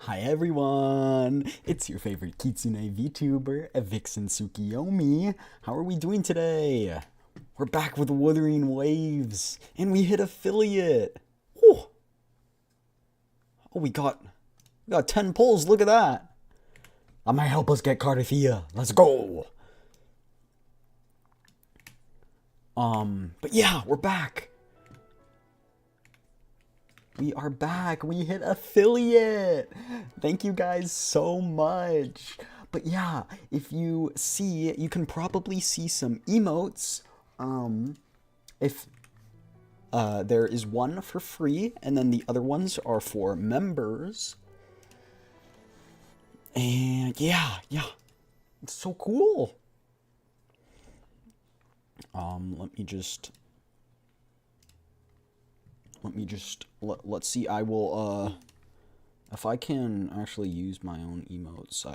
Hi everyone! It's your favorite Kitsune VTuber, Evexcent Tsukiyomi. How are we doing today? We're back with Wuthering Waves, and we hit affiliate! Whew. Oh, we got 10 pulls, look at that! That might help us get CARTETHYIA. Let's go! But yeah, we're back! We are back. We hit affiliate. Thank you guys so much. But yeah, if you see, you can probably see some emotes. If there is one for free, and then the other ones are for members. And yeah, it's so cool. Let's see. I will if I can actually use my own emotes,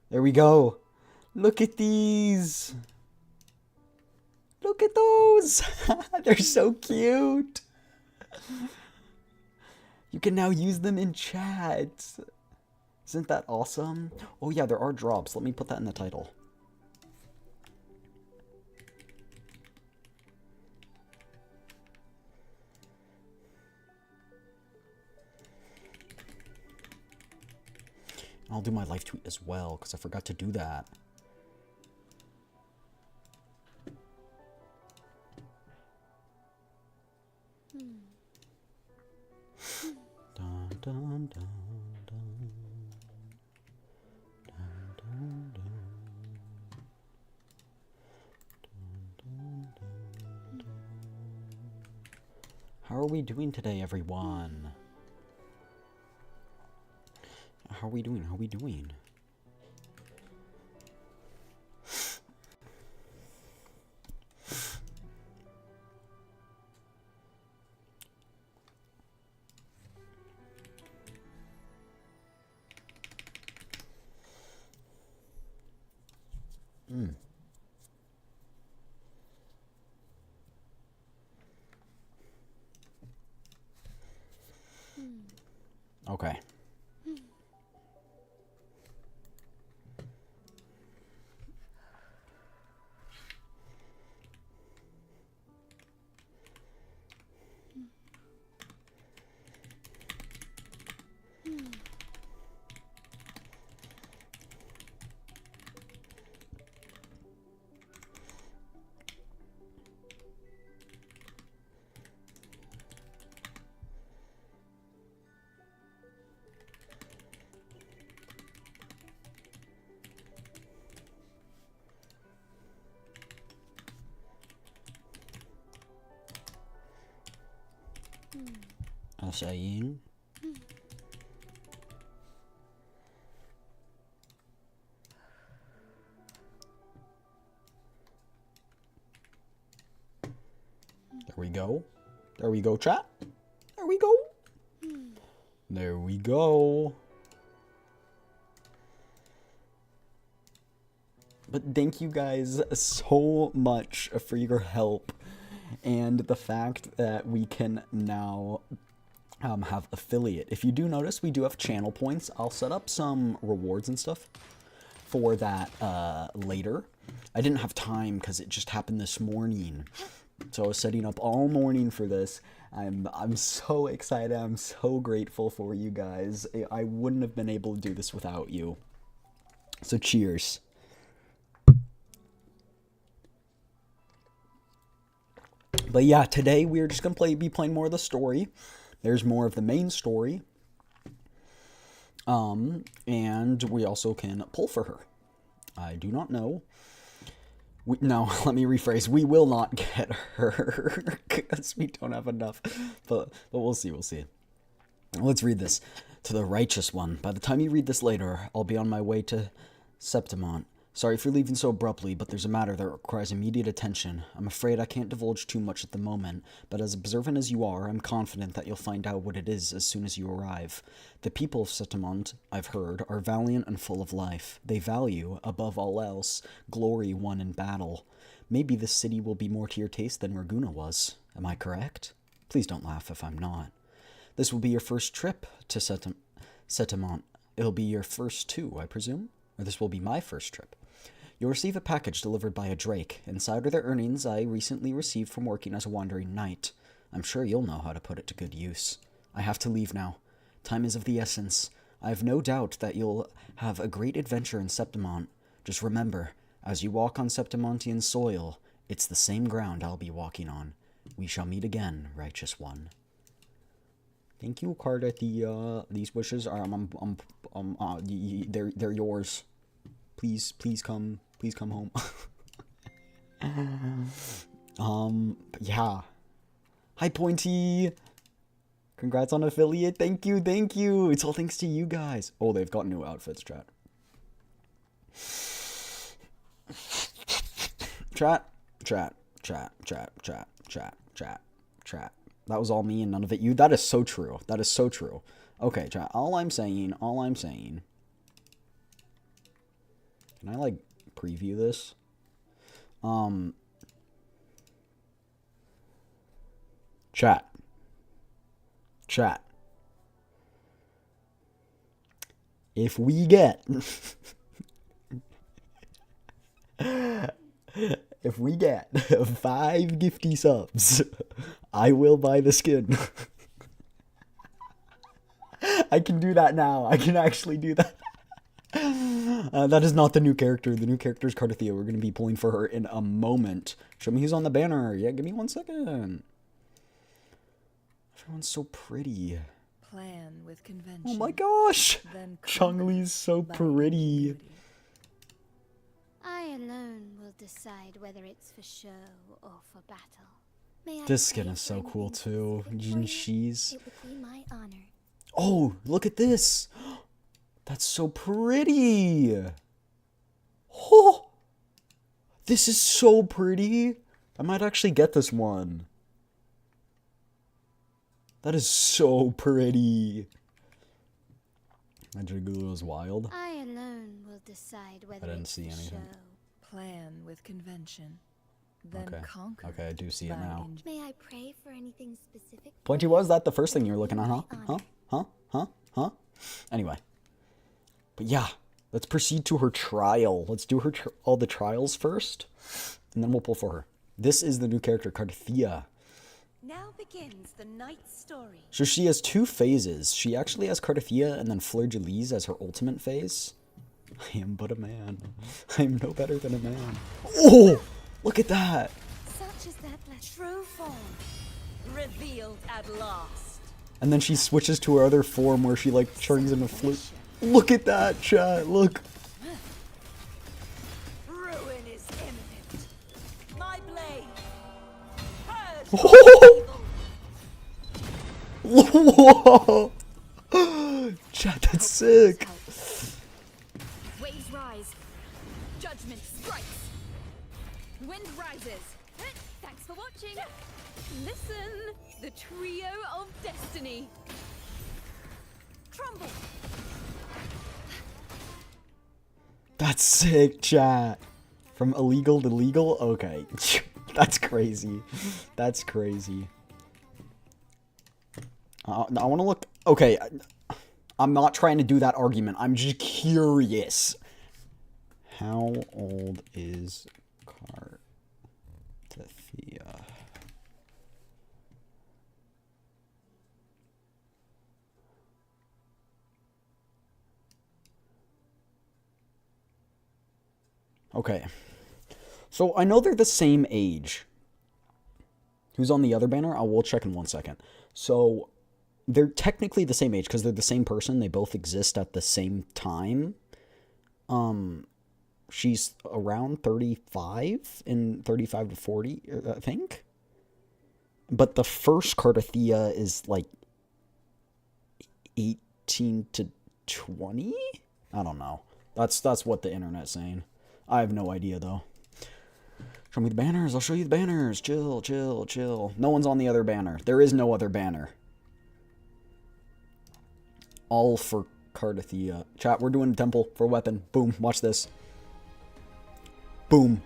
there we go. Look at these. Look at those. They're so cute. You can now use them in chat. Isn't that awesome? Oh yeah, there are drops. Let me put that in the title. I'll do my live tweet as well, because I forgot to do that. Dun, dun, dun, dun. Dun, dun, dun. Dun, dun, dun. How are we doing today, everyone? How are we doing? How are we doing? Okay. Saying. There we go. There we go, chat. There we go. There we go. But thank you guys so much for your help and the fact that we can now have affiliate. If you do notice, we do have channel points. I'll set up some rewards and stuff for that later. I didn't have time because it just happened this morning. So I was setting up all morning for this. I'm so excited. I'm so grateful for you guys. I wouldn't have been able to do this without you. So cheers. But yeah, today we're just going to be playing more of the story. There's more of the main story. And we also can pull for her. I do not know. No, let me rephrase. We will not get her because we don't have enough. But we'll see, we'll see. Let's read this. To the righteous one. By the time you read this later, I'll be on my way to Septimont. Sorry for leaving so abruptly, but there's a matter that requires immediate attention. I'm afraid I can't divulge too much at the moment, but as observant as you are, I'm confident that you'll find out what it is as soon as you arrive. The people of Septimont, I've heard, are valiant and full of life. They value, above all else, glory won in battle. Maybe this city will be more to your taste than Raguna was. Am I correct? Please don't laugh if I'm not. This will be your first trip to Setamont. It'll be your first too, I presume? Or this will be my first trip. You'll receive a package delivered by a drake. Inside are the earnings I recently received from working as a wandering knight. I'm sure you'll know how to put it to good use. I have to leave now. Time is of the essence. I have no doubt that you'll have a great adventure in Septimont. Just remember, as you walk on Septimontian soil, it's the same ground I'll be walking on. We shall meet again, righteous one. Thank you, CARTETHYIA. These wishes are they're yours. Please come home. Yeah. Hi, Pointy. Congrats on affiliate. Thank you. It's all thanks to you guys. Oh, they've got new outfits, chat. Chat. That was all me and none of it you. That is so true. Okay, chat. All I'm saying. Can I, like, preview this? Chat. If we get... If we get 5 gifty subs, I will buy the skin. I can do that now. I can actually do that. That is not the new character. The new character is CARTETHYIA. We're going to be pulling for her in a moment. Show me who's on the banner. Yeah, give me 1 second. Everyone's so pretty. Plan with convention. Oh my gosh! Chong-Li's so pretty. I alone will decide whether it's for show or for battle. This skin is so cool too. Jinshi's. It would be my honor. Oh, look at this! That's so pretty! Oh! This is so pretty! I might actually get this one. That is so pretty. My Jiggler is wild. I alone will decide whether I didn't it's see for anything. show. Plan with convention. Then conquer. Okay, I do see it now. May I pray for anything specific? Pointy, was that the first thing you were looking at, huh? Anyway. But yeah, let's proceed to her trial. Let's do her all the trials first, and then we'll pull for her. This is the new character, CARTETHYIA. Now begins the night's story. So she has 2 phases. She actually has CARTETHYIA and then Fleur-de-Lis as her ultimate phase. I am but a man. I am no better than a man. Oh! Look at that! Such is that true form. Revealed at last. And then she switches to her other form where she, like, turns into flute. Look at that, chat! Look! Ruin is imminent. My blade. Whoa! Chat, that's sick! Waves rise. Judgment strikes. Wind rises. Thanks for watching. Listen, the trio of destiny. Trumble. That's sick, chat. From illegal to legal? Okay. That's crazy. That's crazy. I want to look... Okay. I'm not trying to do that argument. I'm just curious. How old is CARTETHYIA? Okay. So I know they're the same age. Who's on the other banner? I will check in 1 second. So they're technically the same age because they're the same person. They both exist at the same time. She's around 35 and 35 to 40, I think. But the first CARTETHYIA is like 18 to 20? I don't know. That's what the internet's saying. I have no idea though. Show me the banners. I'll show you the banners. Chill. No one's on the other banner. There is no other banner. All for CARTETHYIA. Chat, we're doing temple for weapon. Boom. Watch this. Boom.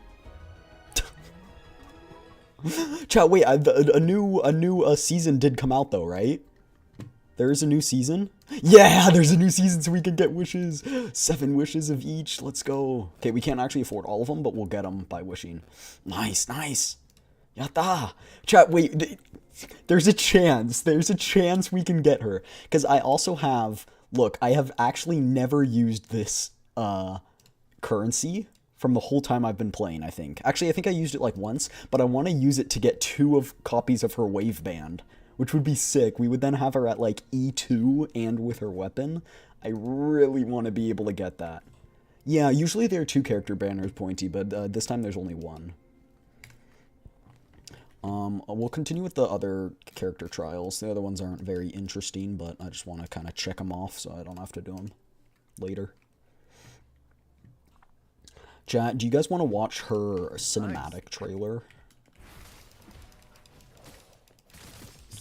Chat, wait, a new season did come out though, right? There is a new season? Yeah, there's a new season so we can get wishes. 7 wishes of each. Let's go. Okay, we can't actually afford all of them, but we'll get them by wishing. Nice, nice. Yatta. Chat, wait. There's a chance. There's a chance we can get her. Because I also have... Look, I have actually never used this currency from the whole time I've been playing, I think. Actually, I think I used it like once, but I want to use it to get 2 copies of her wave band, which would be sick. We would then have her at like E2 and with her weapon. I really want to be able to get that. Yeah, usually there are 2 character banners, Pointy, but this time there's only 1. We'll continue with the other character trials. The other ones aren't very interesting, but I just want to kind of check them off so I don't have to do them later. Chat, do you guys want to watch her cinematic trailer?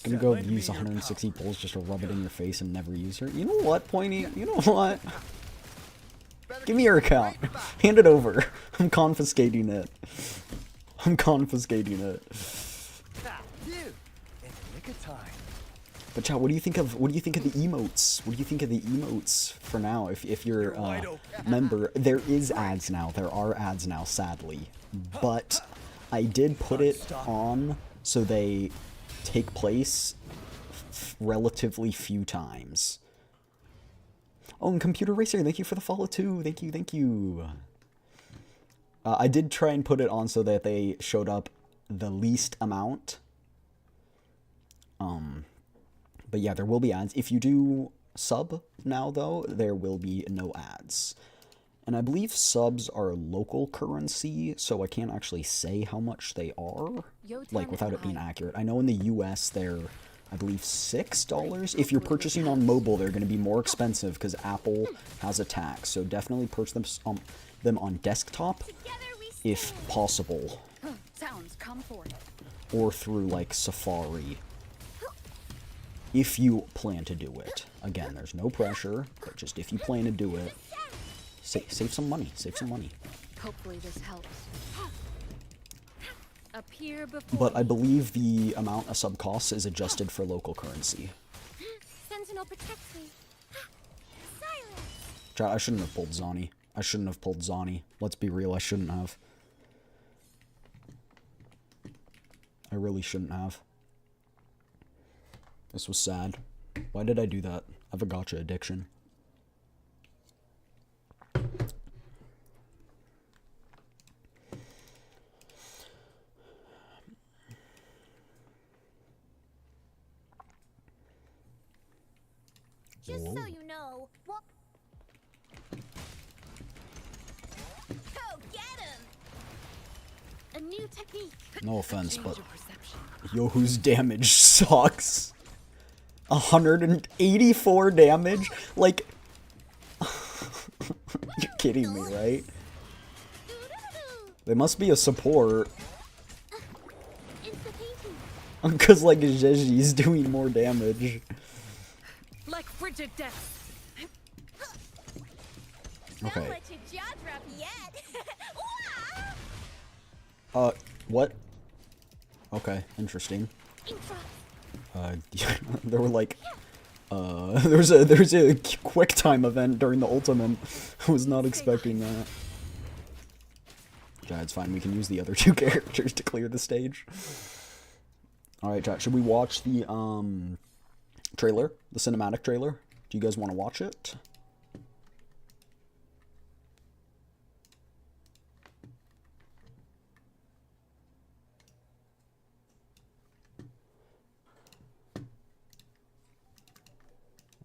Gonna go use 160 pulls just to rub it in your face and never use her. You know what, Pointy? You know what? Give me your account. Hand it over. I'm confiscating it. I'm confiscating it. But chat, what do you think of the emotes? What do you think of the emotes for now? If you're a member, there is ads now. There are ads now, sadly. But I did put it on so they take place relatively few times. Oh, and Computer Racer, thank you for the follow too. Thank you, thank you. I did try and put it on so that they showed up the least amount. But yeah, there will be ads. If you do sub now, though, there will be no ads. And I believe subs are local currency, so I can't actually say how much they are, like, without it being accurate. I know in the US they're, I believe, $6. If you're purchasing on mobile, they're going to be more expensive because Apple has a tax. So definitely purchase them on desktop, if possible. Or through, like, Safari. If you plan to do it. Again, there's no pressure, but just if you plan to do it, save some money. Save some money. Hopefully this helps. But I believe the amount a sub costs is adjusted for local currency. Sentinel protects me. Silence. Chat, I shouldn't have pulled Zani. I shouldn't have pulled Zani. Let's be real, I shouldn't have. I really shouldn't have. This was sad. Why did I do that? I have a gotcha addiction. Just so you know, what? Go get him! A new technique. No offense, but Yohu's damage sucks. 184 damage? Like, you're kidding me, right? They must be a support. Because, like, Jeji's doing more damage. Like frigid death. Okay. Yet. What? Okay, interesting. There were like, there's a quick time event during the ultimate. I was not expecting that. Yeah, it's fine. We can use the other 2 characters to clear the stage. Alright, chat. Should we watch the, trailer? The cinematic trailer? Do you guys want to watch it?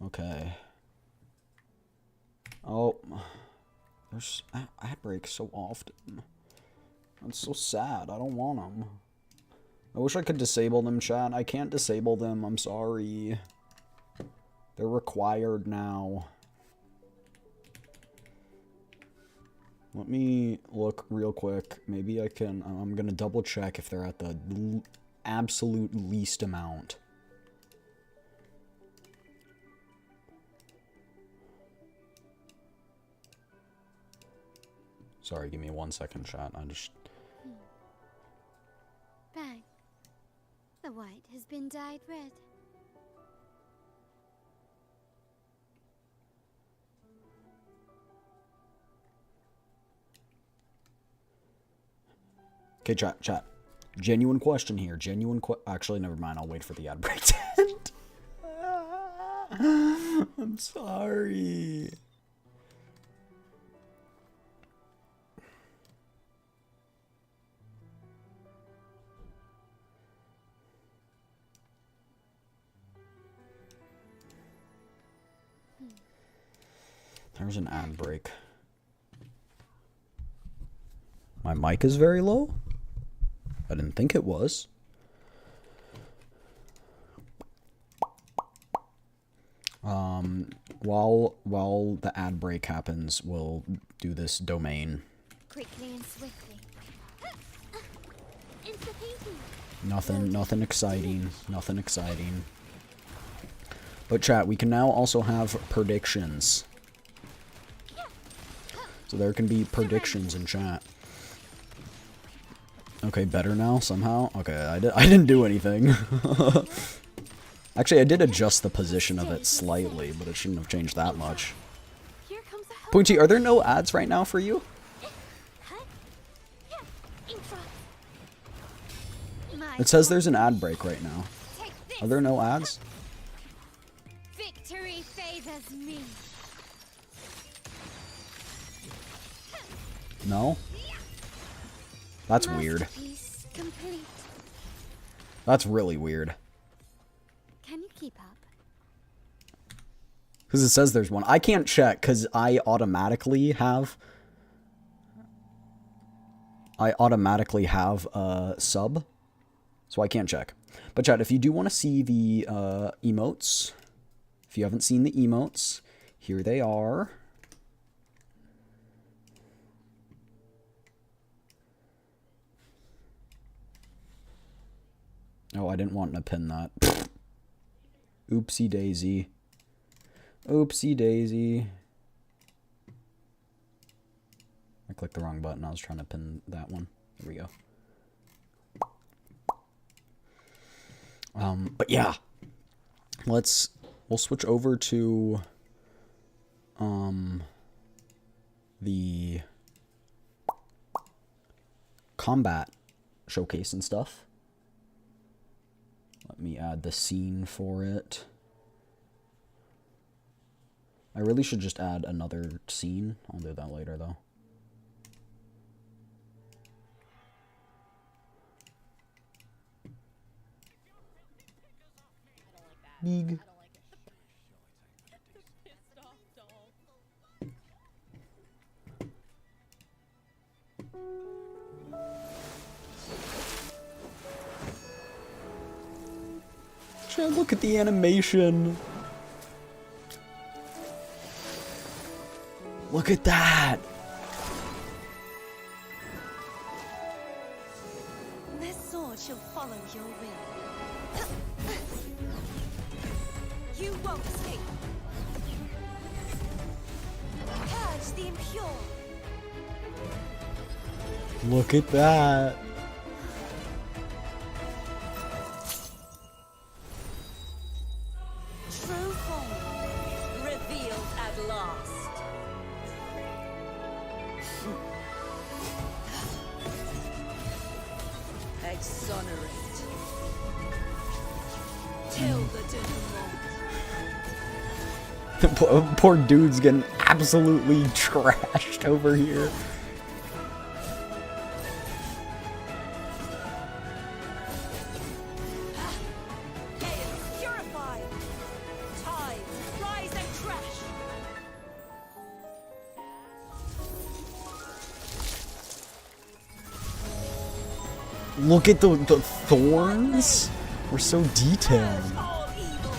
Okay. Oh, there's ad breaks so often. That's so sad. I don't want them. I wish I could disable them, chat. I can't disable them. I'm sorry. They're required now. Let me look real quick. Maybe I can... I'm gonna double check if they're at the absolute least amount. Sorry, give me 1 second, chat. I just... Bang. white has been dyed red. Okay, chat. Genuine question here. Actually, never mind. I'll wait for the ad break to end. I'm sorry. There's an ad break. My mic is very low? I didn't think it was. While the ad break happens, we'll do this domain. Quickly and swiftly. Nothing exciting. Nothing exciting. But chat, we can now also have predictions. So there can be predictions in chat. Okay, better now somehow. Okay, I didn't do anything. Actually, I did adjust the position of it slightly, but it shouldn't have changed that much. Pointy, are there no ads right now for you? It says there's an ad break right now. Are there no ads? Victory favors me. No? That's weird. Masterpiece complete. That's really weird. Can you keep up? Because it says there's one. I can't check because I automatically have a sub. So I can't check. But chat, if you do want to see the emotes, if you haven't seen the emotes, here they are. Oh, I didn't want to pin that. Oopsie daisy. Oopsie daisy. I clicked the wrong button. I was trying to pin that one. There we go. But yeah. We'll switch over to the combat showcase and stuff. Let me add the scene for it. I really should just add another scene. I'll do that later, though. Big. Look at the animation. Look at that. This sword shall follow your will. You won't escape. Purge the impure. Look at that. True form revealed at last. Exonerate. Till the denouement. Poor dude's getting absolutely trashed over here. Chaos purified. Tides rise and crash. Look at the thorns. We're so detailed. All evil.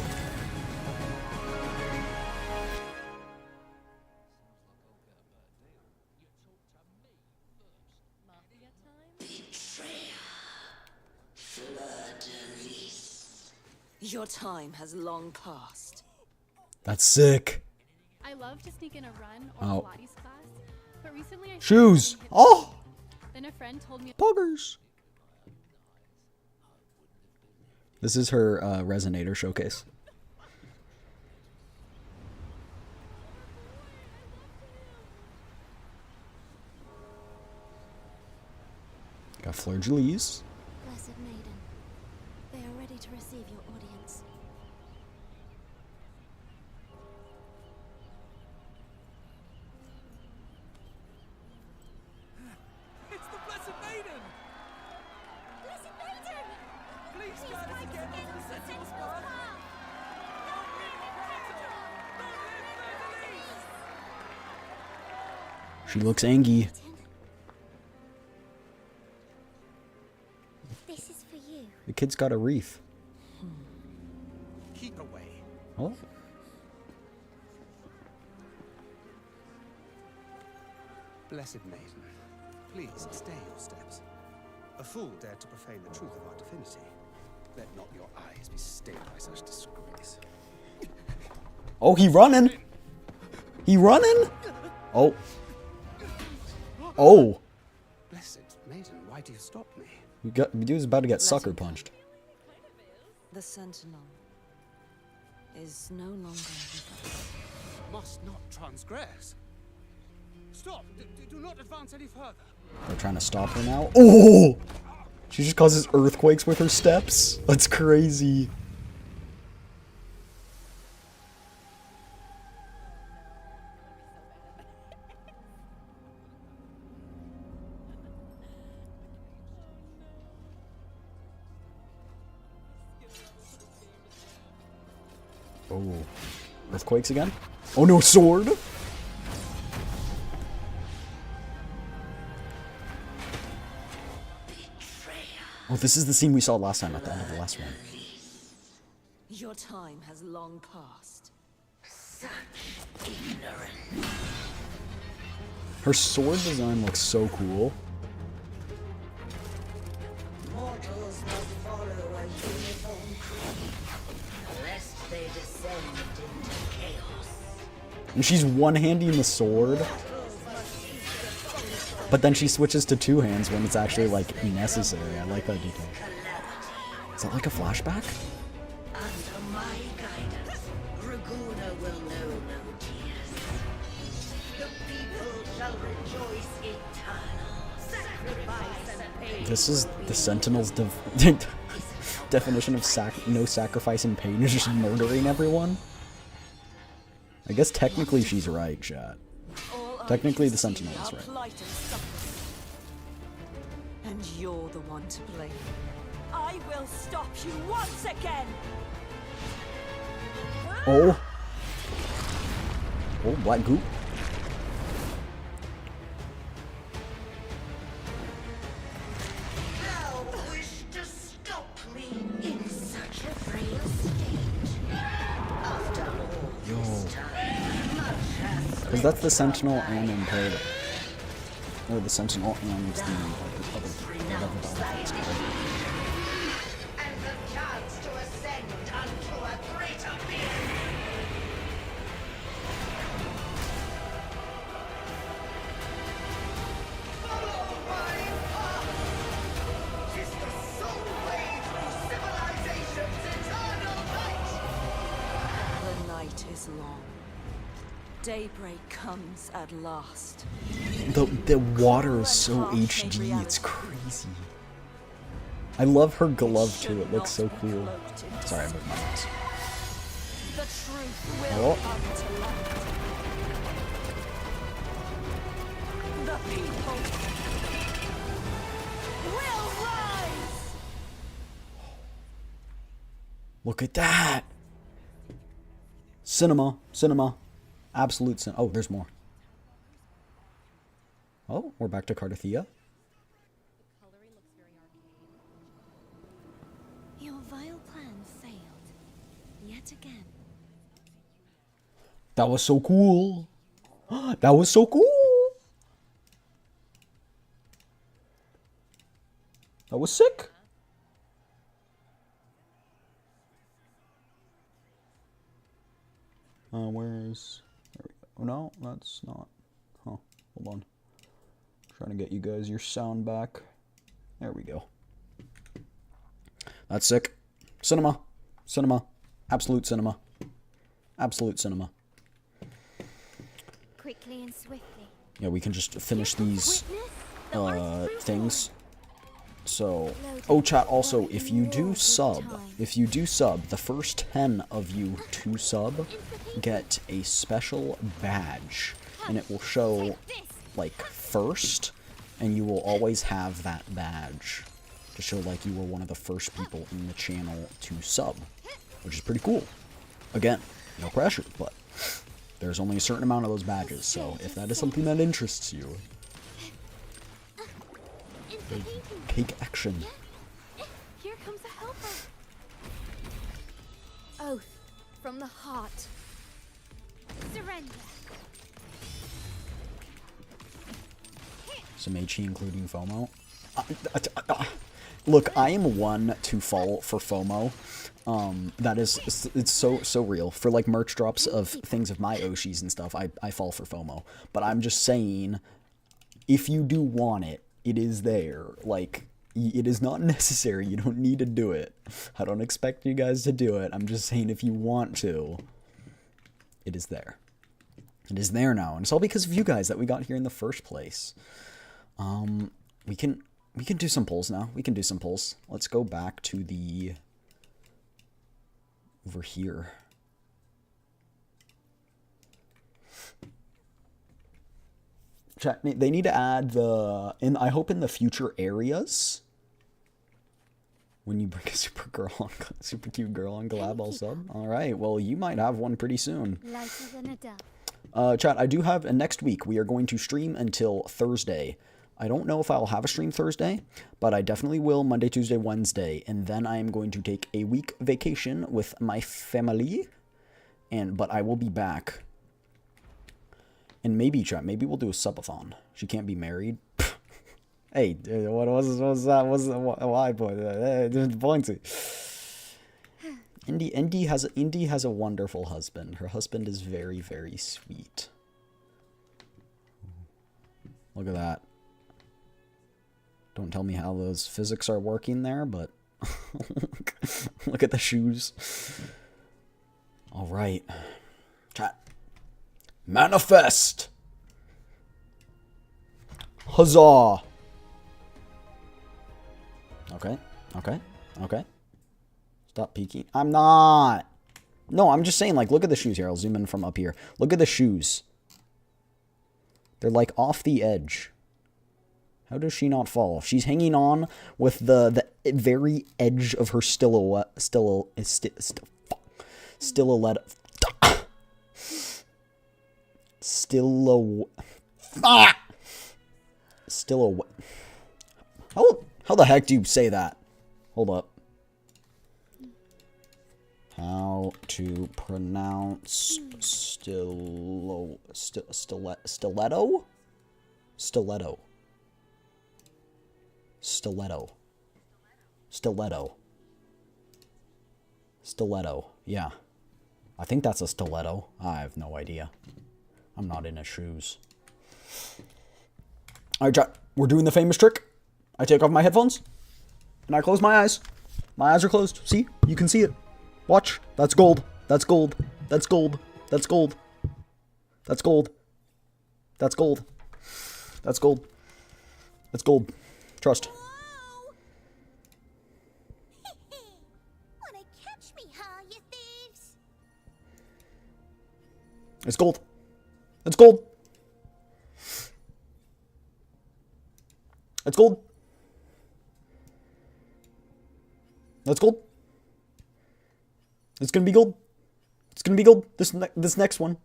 Your time has long passed. That's sick. I love to sneak in a run Oh. or Pilates class, but recently I Shoes. started getting hit Oh, Then a friend told me buggers. This is her resonator showcase. Got fleur-de-lis. Blessed maiden, they are ready to receive your audience. It's the Blessed Maiden! Blessed maiden! Please guide us again to the Sentinel's path! She looks angry. This is for you. The kid's got a wreath. Keep away. Oh. Blessed Maiden, please stay your steps. A fool dared to profane the truth of our divinity. Let not your eyes be stained by such disgrace. Oh, he running. He running. Oh. Oh. Blessed Maiden, why do you stop me? He was about to get sucker punched. The Sentinel is no longer with us. Must not transgress. Stop! Do not advance any further. They're trying to stop her now. Oh! She just causes earthquakes with her steps. That's crazy. Oh. Earthquakes again? Oh no, sword! Oh, this is the scene we saw last time at the end of the last one. Your time has long passed. Her sword design looks so cool. Mortals must follow a uniform creed, lest they descend into chaos. And she's one-handing the sword. But then she switches to two hands when it's actually, like, necessary. I like that detail. Is that like a flashback? Under my guidance, Raguna will know no tears. The people shall rejoice eternal. Sacrifice and pain. This is the Sentinel's definition of no sacrifice and pain is just murdering everyone. I guess technically she's right, chat. Technically the Sentinel is right. And you're the one to blame. I will stop you once again. Oh. Oh, black goop. Thou wish to stop me in such a frail state. After all this time, much has Because that's the Sentinel and Imperator. Or the Sentinel and the other and the chance to ascend unto a greater being. Follow my path. 'Tis the sole way through civilization's eternal night. The night is long. Daybreak comes at last. The water is so HD, it's crazy. I love her glove too, it looks so cool. Sorry, I moved my mouse. The truth will Oh. come to light. The people will rise. Look at that! Cinema. Absolute cinema. Oh, there's more. Oh, we're back to CARTETHYIA. Your vile plan failed. Yet again. That was so cool. That was so cool. That was sick. Where's... Oh, no, that's not... Huh, hold on. Trying to get you guys your sound back. There we go. That's sick. Cinema. Cinema. Absolute cinema. Absolute cinema. Quickly and swiftly. Yeah, we can just finish these things. So, oh chat, also, if you do sub, the first 10 of you to sub get a special badge, and it will show, like, first, and you will always have that badge to show, like, you were one of the first people in the channel to sub, which is pretty cool. Again, no pressure, but there's only a certain amount of those badges, so if that is something that interests you, take action. Here comes a helper. Oath from the heart. Surrender. Sameichi including FOMO. Look, I am one to fall for FOMO. That is, it's so real. For like merch drops of things of my Oshis and stuff, I fall for FOMO. But I'm just saying, if you do want it, it is there. Like, it is not necessary. You don't need to do it. I don't expect you guys to do it. I'm just saying if you want to, it is there. It is there now. And it's all because of you guys that we got here in the first place. We can do some polls now. We can do some polls. Let's go back to the... over here. Chat, they need to add the... I hope in the future areas, when you bring a super cute girl on collab, I'll sub. Alright, well, you might have one pretty soon. Lighter than a dove. Chat, I do have... next week, we are going to stream until Thursday. I don't know if I'll have a stream Thursday, but I definitely will Monday, Tuesday, Wednesday. And then I am going to take a week vacation with my family. But I will be back. And maybe, chat, maybe we'll do a subathon. She can't be married. Hey, what was that? Why, boy? Pointy. Indy has a wonderful husband. Her husband is very, very sweet. Look at that. Don't tell me how those physics are working there, but look at the shoes. All right, chat. Manifest. Huzzah. Okay. Stop peeking. I'm not. No, I'm just saying, like, look at the shoes here. I'll zoom in from up here. Look at the shoes. They're, like, off the edge. How does she not fall? She's hanging on with the very edge of her stiletto. How the heck do you say that? Hold up. How to pronounce stiletto? Stiletto. Yeah. I think that's a stiletto. I have no idea. I'm not in his shoes. Alright, chat. We're doing the famous trick. I take off my headphones. And I close my eyes. My eyes are closed. See? You can see it. Watch. That's gold. That's gold. That's gold. That's gold. That's gold. That's gold. That's gold. That's gold. Trust. Wanna catch me, huh, you thieves? It's gold. It's gold. It's gold. That's gold. It's gonna be gold. It's gonna be gold. This next one.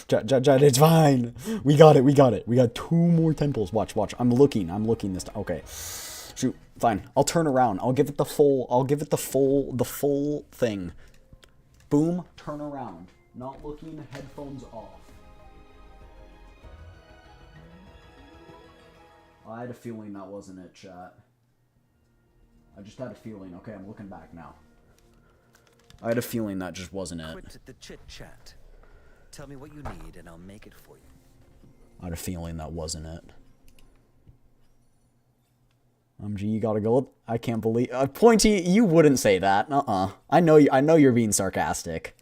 Chat, it's fine. We got it. We got 2 more temples. Watch. I'm looking this time. Okay. Shoot. Fine. I'll turn around. I'll give it the full thing. Boom. Turn around. Not looking. Headphones off. I had a feeling that wasn't it, chat. I just had a feeling. Okay, I'm looking back now. I had a feeling that just wasn't it. Quit the chit-chat. Tell me what you need and I'll make it for you. I had a feeling that wasn't it. you got a gold? I can't believe... Pointy, you wouldn't say that. I know you're being sarcastic.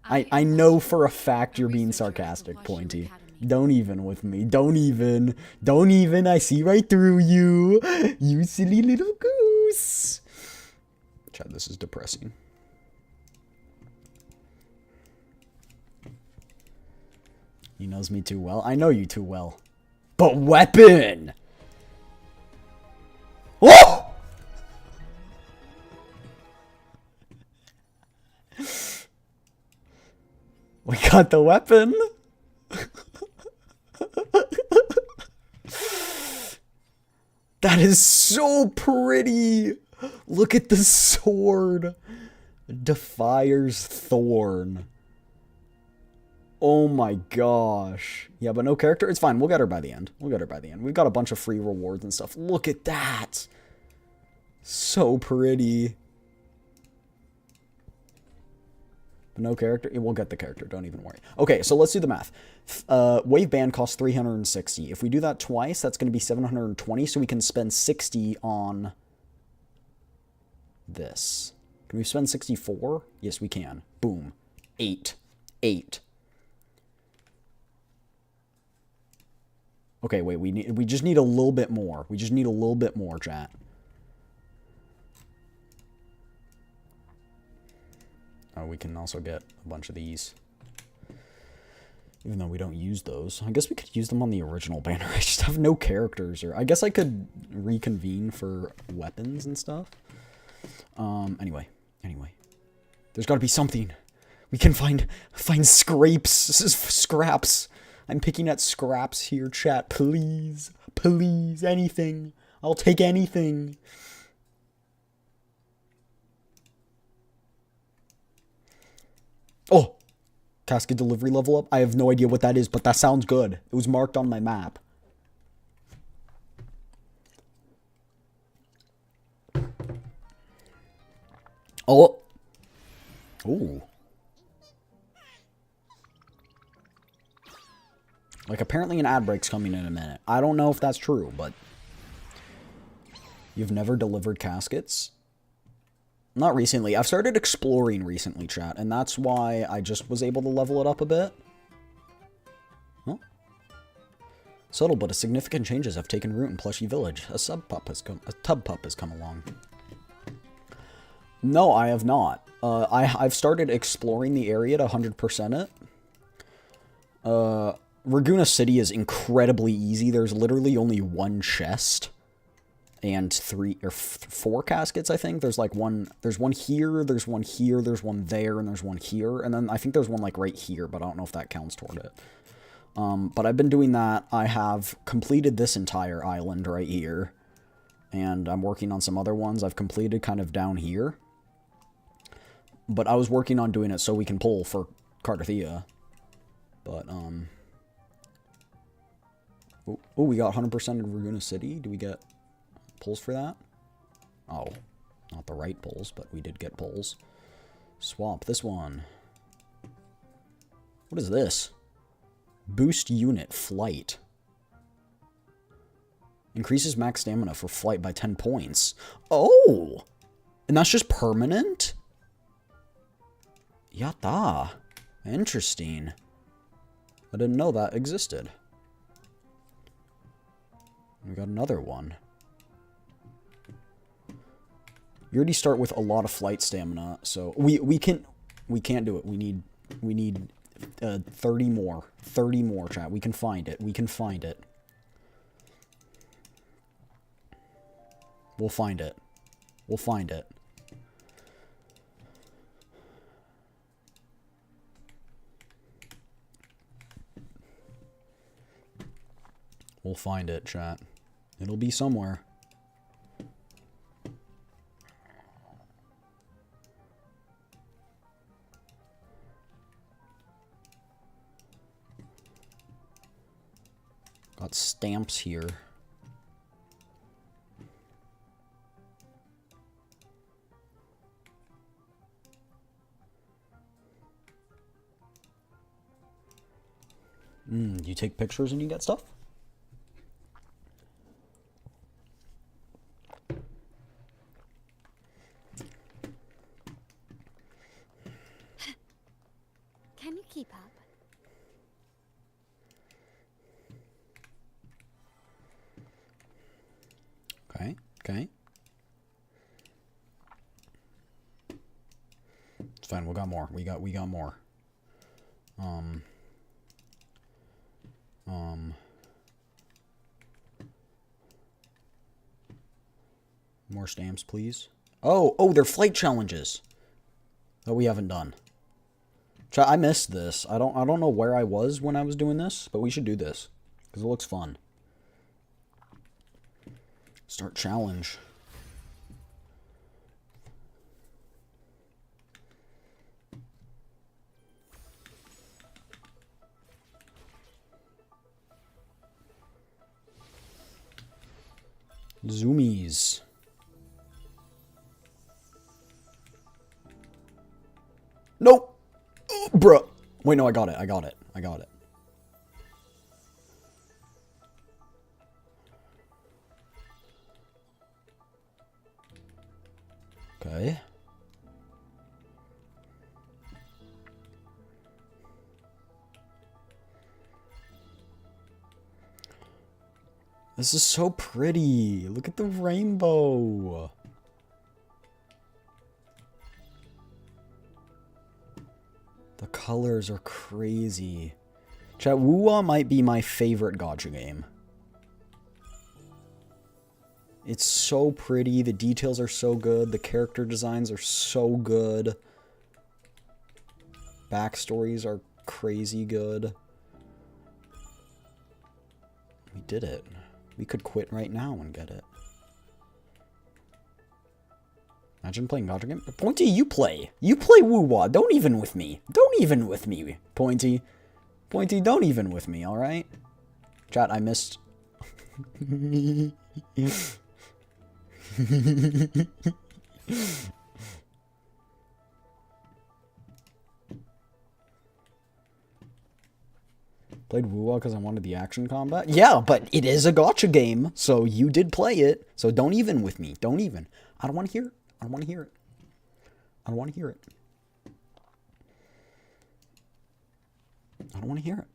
I know for a fact you're being sarcastic, Pointy. Don't even with me. Don't even. Don't even. I see right through you. You silly little goose. Chad, this is depressing. He knows me too well. I know you too well. But weapon! Oh! We got the weapon. That is so pretty. Look at the sword. Defier's Thorn. Oh my gosh. Yeah, but no character? It's fine. We'll get her by the end. We'll get her by the end. We've got a bunch of free rewards and stuff. Look at that. So pretty. But no character? We'll get the character. Don't even worry. Okay, so let's do the math. Wave Band costs 360. If we do that twice, that's going to be 720, so we can spend 60 on this. Can we spend 64? Yes, we can. Boom. 8. Okay, wait, we just need a little bit more. We just need a little bit more, chat. Oh, we can also get a bunch of these. Even though we don't use those. I guess we could use them on the original banner. I just have no characters. Or I guess I could reconvene for weapons and stuff. Anyway. There's gotta be something. We can find scraps. I'm picking at scraps here, chat. Please. Please. Anything. I'll take anything. Oh! Casket delivery level up? I have no idea what that is, but that sounds good. It was marked on my map. Oh! Ooh. Like, apparently an ad break's coming in a minute. I don't know if that's true, but... You've never delivered caskets? Not recently. I've started exploring recently, chat, and that's why I just was able to level it up a bit. Oh. Subtle, but a significant changes have taken root in Plushy Village. A tub pup has come along. No, I have not. I've started exploring the area to 100% it. Raguna City is incredibly easy. There's literally only one chest and 3 or 4 caskets, I think. There's like there's one here, there's one here, there's one there, and there's one here. And then I think there's one like right here, but I don't know if that counts toward it. But I've been doing that. I have completed this entire island right here. And I'm working on some other ones I've completed kind of down here. But I was working on doing it so we can pull for CARTETHYIA. But, Oh, we got 100% in Raguna City. Do we get pulls for that? Oh, not the right pulls, but we did get pulls. Swap this one. What is this? Boost unit flight. Increases max stamina for flight by 10 points. Oh! And that's just permanent? Yatta. Interesting. I didn't know that existed. We got another one. You already start with a lot of flight stamina, so we can't do it. We need 30 more. 30 more, chat. We can find it. We can find it. We'll find it. We'll find it. We'll find it, chat. It'll be somewhere. Got stamps here. You take pictures and you get stuff? Okay. It's fine. We got more. We got more. More stamps, please. Oh, they're flight challenges that we haven't done. I missed this. I don't know where I was when I was doing this, but we should do this because it looks fun. Start challenge. Zoomies. Nope. Oh, bruh. Wait, no, I got it. I got it. Okay. This is so pretty. Look at the rainbow. The colors are crazy. Chat, Wuwa might be my favorite gacha game. It's so pretty. The details are so good. The character designs are so good. Backstories are crazy good. We did it. We could quit right now and get it. Imagine playing gacha game. Pointy, you play. You play Wuwa. Don't even with me. Don't even with me, Pointy. Pointy, don't even with me, alright? Chat, I missed... Played Wuwa because I wanted the action combat? Yeah, but it is a gacha game, so you did play it. So don't even with me. Don't even. I don't want to hear it. I don't want to hear it. I don't want to hear it. I don't want to hear it.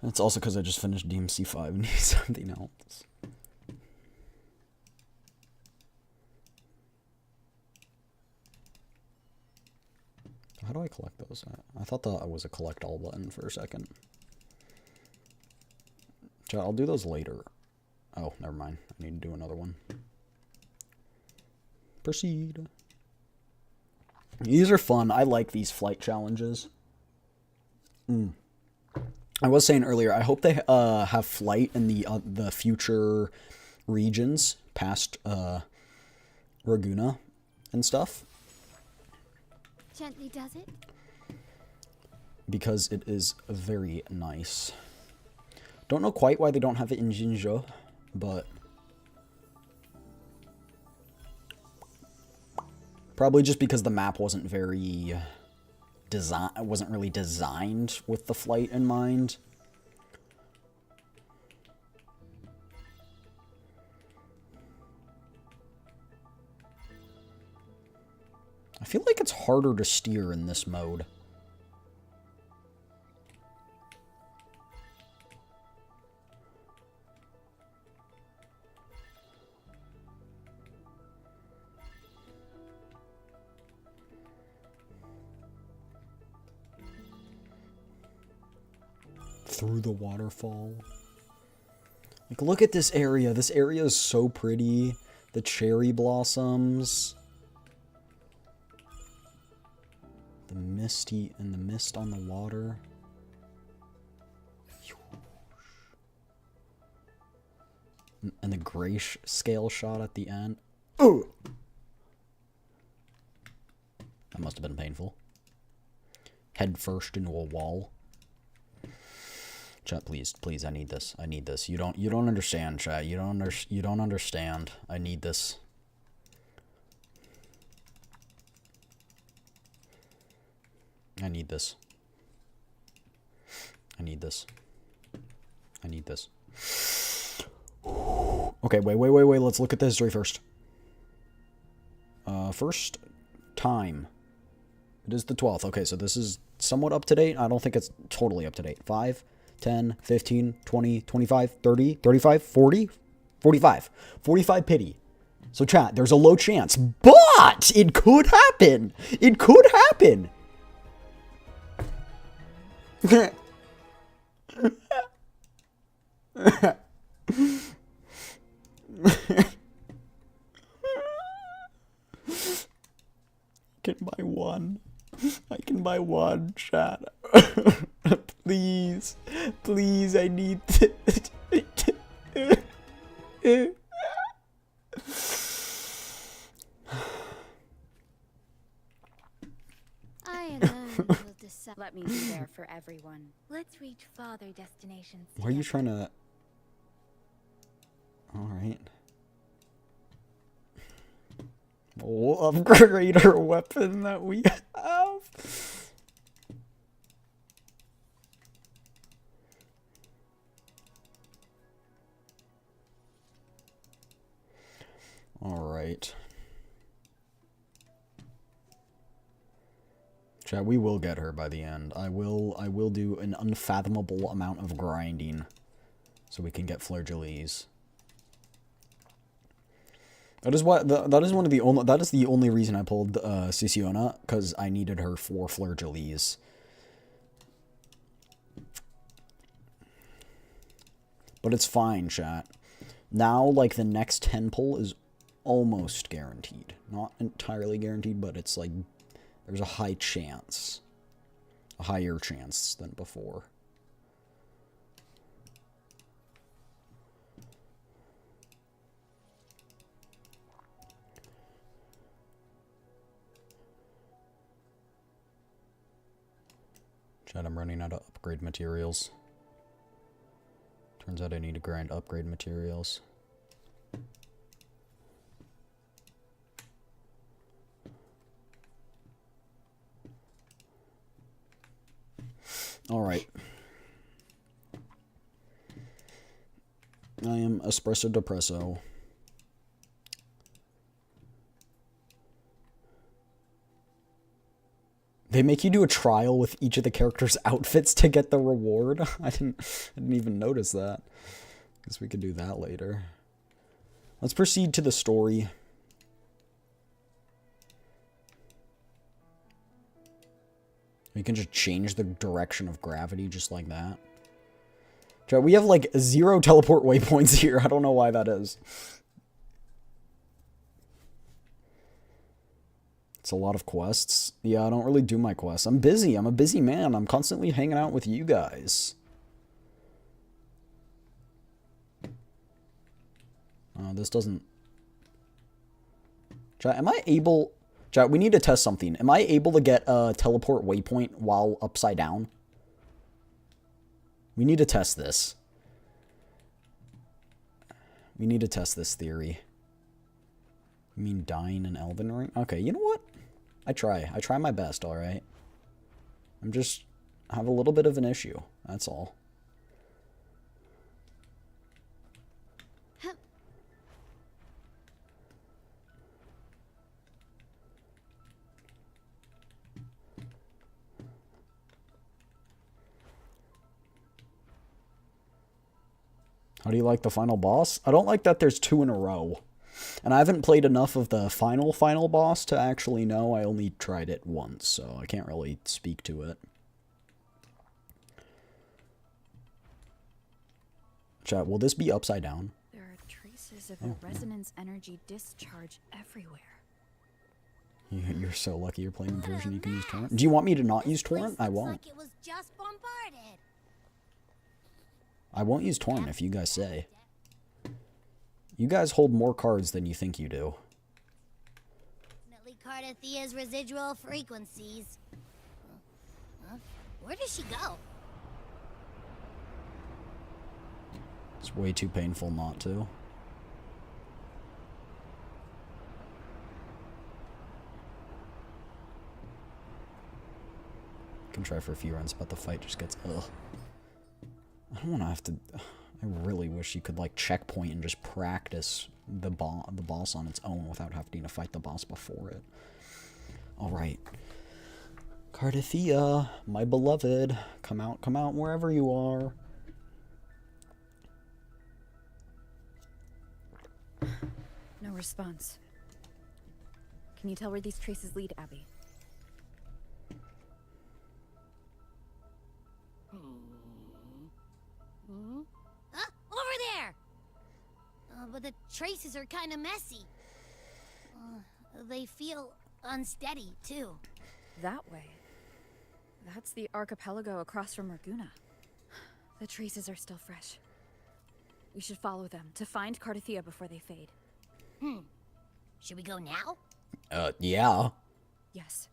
And it's also because I just finished DMC 5 and need something else. How do I collect those? I thought that was a collect all button for a second. I'll do those later. Oh, never mind. I need to do another one. Proceed. These are fun. I like these flight challenges. I was saying earlier, I hope they have flight in the future regions past Raguna and stuff. Gently does it? Because it is very nice. Don't know quite why they don't have it in Jinzhou, but probably just because the map wasn't very wasn't really designed with the flight in mind. I feel like it's harder to steer in this mode. Through the waterfall. Like, look at this area. This area is so pretty. The cherry blossoms. The misty and the mist on the water. And the grayscale shot at the end. Oh! That must have been painful. Head first into a wall. Chat, please, I need this. I need this. You don't understand, chat. You don't understand. I need this. I need this. I need this. I need this. Okay, wait. Let's look at the history first. First time. It is the 12th. Okay, so this is somewhat up to date. I don't think it's totally up to date. 5, 10, 15, 20, 25, 30, 35, 40, 45. 45 pity. So chat, there's a low chance, but it could happen. It could happen. Can buy one. I can buy one, chat. Please. Please, I need I alone will decide. Let me be there for everyone. Let's reach farther destinations. Why are you trying to... Alright. We'll upgrade our weapon that we have. Alright. Chat, we will get her by the end. I will do an unfathomable amount of grinding so we can get Fleur-de-Lis. That is the only reason I pulled Sisiona, because I needed her for Fleur-de-Lis. But it's fine, chat. Now, like, the next 10 pull is almost guaranteed. Not entirely guaranteed, but it's like, there's a high chance. A higher chance than before. Chat, I'm running out of upgrade materials. Turns out I need to grind upgrade materials. Alright. I am Espresso Depresso. They make you do a trial with each of the characters' outfits to get the reward. I didn't even notice that. Guess we could do that later. Let's proceed to the story. We can just change the direction of gravity just like that. We have like 0 teleport waypoints here. I don't know why that is. It's a lot of quests. Yeah, I don't really do my quests. I'm busy. I'm a busy man. I'm constantly hanging out with you guys. This doesn't... Chat, am I able... Chat, we need to test something. Am I able to get a teleport waypoint while upside down? We need to test this. We need to test this theory. You mean dying in Elden Ring? Okay, you know what? I try my best, alright? I have a little bit of an issue. That's all. How do you like the final boss? I don't like that there's 2 in a row. And I haven't played enough of the final boss to actually know. I only tried it once, so I can't really speak to it. Chat, will this be upside down? There are traces of a resonance energy discharge everywhere. You're so lucky you're playing the version you can use torrent. Do you want me to not use torrent? I won't. Like it was just bombarded. I won't use torrent if you guys say. You guys hold more cards than you think you do. Definitely CARTETHYIA's residual frequencies. Huh? Where does she go? It's way too painful not to. Can try for a few runs, but the fight just gets ugh. I don't want to have to... I really wish you could, like, checkpoint and just practice the boss on its own without having to fight the boss before it. Alright. CARTETHYIA, my beloved. Come out wherever you are. No response. Can you tell where these traces lead, Abby? Over there! But the traces are kind of messy. They feel unsteady, too. That way. That's the archipelago across from Raguna. The traces are still fresh. We should follow them to find CARTETHYIA before they fade. Should we go now? Yeah. Yes.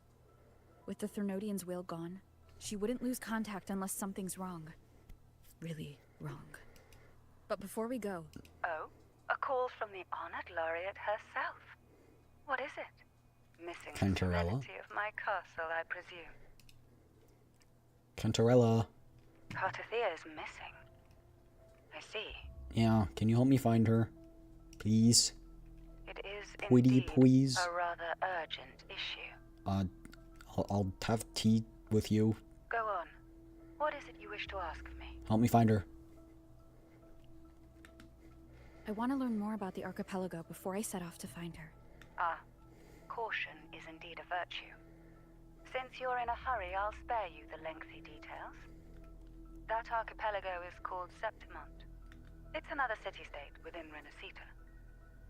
With the Thernodian's will gone, she wouldn't lose contact unless something's wrong. Really wrong. But before we go... Oh? A call from the honored laureate herself. What is it? Missing the Cantarella. serenity of my castle, I presume. Cantarella. CARTETHYIA is missing. I see. Yeah, can you help me find her? Please? It is Pretty indeed please. a rather urgent issue. I'll have tea with you. Go on. What is it you wish to ask of me? Help me find her. I want to learn more about the archipelago before I set off to find her. Caution is indeed a virtue. Since you're in a hurry, I'll spare you the lengthy details. That archipelago is called Septimont. It's another city-state within Renacita.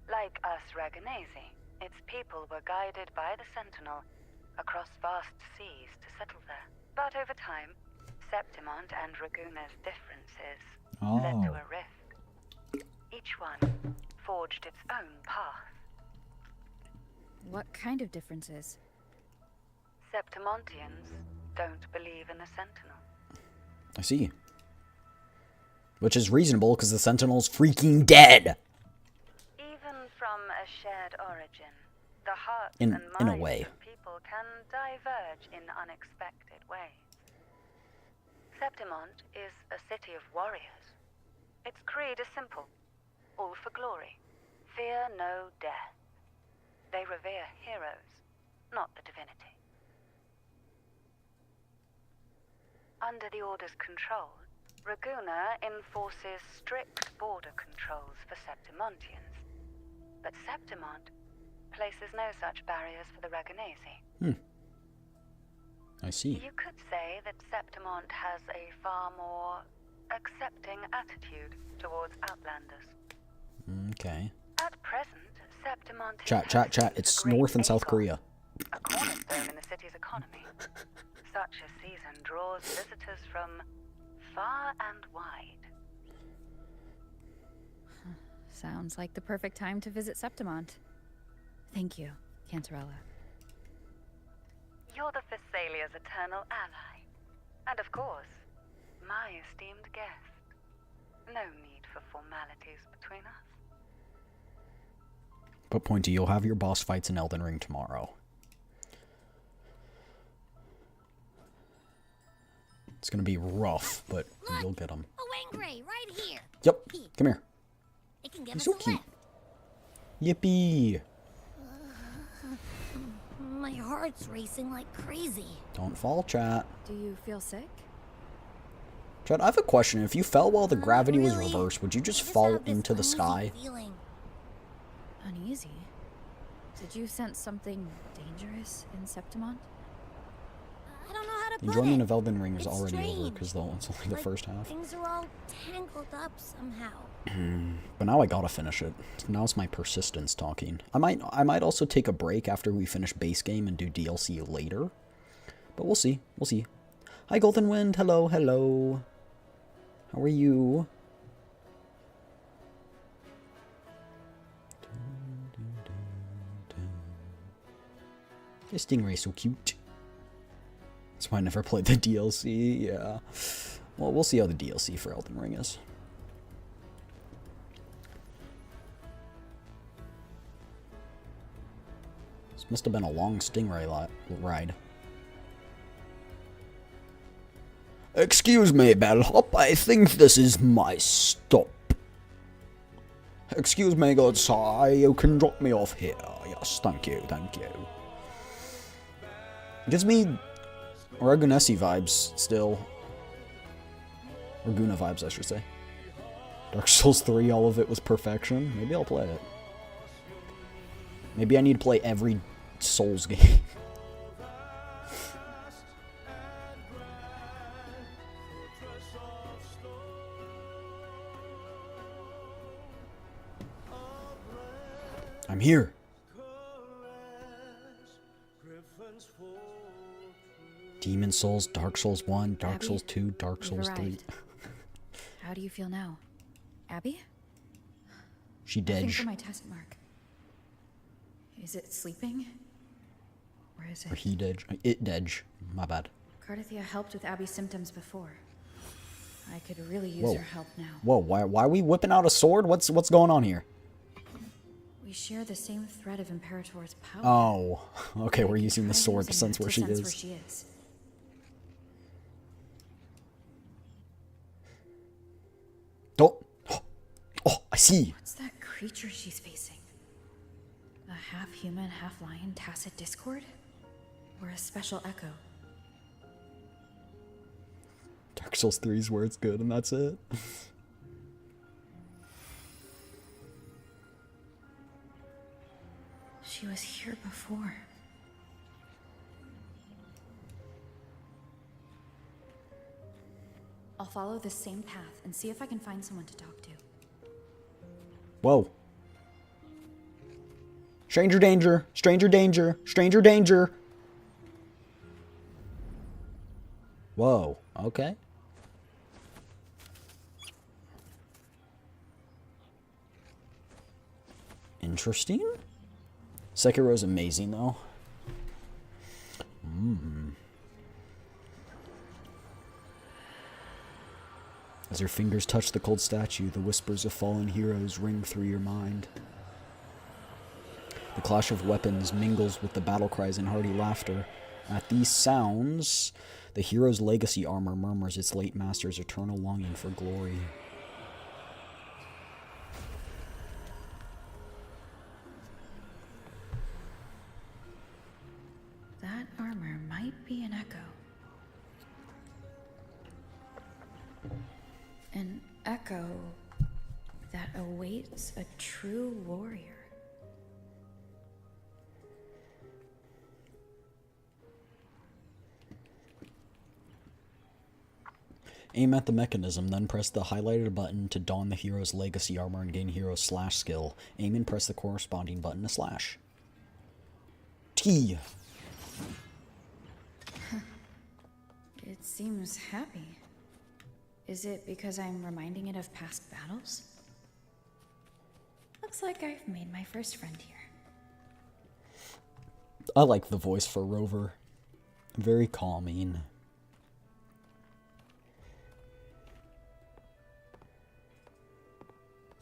Like us Raganese, its people were guided by the Sentinel across vast seas to settle there. But over time, Septimont and Raguna's differences led to a rift. Each one forged its own path. What kind of differences? Septimontians don't believe in the Sentinel. I see. Which is reasonable, because the Sentinel's freaking dead! Even from a shared origin, the hearts In and a minds way. of people can diverge in unexpected ways. Septimont is a city of warriors. Its creed is simple. All for glory. Fear no death. They revere heroes, not the divinity. Under the Order's control, Raguna enforces strict border controls for Septimontians. But Septimont places no such barriers for the Raganese. I see. You could say that Septimont has a far more accepting attitude towards outlanders. Okay. At present, Septimont Chat. It's North and South Korea. a cornerstone in the city's economy. Such a season draws visitors from far and wide. Sounds like the perfect time to visit Septimont. Thank you, Cantarella. You're the Thessalia's eternal ally. And of course, my esteemed guest. No need for formalities between us. But Pointy, you'll have your boss fights in Elden Ring tomorrow. It's gonna be rough, but you'll get them. A Wangray, right here. Yep, come here. It can give He's us so a cute. lift. Yippee! My heart's racing like crazy. Don't fall, chat. Do you feel sick? Chat, I have a question. If you fell while the gravity was really. reversed, would you just I fall have this into the uneasy sky? feeling. Uneasy? Did you sense something dangerous in Septimont? I don't know how to The put enjoyment it. of Elden Ring is It's already over, strange. because it's only the Like, first half. Things are all tangled up somehow. But now I gotta finish it. Now it's my persistence talking. I might also take a break after we finish base game and do DLC later. But we'll see. We'll see. Hi, Golden Wind. Hello, hello. How are you? This Stingray's so cute. That's why I never played the DLC. Yeah. Well, we'll see how the DLC for Elden Ring is. This must have been a long Stingray ride. Excuse me, Bellhop. I think this is my stop. Excuse me, good sir. You can drop me off here. Yes, thank you, thank you. It gives me Ragunesi vibes still. Raguna vibes, I should say. Dark Souls 3, all of it was perfection. Maybe I'll play it. Maybe I need to play every Souls game. I'm here. Demon Souls, Dark Souls 1, Dark Abby, Souls 2, Dark we've Souls 3. arrived. How do you feel now? Abby? She Looking dead. for my test mark. Is it sleeping? Or is it... Or he dead. It dead. My bad. CARTETHYIA helped with Abby's symptoms before. I could really use Whoa. her help now. Whoa, why are we whipping out a sword? What's going on here? We share the same thread of Imperator's power. Oh, okay, we're I using the tried sword to using sense that where to she sense is. where she is. Oh, I see. What's that creature she's facing? A half-human, half-lion tacit discord? Or a special echo? Dark Souls 3 is where it's good, and that's it. She was here before. I'll follow the same path and see if I can find someone to talk to. Whoa. Stranger danger, stranger danger, stranger danger. Whoa, okay. Interesting. Sekiro's amazing, though. As her fingers touch the cold statue, the whispers of fallen heroes ring through your mind. The clash of weapons mingles with the battle cries and hearty laughter. At these sounds, the hero's legacy armor murmurs its late master's eternal longing for glory. That armor might be an echo. An echo that awaits a true warrior. Aim at the mechanism, then press the highlighted button to don the hero's legacy armor and gain hero slash skill. Aim and press the corresponding button to slash. T. It seems happy. Is it because I'm reminding it of past battles? Looks like I've made my first friend here. I like the voice for Rover. Very calming.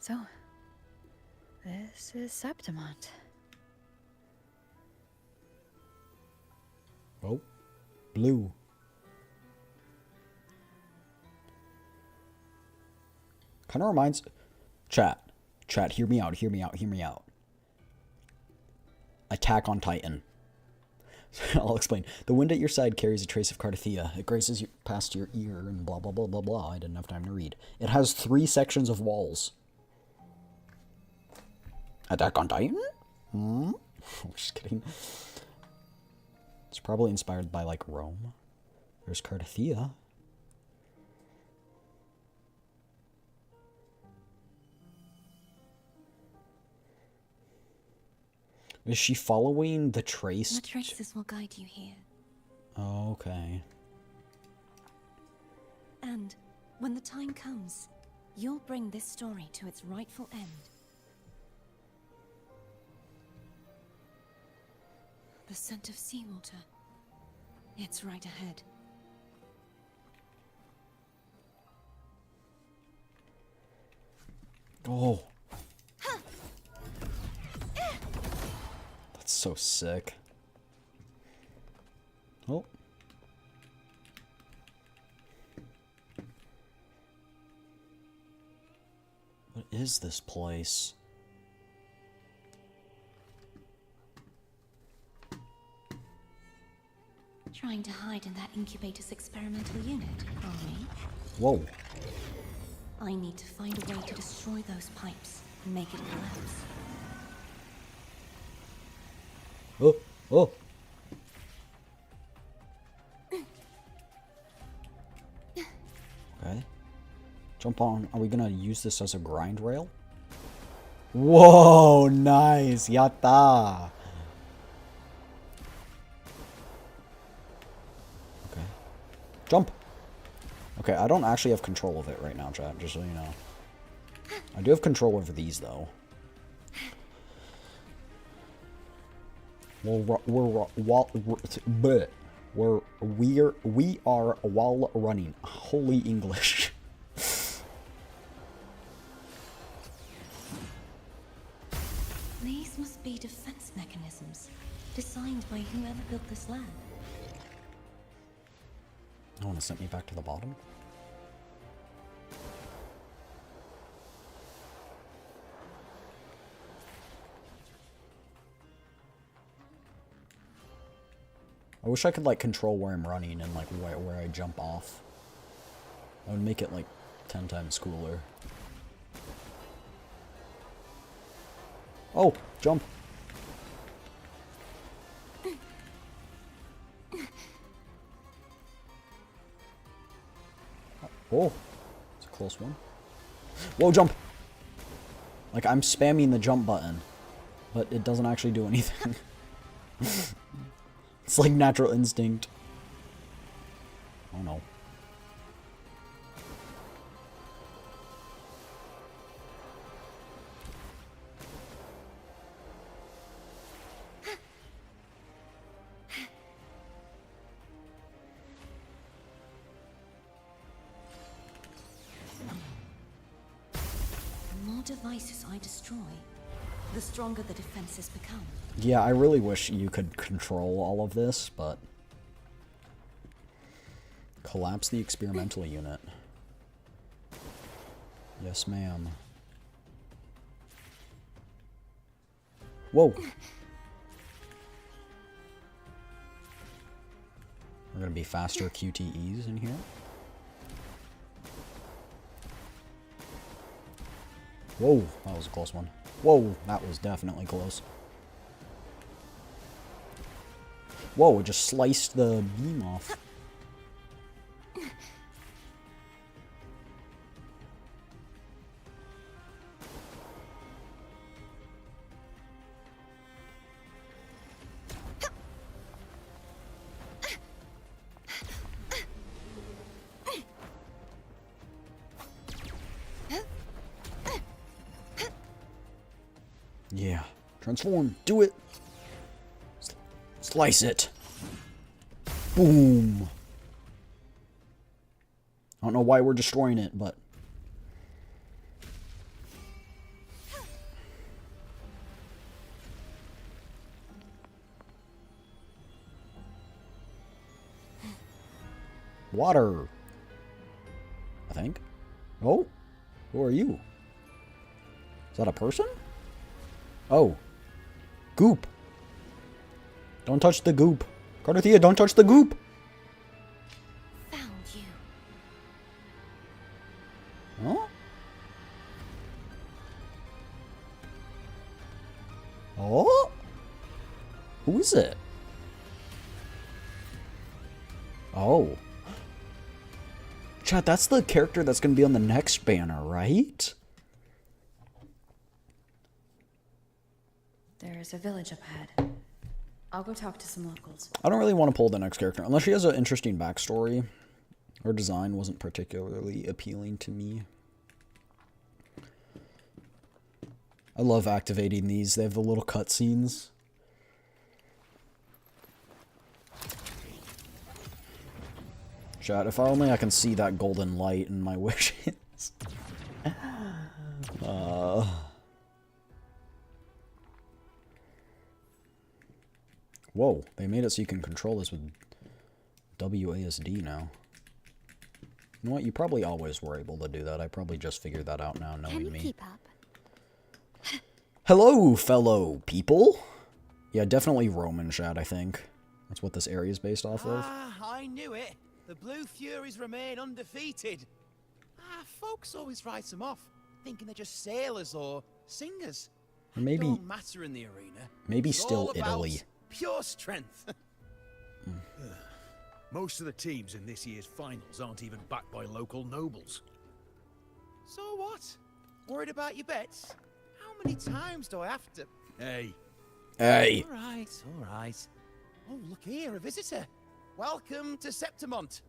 So, this is Septimont. Oh, blue. Kind of reminds... Chat, hear me out, hear me out, hear me out. Attack on Titan. I'll explain. The wind at your side carries a trace of CARTETHYIA. It graces past your ear and blah, blah, blah, blah, blah. I didn't have time to read. It has 3 sections of walls. Attack on Titan? I'm just kidding. It's probably inspired by, like, Rome. There's CARTETHYIA. Is she following the trace? The traces will guide you here. Oh, okay. And when the time comes, you'll bring this story to its rightful end. The scent of seawater. It's right ahead. Oh. That's so sick. Oh. What is this place? Trying to hide in that incubator's experimental unit, are we? Whoa. I need to find a way to destroy those pipes and make it collapse. Oh, oh. Okay. Jump on. Are we gonna use this as a grind rail? Whoa, nice. Yatta. Okay. Jump. Okay, I don't actually have control of it right now, chat, just so you know. I do have control over these, though. We are while running. Holy English. These must be defense mechanisms, designed by whoever built this land. I want to send me back to the bottom. I wish I could, like, control where I'm running and, like, where I jump off. I would make it, like, 10 times cooler. Oh, jump. Oh, it's a close one. Whoa, jump. Like, I'm spamming the jump button, but it doesn't actually do anything. It's like natural instinct. Oh no. The more devices I destroy, the stronger the defenses become. Yeah, I really wish you could control all of this, but... Collapse the experimental unit. Yes, ma'am. Whoa! We're gonna be faster QTEs in here. Whoa, that was a close one. Whoa, that was definitely close. Whoa, it just sliced the beam off. Yeah. Transform. Do it. Slice it. Boom. I don't know why we're destroying it, but... Water. I think. Oh. Who are you? Is that a person? Oh. Goop. Don't touch the goop. CARTETHYIA, don't touch the goop. Found you. Huh? Oh? Who is it? Oh. Chat, that's the character that's going to be on the next banner, right? There's a village up ahead. I'll go talk to some locals. I don't really want to pull the next character, unless she has an interesting backstory. Her design wasn't particularly appealing to me. I love activating these. They have the little cutscenes. Chat, if only I can see that golden light in my wishes. Whoa, they made it so you can control this with WASD now. You know what? You probably always were able to do that. I probably just figured that out now, knowing Can you me. keep up? Hello, fellow people! Yeah, definitely Roman chat, I think. That's what this area is based off of. Ah, I knew it. The Blue Furies remain undefeated. Folks always write them off, thinking they're just sailors or singers. Or maybe, Don't matter in the arena. maybe It's still all about Italy. Pure strength. Most of the teams in this year's finals aren't even backed by local nobles. So what? Worried about your bets? How many times do I have to... Hey, Hey. All right. Oh, look here, a visitor. Welcome to Septimont.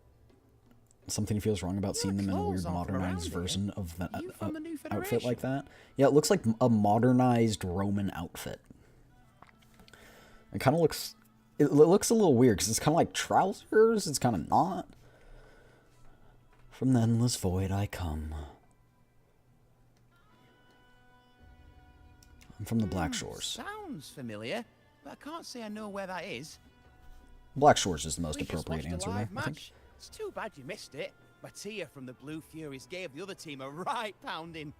Something feels wrong about seeing them in a weird clothes aren't from modernized around version of that You from the New outfit like Federation? that. Yeah, it looks like a modernized Roman outfit. It kind of looks... It looks a little weird because it's kind of like trousers. It's kind of not. From the endless void I come. I'm from the Black Shores. Sounds familiar, but I can't say I know where that is. Black Shores is the most We just appropriate watched a answer there, live I think. match. It's too bad you missed it. Mattia from the Blue Furies gave the other team a right pounding.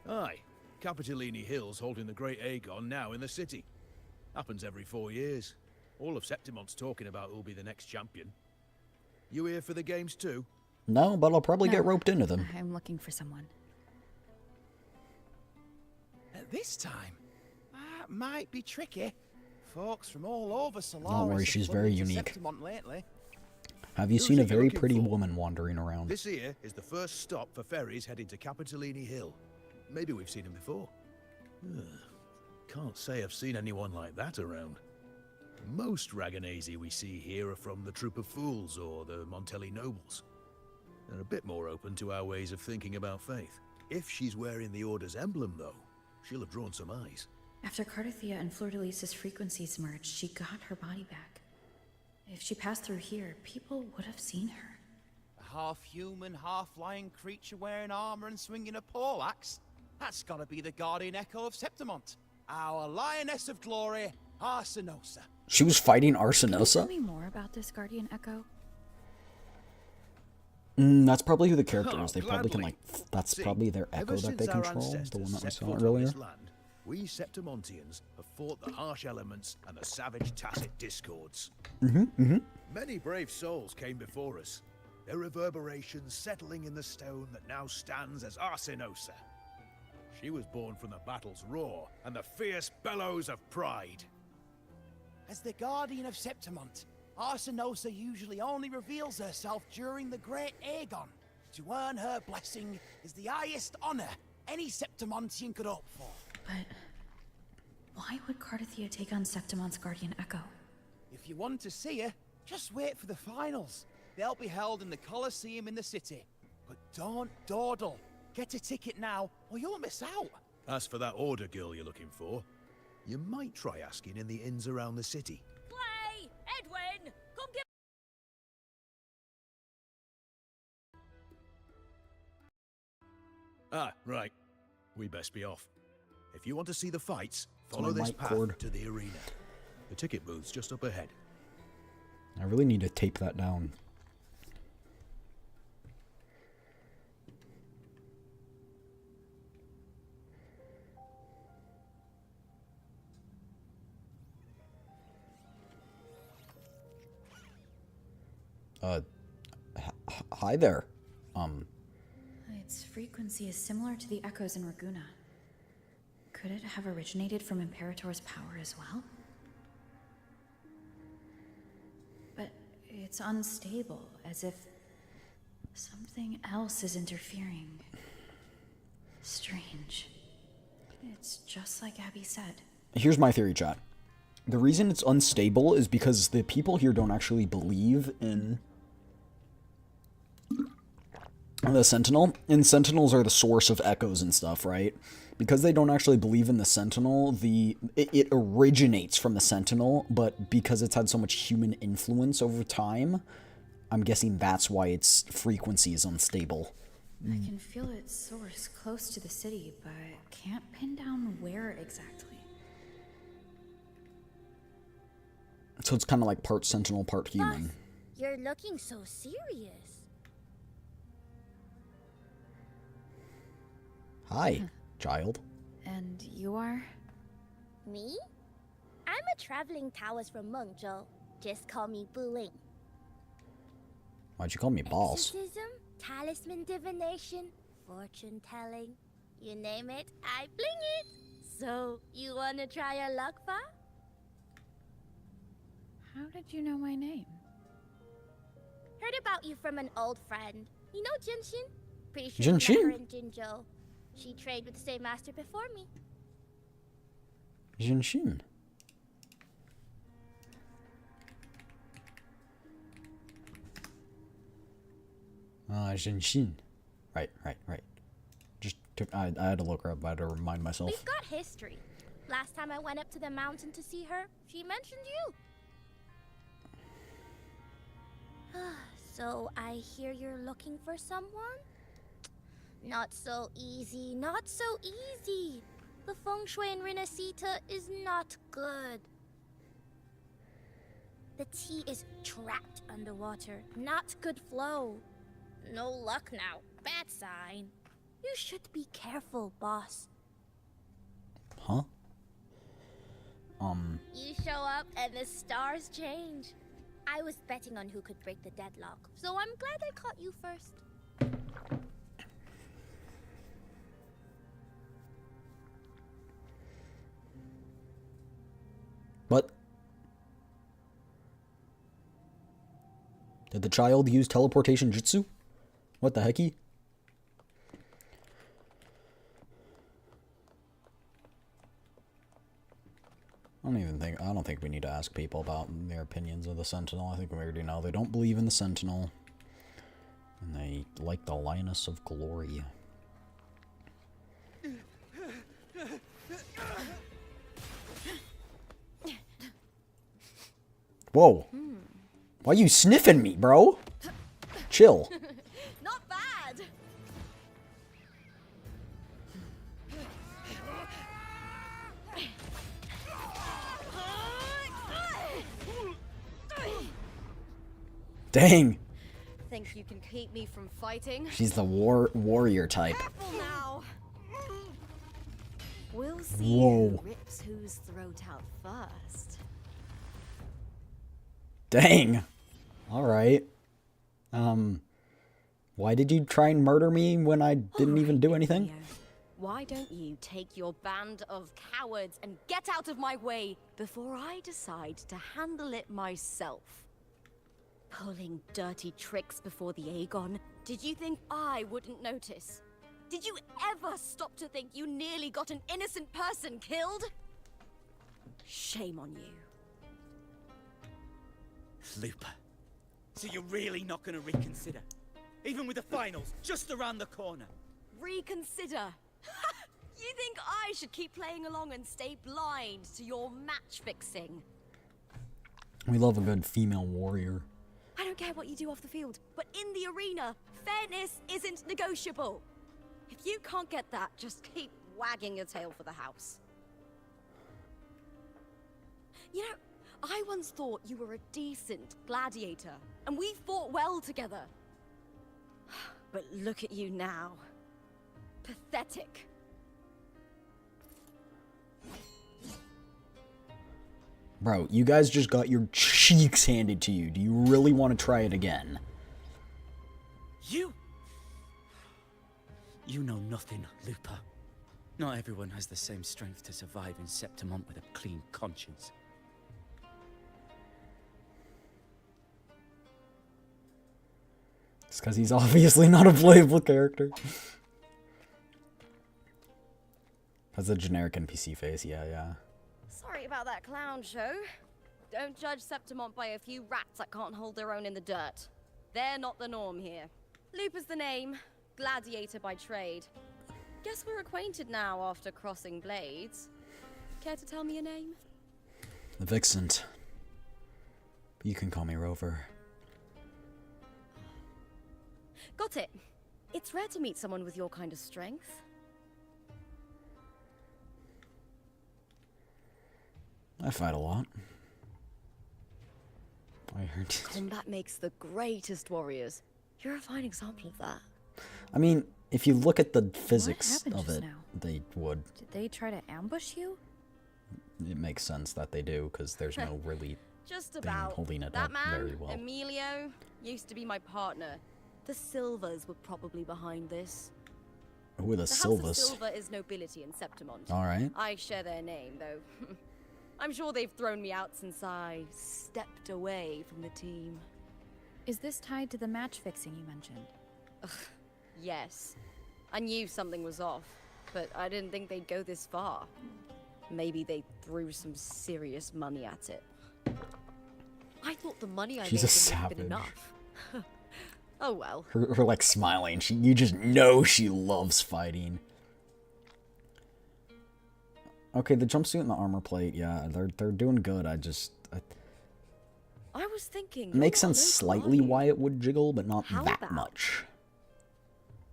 aye. Capitolini Hill's holding the Great Aegon now in the city. Happens every 4 years. All of Septimont's talking about who'll be the next champion. You here for the games too? No, but I'll probably get No. roped into them. I'm looking for someone. At this time, that might be tricky. Folks from all over Solaris Don't worry, have she's flooded very to unique. Septimont lately. Have you Who's seen a it you're very looking pretty for? woman wandering around? This here is the first stop for ferries heading to Capitolini Hill. Maybe we've seen him before. Can't say I've seen anyone like that around. Most Raganesi we see here are from the Troop of Fools or the Montelli Nobles. They're a bit more open to our ways of thinking about faith. If she's wearing the Order's emblem, though, she'll have drawn some eyes. After CARTETHYIA and Fleur-de-Lis's frequencies merged, she got her body back. If she passed through here, people would have seen her. A half-human, half-lion creature wearing armor and swinging a poleaxe? That's gotta be the guardian echo of Septimont. Our lioness of glory, Arsinosa. She was fighting Can you tell Arsinosa? me more about this guardian echo? That's probably who the character Oh, is. They probably can, gladly. like... That's See, probably their ever echo that they since our control. The ancestors one that we set saw foot on earlier. this land, we Septimontians have fought the harsh elements and the savage tacit discords. Many brave souls came before us, their reverberations settling in the stone that now stands as Arsinosa. She was born from the battle's roar and the fierce bellows of pride. As the guardian of Septimont, Arsinosa usually only reveals herself during the Great Aegon. To earn her blessing is the highest honor any Septimontian could hope for. But why would CARTETHYIA take on Septimont's guardian echo? If you want to see her, just wait for the finals. They'll be held in the Colosseum in the city. But don't dawdle. Get a ticket now, or you'll miss out. As for that Order girl you're looking for, you might try asking in the inns around the city. Clay! Edwin! Come give... Ah, right. We best be off. If you want to see the fights, my follow this mic path cord. to the arena. The ticket booth's just up ahead. I really need to tape that down. Hi there. Its frequency is similar to the echoes in Raguna. Could it have originated from Imperator's power as well? But it's unstable, as if something else is interfering. Strange. It's just like Abby said. Here's my theory, chat. The reason it's unstable is because the people here don't actually believe in the Sentinel. And Sentinels are the source of echoes and stuff, right? Because they don't actually believe in the Sentinel, it originates from the Sentinel, but because it's had so much human influence over time, I'm guessing that's why its frequency is unstable. I can feel its source close to the city, but can't pin down where exactly. So it's kind of like part Sentinel, part human. You're looking so serious. Hi, child. And you are? Me? I'm a traveling Taoist from Mengzhou. Just call me Buling. Why'd you call me boss? Exorcism, talisman divination, fortune telling. You name it, I bling it. So, you wanna try your luck, Fa? How did you know my name? Heard about you from an old friend. You know Jinshin? Pretty sure Jinshin? you met her in Jinzhou. She trained with the same master before me. Jinshin. Jinshin. Right. Just took. I had to look her up. I had to remind myself. We've got history. Last time I went up to the mountain to see her, she mentioned you. So I hear you're looking for someone? Not so easy, not so easy. The feng shui in Renacita is not good. The tea is trapped underwater, not good flow. No luck now, bad sign. You should be careful, boss. Huh? You show up and the stars change. I was betting on who could break the deadlock, so I'm glad I caught you first. What? Did the child use teleportation jutsu? What the hecky? I don't think we need to ask people about their opinions of the Sentinel. I think we already know they don't believe in the Sentinel. And they like the Lioness of Glory. Whoa. Why are you sniffing me, bro? Chill. Not bad. Dang. Think you can keep me from fighting? She's the warrior type. Careful now. We'll see Whoa. who rips whose throat out first. Dang. Alright. Why did you try and murder me when I didn't even do anything? Theo, why don't you take your band of cowards and get out of my way before I decide to handle it myself? Pulling dirty tricks before the Aegon? Did you think I wouldn't notice? Did you ever stop to think you nearly got an innocent person killed? Shame on you. Looper, so you're really not going to reconsider? Even with the finals just around the corner? Reconsider? You think I should keep playing along and stay blind to your match fixing? We love a good female warrior. I don't care what you do off the field, but in the arena, fairness isn't negotiable. If you can't get that, just keep wagging your tail for the house. You know, I once thought you were a decent gladiator, and we fought well together. But look at you now. Pathetic. Bro, you guys just got your cheeks handed to you. Do you really want to try it again? You know nothing, Looper. Not everyone has the same strength to survive in Septimont with a clean conscience. It's because he's obviously not a playable character. That's a generic NPC face, yeah. Sorry about that clown show. Don't judge Septimont by a few rats that can't hold their own in the dirt. They're not the norm here. Looper's the name, gladiator by trade. Guess we're acquainted now after crossing blades. Care to tell me your name? Evexcent. You can call me Rover. Got it. It's rare to meet someone with your kind of strength. I fight a lot. I heard. Combat makes the greatest warriors. You're a fine example of that. I mean, if you look at the physics happened of just it, now? they would. Did they try to ambush you? It makes sense that they do, because there's no really Just thing about. holding it That up man, very well. Emilio, used to be my partner. The Silvers were probably behind this. Who are the The House of Silvers? Silver is nobility in Septimont. Alright. I share their name, though. I'm sure they've thrown me out since I stepped away from the team. Is this tied to the match fixing you mentioned? Ugh, yes. I knew something was off, but I didn't think they'd go this far. Maybe they threw some serious money at it. I thought the money I She's made a wouldn't have been savage. enough. Oh well. Her like smiling. You just know she loves fighting. Okay, the jumpsuit and the armor plate, yeah, they're doing good. I I was thinking. makes you're not sense local, are slightly you? why it would jiggle, but not How that about- much.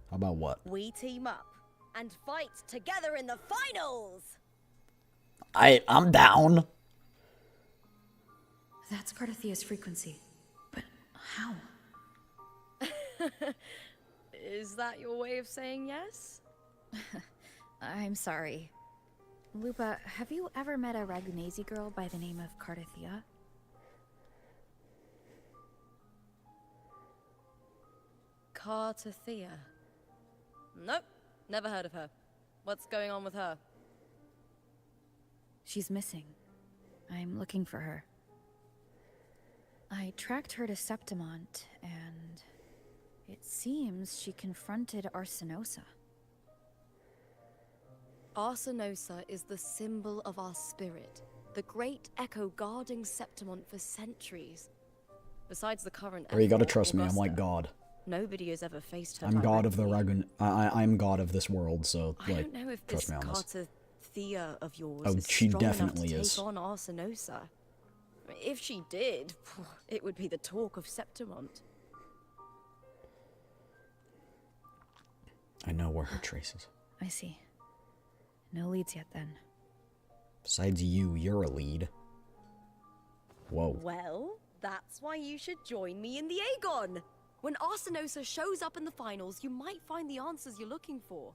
How about what? We team up and fight together in the finals. I'm down. That's Cartethia's frequency. But how? Is that your way of saying yes? I'm sorry. Lupa, have you ever met a Ragunesi girl by the name of Cartethia? CARTETHYIA. Nope, never heard of her. What's going on with her? She's missing. I'm looking for her. I tracked her to Septimont, and it seems she confronted Arsenosa. Arsenosa is the symbol of our spirit, the great echo guarding Septimont for centuries. Besides the current Or you gotta Emperor, trust me, I'm Augusta, like God. nobody has ever faced her I'm God of the directly. I'm God of this world, so I like don't know if trust this me on this. CARTETHYIA of yours Oh, is she strong definitely enough to is. take on Arsenosa. If she did, it would be the talk of Septimont. I know where her trace is. I see. No leads yet, then. Besides you, you're a lead. Whoa. Well, that's why you should join me in the Aegon. When Arsenosa shows up in the finals, you might find the answers you're looking for.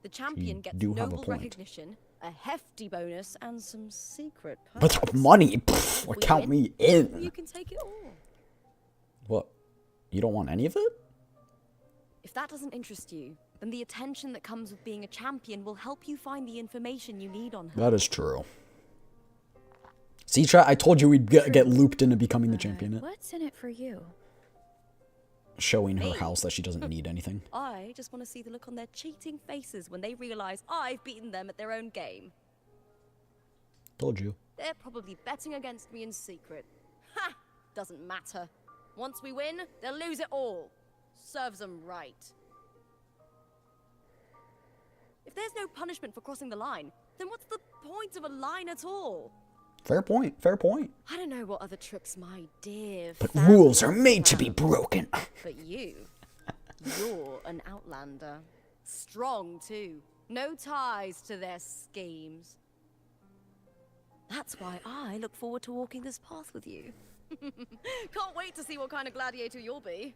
The champion gets do have a noble point. recognition, a hefty bonus, and some secret But perks. money, If we count win, me in. You can take it all. What? You don't want any of it? If that doesn't interest you, then the attention that comes with being a champion will help you find the information you need on her. That is true. See, chat, I told you we'd get looped into becoming the champion. What's in it for you? Showing her Me? house that she doesn't need anything. I just want to see the look on their cheating faces when they realize I've beaten them at their own game. Told you. They're probably betting against me in secret. Ha! Doesn't matter. Once we win, they'll lose it all. Serves them right. If there's no punishment for crossing the line, then what's the point of a line at all? Fair point, fair point. I don't know what other tricks my dear But family rules are made to be have, broken. But you're an outlander. Strong, too. No ties to their schemes. That's why I look forward to walking this path with you. Can't wait to see what kind of gladiator you'll be.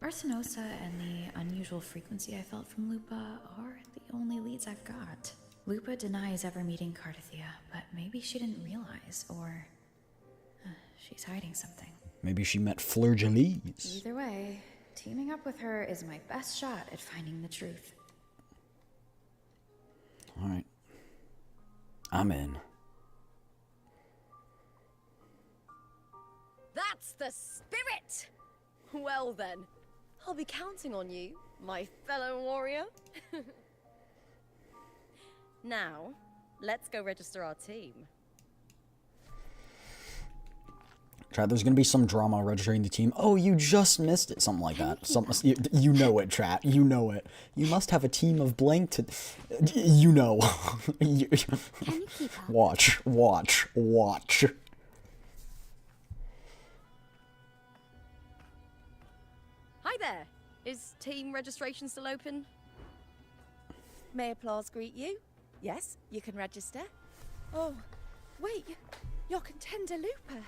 Arsenosa and the unusual frequency I felt from Lupa are the only leads I've got. Lupa denies ever meeting Cartethia, but maybe she didn't realize, or she's hiding something. Maybe she met Fleur de Lis. Either way, teaming up with her is my best shot at finding the truth. Alright. I'm in. That's the spirit! Well then, I'll be counting on you, my fellow warrior. Now, let's go register our team. Chat, there's gonna be some drama registering the team. Oh, you just missed it. Something like that. You know it, chat. You know it. You must have a team of blank to... You know. Watch. Hi there. Is team registration still open? May applause greet you? Yes, you can register. Oh, wait. You're Contender Lupa.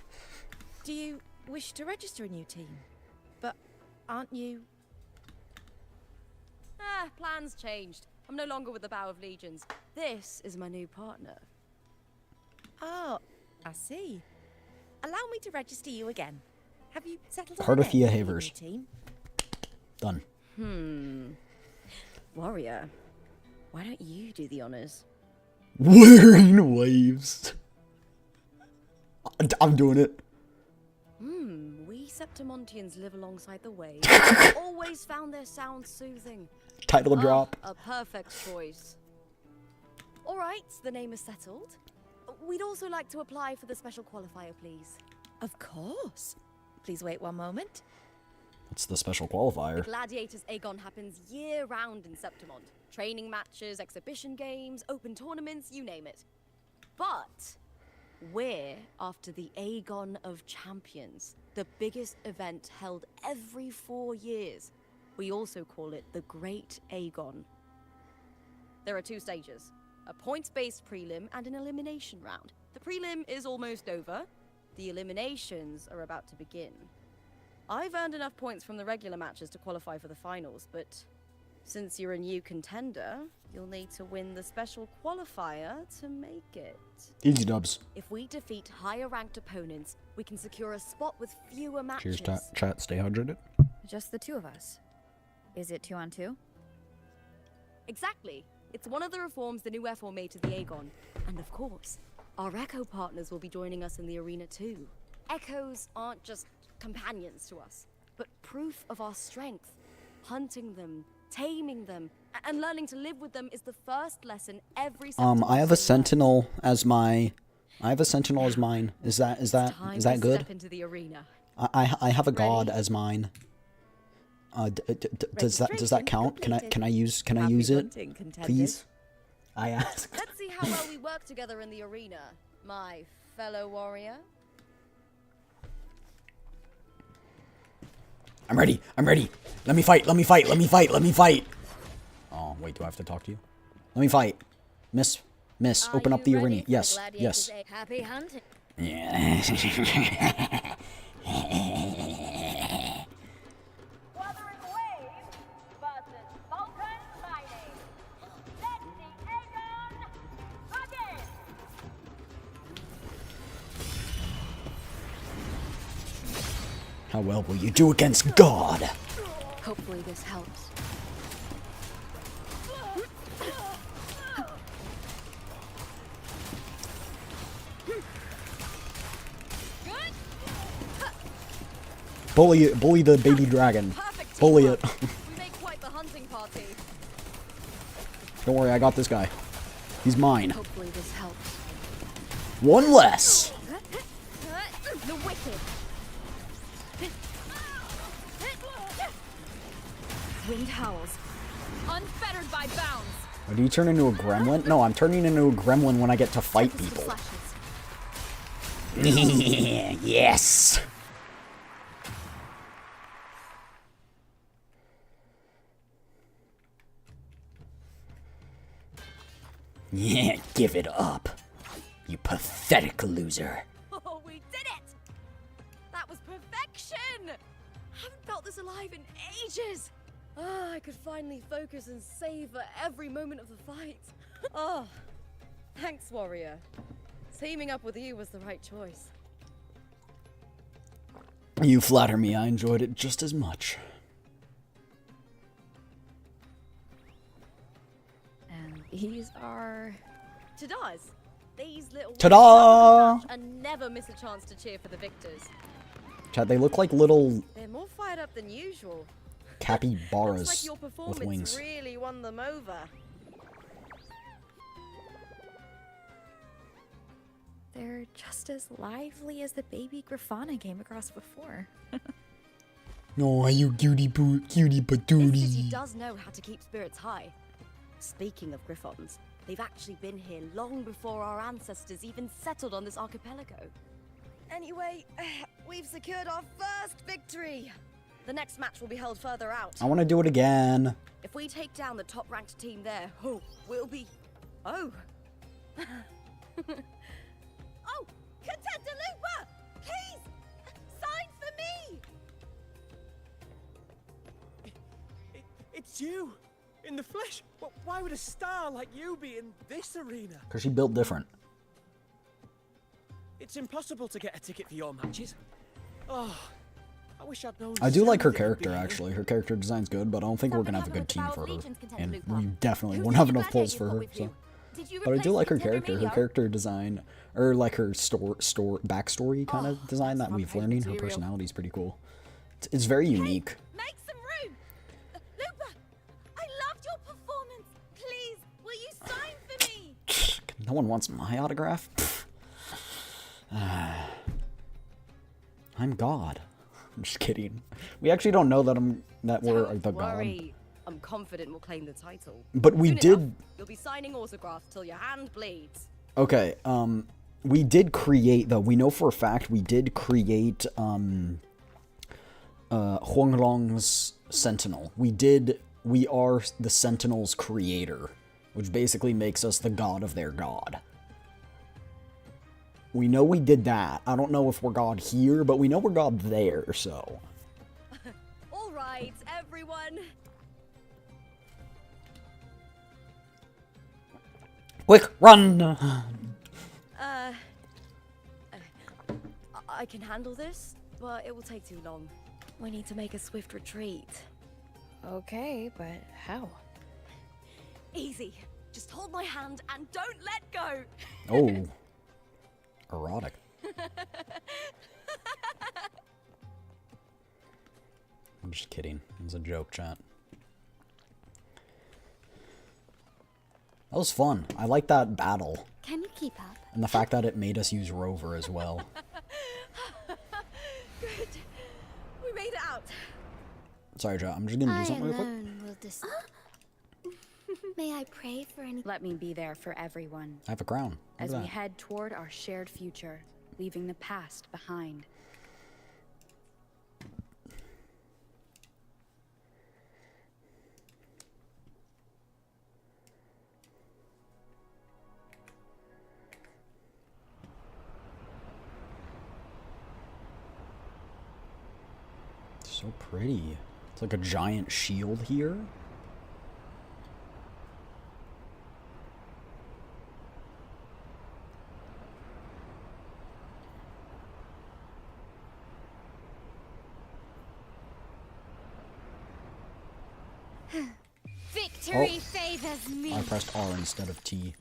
Do you wish to register a new team? But aren't you... plans changed. I'm no longer with the Bow of Legions. This is my new partner. Oh, I see. Allow me to register you again. Have you settled on Cartethia a name for your Havers. new team? Done. Warrior. Why don't you do the honors? Wuthering waves. I'm doing it. We Septimontians live alongside the waves. I've always found their sound soothing. Title drop. A perfect choice. All right, the name is settled. We'd also like to apply for the special qualifier, please. Of course. Please wait one moment. What's the special The qualifier? Gladiators Aegon happens year-round in Septimont. Training matches, exhibition games, open tournaments, you name it. But we're after the Aegon of Champions, the biggest event held every 4 years. We also call it the Great Aegon. There are 2 stages, a points-based prelim and an elimination round. The prelim is almost over. The eliminations are about to begin. I've earned enough points from the regular matches to qualify for the finals, but since you're a new contender, you'll need to win the special qualifier to make it. Easy dubs. If we defeat higher-ranked opponents, we can secure a spot with fewer matches. Cheers, chat. Stay hydrated. Just the 2 of us. Is it 2 on 2? Exactly. It's one of the reforms the new F4 made to the Aegon. And of course, our Echo partners will be joining us in the arena too. Echoes aren't just companions to us, but proof of our strength. Hunting them, taming them, and learning to live with them is the first lesson every I have a sentinel as my. I have a sentinel as mine. Is that good? Step into the arena. I have a god as mine. Does that count? Can I use it? Please. I asked. Let's see how well we work together in the arena, my fellow warrior. I'm ready. Let me fight. Oh, wait, do I have to talk to you? Let me fight. Miss, open up the arena. Yes. Happy hunting. Yeah. Wuthering Waves versus Vulcan Mining. Let the Aegon begin! How well will you do against God? Hopefully this helps. Bully the baby dragon. Bully it. We make quite the hunting party. Don't worry, I got this guy. He's mine. Hopefully this helps. One less. The wicked. Wind howls. Unfettered by bounds. Do you turn into a gremlin? No, I'm turning into a gremlin when I get to fight people. Yes. Yeah, give it up. You pathetic loser. Oh, we did it! That was perfection! Haven't felt this alive in ages. I could finally focus and savor every moment of the fight. Oh, thanks, warrior. Teaming up with you was the right choice. You flatter me. I enjoyed it just as much. And these are... Ta-da's. These little Ta-da! and never miss a chance to cheer for the victors. Chat, they look like little They're more fired up than usual. capybaras Looks like your with performance wings. really won them over. They're just as lively as the baby Grafana came across before. No, you cutie This patootie. city does know how to keep spirits high. Speaking of Griffons, they've actually been here long before our ancestors even settled on this archipelago. Anyway, we've secured our first victory. The next match will be held further out. I want to do it again. If we take down the top-ranked team there, we'll be... Oh. Oh, Contender Lupa! Please! Sign for me! It's you! In the flesh! Why would a star like you be in this arena? Because she built different. It's impossible to get a ticket for your matches. Oh, I wish I'd known. I do like her something would be character, here. actually. Her character design's good, but I don't think we're gonna have a good team for her. And we definitely Who won't did have you enough pulls gladiators for got her. with So. you? Did you But I do replace like her the tender character. Her Mio? character design, or like her backstory kind of design that we've learning. Her material. personality is pretty cool. It's very unique. Make some room! Lupa! I loved your performance! Please, will you sign for me? No one wants my autograph. I'm God. I'm just kidding. We actually don't know that we're the Don't God. worry. I'm confident we'll claim the title. But we Soon did. enough, you'll be signing autographs till your hand bleeds. Okay. We did create though. We know for a fact we did create Huanglong's Sentinel. We are the Sentinel's creator, which basically makes us the god of their god. We know we did that. I don't know if we're god here, but we know we're god there, so. All right, everyone. Quick, run! I can handle this, but it will take too long. We need to make a swift retreat. Okay, but how? Easy. Just hold my hand and don't let go. Oh. Erotic. I'm just kidding. It's a joke, chat. That was fun. I like that battle. Can you keep up? And the fact that it made us use Rover as well. Good. We made it out. Sorry, chat. I'm just gonna do something real quick. Will decide. May I pray for any? Let me be there for everyone. I have a crown. Look As at we that. head toward our shared future, leaving the past behind. So pretty. It's like a giant shield here. Victory favors me. I pressed R instead of T.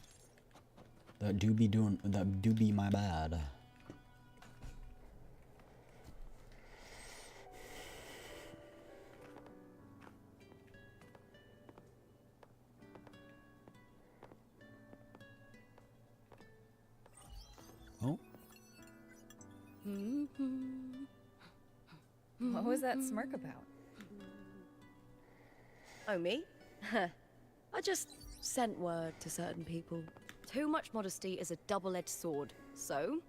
That do be my bad. Oh. What was that smirk about? Oh, me? I just sent word to certain people. Too much modesty is a double-edged sword. So,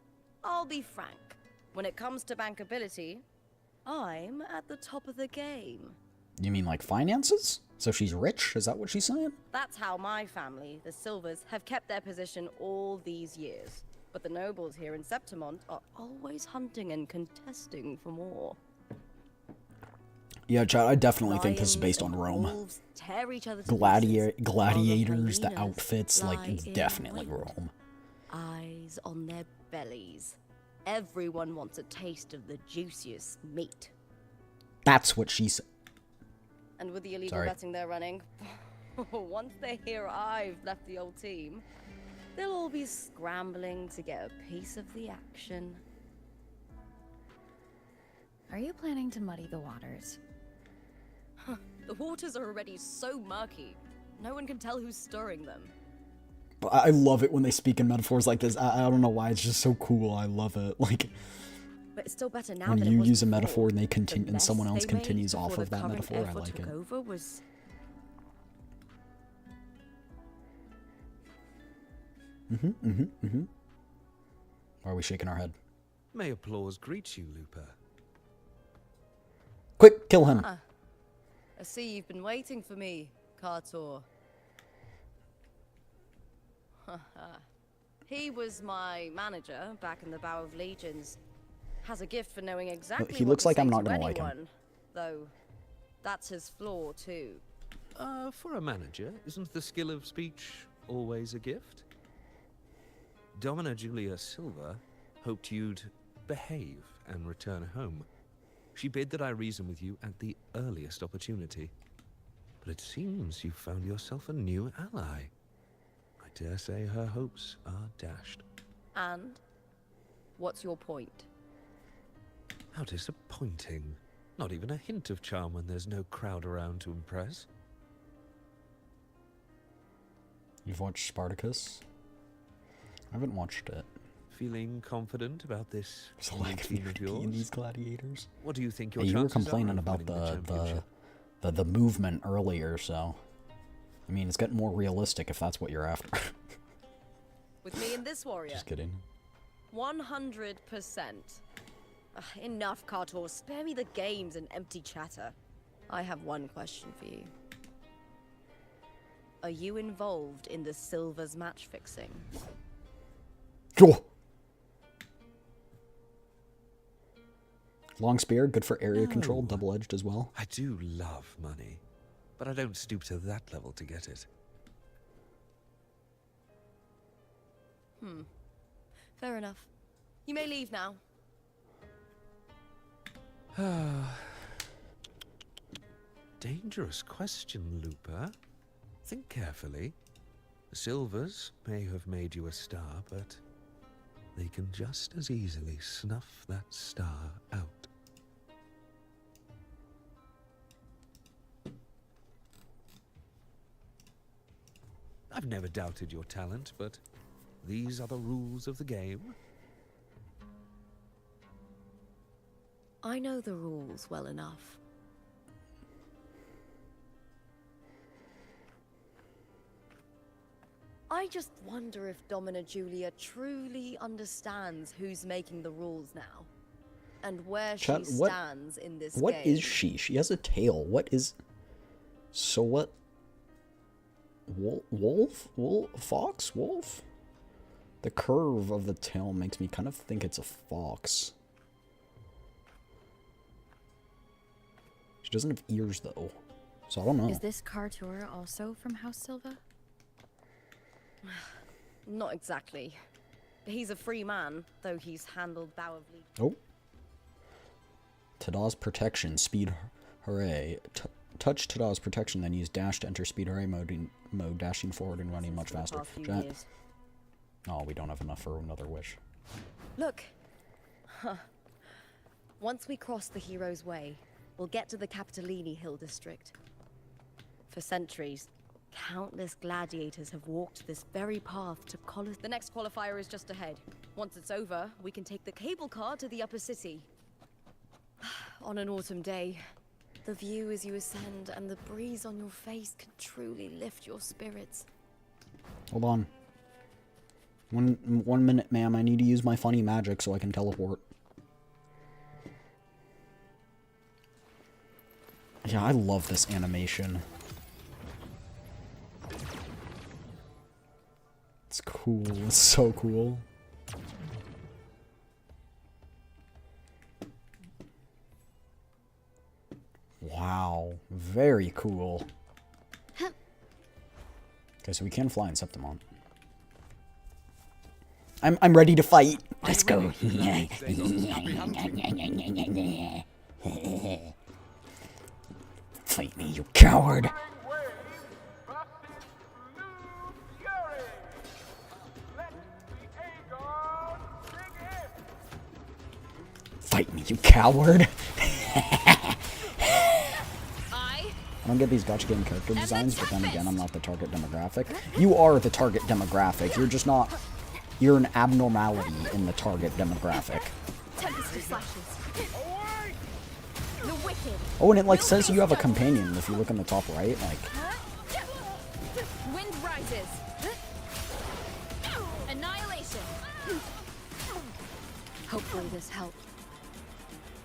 I'll be frank. When it comes to bankability, I'm at the top of the game. You mean like finances? So she's rich? Is that what she's saying? That's how my family, the Silvers, have kept their position all these years. But the nobles here in Septimont are always hunting and contesting for more. Yeah, chat, I definitely think this is based on Rome. Wolves tear each other to Gladiators, the hyenas outfits, like, lie it's in definitely wait. Rome. Eyes on their bellies. Everyone wants a taste of the juiciest meat. That's what she said. And with the illegal Sorry. betting they're running, once they hear I've left the old team, they'll all be scrambling to get a piece of the action. Are you planning to muddy the waters? The waters are already so murky, no one can tell who's stirring them. But I love it when they speak in metaphors like this. I don't know why, it's just so cool. I love it. Like, But it's still better now when than you it was use a before. metaphor and they The continue, and mess someone else they made continues off before of the that current metaphor, I effort like took it. over was Why are we shaking our head? May applause greet you, Lupa. Quick, kill him. Ah, I see you've been waiting for me, Cartor. He was my manager back in the Bow of Legions. Has a gift for knowing exactly He what looks to like say I'm not to gonna like him. anyone, though that's his flaw too. For a manager, isn't the skill of speech always a gift? Domina Julia Silva hoped you'd behave and return home. She bid that I reason with you at the earliest opportunity. But it seems you've found yourself a new ally. I dare say her hopes are dashed. And? What's your point? How disappointing. Not even a hint of charm when there's no crowd around to impress. You've watched Spartacus? I haven't watched it. Feeling confident about this There's a lack of unity in these gladiators. What do you think your Hey, you were chances complaining are of about winning the championship? the movement earlier, so I mean it's getting more realistic if that's what you're after. With me and this warrior? Just kidding. 100%. Enough, Cartor. Spare me the games and empty chatter. I have one question for you. Are you involved in the Silver's match fixing? Sure. Long spear, good for area control, double-edged as well. I do love money, but I don't stoop to that level to get it. Fair enough. You may leave now. Dangerous question, Lupa. Think carefully. The Silvers may have made you a star, but they can just as easily snuff that star out. I've never doubted your talent, but these are the rules of the game. I know the rules well enough. I just wonder if Domina Julia truly understands who's making the rules now. And where Chat, she stands in this What game. is she? She has a tail. What is... So what? Wolf? Fox? Wolf? The curve of the tail makes me kind of think it's a fox. She doesn't have ears, though. So I don't know. Is this Cartor also from House Silva? Not exactly. He's a free man, though he's handled Bow of Legion. Oh. Tada's protection, speed hooray. Touch Tada's protection, then use dash to enter speed hooray mode, dashing forward and running much faster. Oh, we don't have enough for another wish. Look! Once we cross the Hero's Way, we'll get to the Capitolini Hill district. For centuries, countless gladiators have walked this very path to Colosseum. The next qualifier is just ahead. Once it's over, we can take the cable car to the upper city. On an autumn day, the view as you ascend and the breeze on your face can truly lift your spirits. Hold on. One minute, ma'am. I need to use my funny magic so I can teleport. Yeah, I love this animation. It's cool. It's so cool. Wow. Very cool. Okay, so we can fly in Septimont. I'm ready to fight. Let's go. Fight me, you coward. Fight me, you coward. I don't get these gacha game character designs, but then again, I'm not the target demographic. You are the target demographic. You're just not... You're an abnormality in the target demographic. Oh, and it like says you have a companion if you look in the top right, like... Wind rises. Annihilation. Hopefully this helped.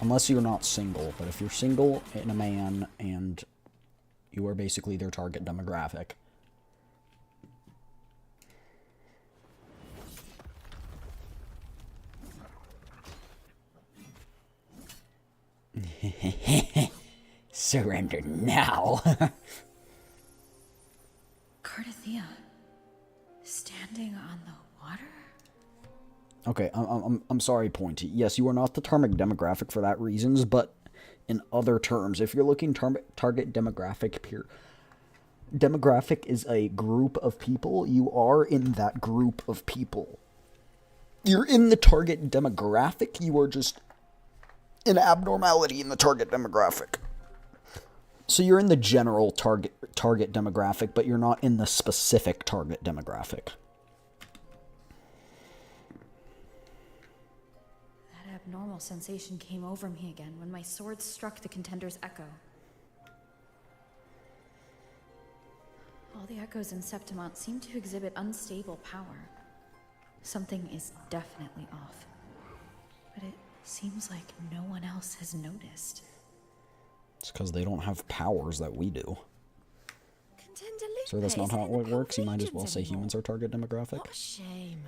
Unless you're not single, but if you're single and a man and you are basically their target demographic. Surrender now. CARTETHYIA. Standing on the water? Okay, I'm sorry, Pointy. Yes, you are not the target demographic for that reasons, but in other terms. If you're looking target demographic, demographic is a group of people. You are in that group of people. You're in the target demographic. You are just an abnormality in the target demographic. So you're in the general target demographic, but you're not in the specific target demographic. That abnormal sensation came over me again when my sword struck the contender's echo. All the echoes in Septimont seem to exhibit unstable power. Something is definitely off. But it seems like no one else has noticed. It's because they don't have powers that we do. Contender So that's not how it works. You might as well say humans are target demographic. What a shame.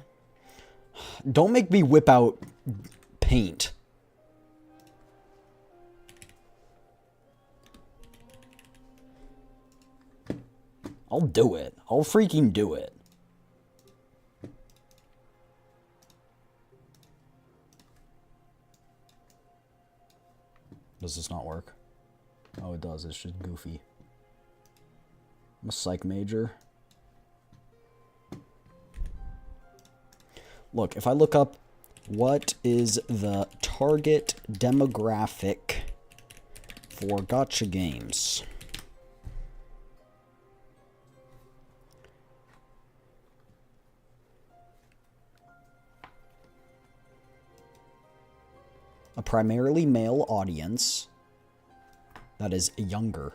Don't make me whip out paint. I'll do it. I'll freaking do it. Does this not work? Oh, it does. It's just goofy. I'm a psych major. Look, if I look up what is the target demographic for gacha games. A primarily male audience that is younger.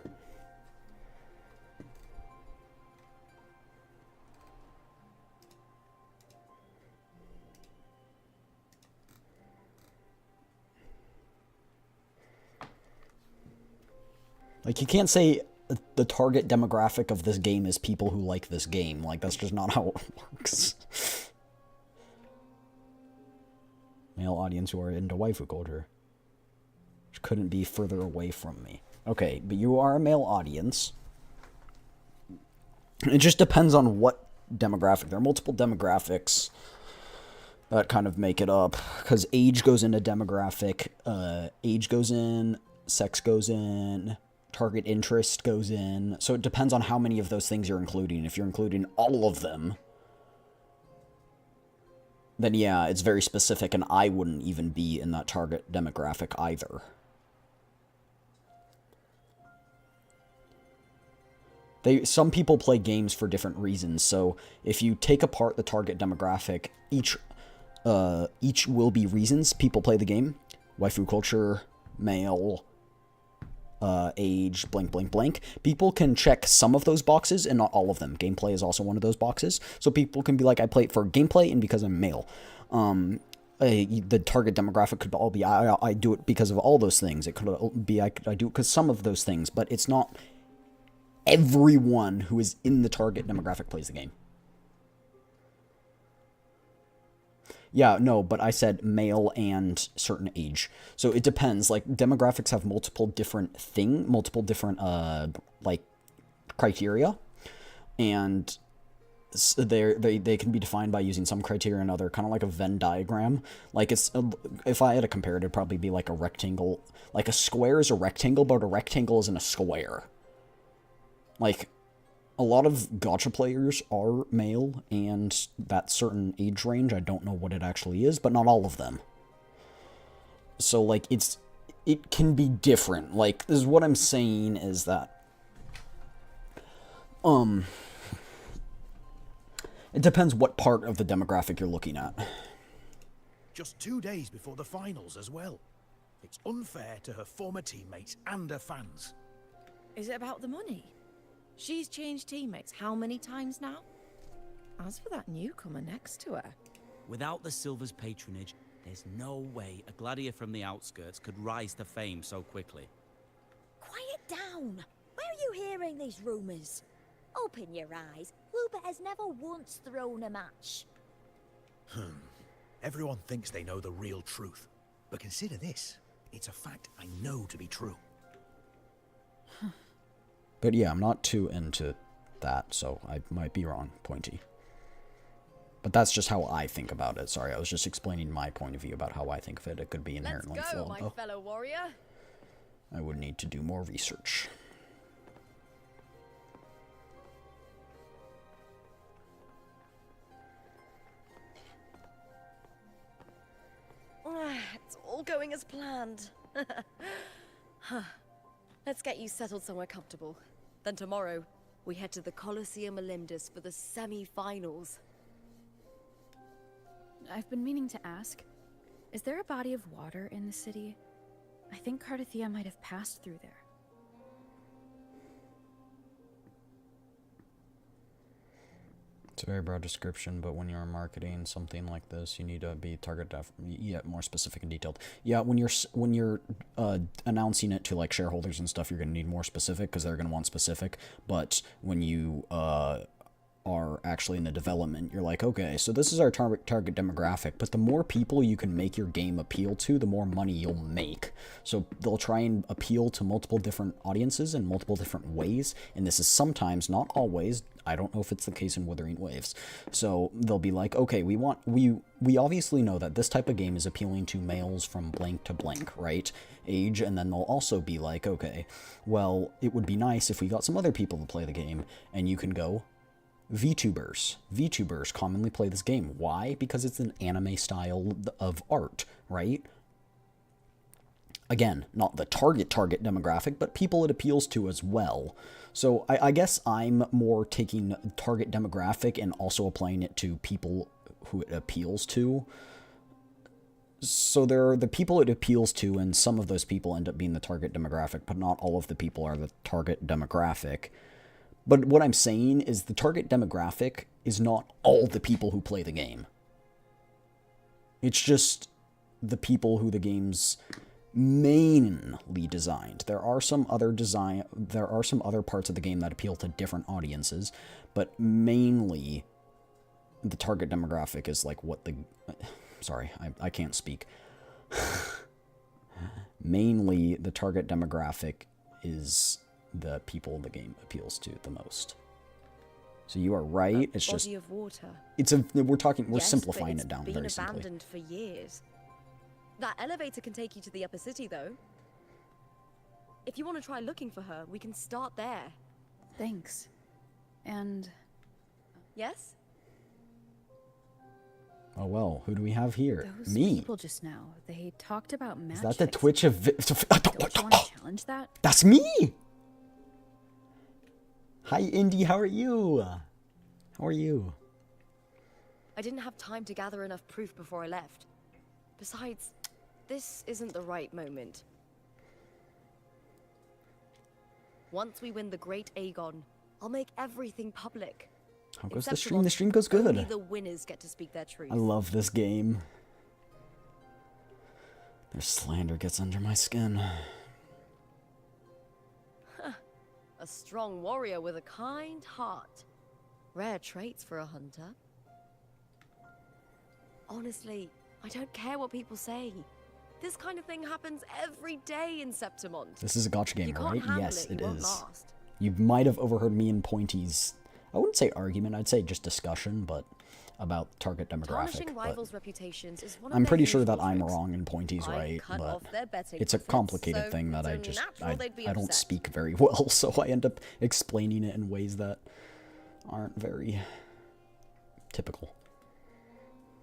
Like, you can't say the target demographic of this game is people who like this game. Like, that's just not how it works. Male audience who are into waifu culture. Which couldn't be further away from me. Okay, but you are a male audience. It just depends on what demographic. There are multiple demographics that kind of make it up. Because age goes into demographic. Age goes in. Sex goes in. Target interest goes in. So it depends on how many of those things you're including. If you're including all of them, then yeah, it's very specific, and I wouldn't even be in that target demographic either. Some people play games for different reasons, so if you take apart the target demographic, each will be reasons people play the game. Waifu culture, male, age, blank, blank, blank. People can check some of those boxes and not all of them. Gameplay is also one of those boxes. So people can be like, I play it for gameplay and because I'm male. The target demographic could all be, I do it because of all those things. It could be, I do it because some of those things, but it's not everyone who is in the target demographic plays the game. Yeah, no, but I said male and certain age. So it depends. Like, demographics have multiple different like, criteria. And they can be defined by using some criteria and other, kind of like a Venn diagram. Like, if I had to compare it, it'd probably be like a rectangle. Like, a square is a rectangle, but a rectangle isn't a square. Like, a lot of gacha players are male, and that certain age range, I don't know what it actually is, but not all of them. So, like, it can be different. Like, this is what I'm saying is that, it depends what part of the demographic you're looking at. Just 2 days before the finals as well. It's unfair to her former teammates and her fans. Is it about the money? She's changed teammates how many times now? As for that newcomer next to her... Without the Silver's patronage, there's no way a gladiator from the outskirts could rise to fame so quickly. Quiet down! Where are you hearing these rumors? Open your eyes. Lupa has never once thrown a match. Everyone thinks they know the real truth. But consider this. It's a fact I know to be true. But yeah, I'm not too into that, so I might be wrong, Pointy. But that's just how I think about it. Sorry, I was just explaining my point of view about how I think of it. It could be inherently flawed, Let's go, my fellow warrior. I would need to do more research. It's all going as planned. Huh. Let's get you settled somewhere comfortable. Then tomorrow, we head to the Colosseum Olympus for the semi-finals. I've been meaning to ask, is there a body of water in the city? I think CARTETHYIA might have passed through there. It's a very broad description, but when you're marketing something like this, you need to be more specific and detailed. Yeah, when you're announcing it to like shareholders and stuff, you're gonna need more specific because they're gonna want specific. But when you are actually in the development, you're like, okay, so this is our target demographic, but the more people you can make your game appeal to, the more money you'll make. So they'll try and appeal to multiple different audiences in multiple different ways, and this is sometimes, not always, I don't know if it's the case in Wuthering Waves. So they'll be like, okay, we obviously know that this type of game is appealing to males from blank to blank, right? Age, and then they'll also be like, okay, well, it would be nice if we got some other people to play the game, and you can go, VTubers. VTubers commonly play this game. Why? Because it's an anime style of art, right? Again, not the target demographic, but people it appeals to as well. So I guess I'm more taking target demographic and also applying it to people who it appeals to. So there are the people it appeals to, and some of those people end up being the target demographic, but not all of the people are the target demographic. But what I'm saying is the target demographic is not all the people who play the game. It's just the people who the game's mainly designed. There are some other parts of the game that appeal to different audiences, but mainly the target demographic is like what the... Sorry, I can't speak. Mainly the target demographic is the people the game appeals to the most. So you are right. It's just body of water. We're simplifying it down very simply. It's been abandoned for years. That elevator can take you to the upper city, though. If you want to try looking for her, we can start there. Thanks. And... Yes? Oh well, who do we have here? Those Me. people just now, they talked about match Is that the fixing. Twitch of... Don't you want to challenge that? That's me! Hi, Indy, how are you? How are you? I didn't have time to gather enough proof before I left. Besides, this isn't the right moment. Once we win the Great Aegon, I'll make everything public. How goes the stream? The stream goes good. Only the winners get to speak their truth. I love this game. Their slander gets under my skin. A strong warrior with a kind heart. Rare traits for a hunter. Honestly, I don't care what people say. This kind of thing happens every day in Septimont. This is a gotcha game, right? Yes, it is. Last. You might have overheard me and Pointy's, I wouldn't say argument, I'd say just discussion, but about target demographic. Rivals' reputations is one of I'm their pretty sure that usual I'm tricks. wrong and Pointy's right, but it's a profits, complicated so thing that it's I only natural they'd be I don't upset. speak very well, so I end up explaining it in ways that aren't very typical.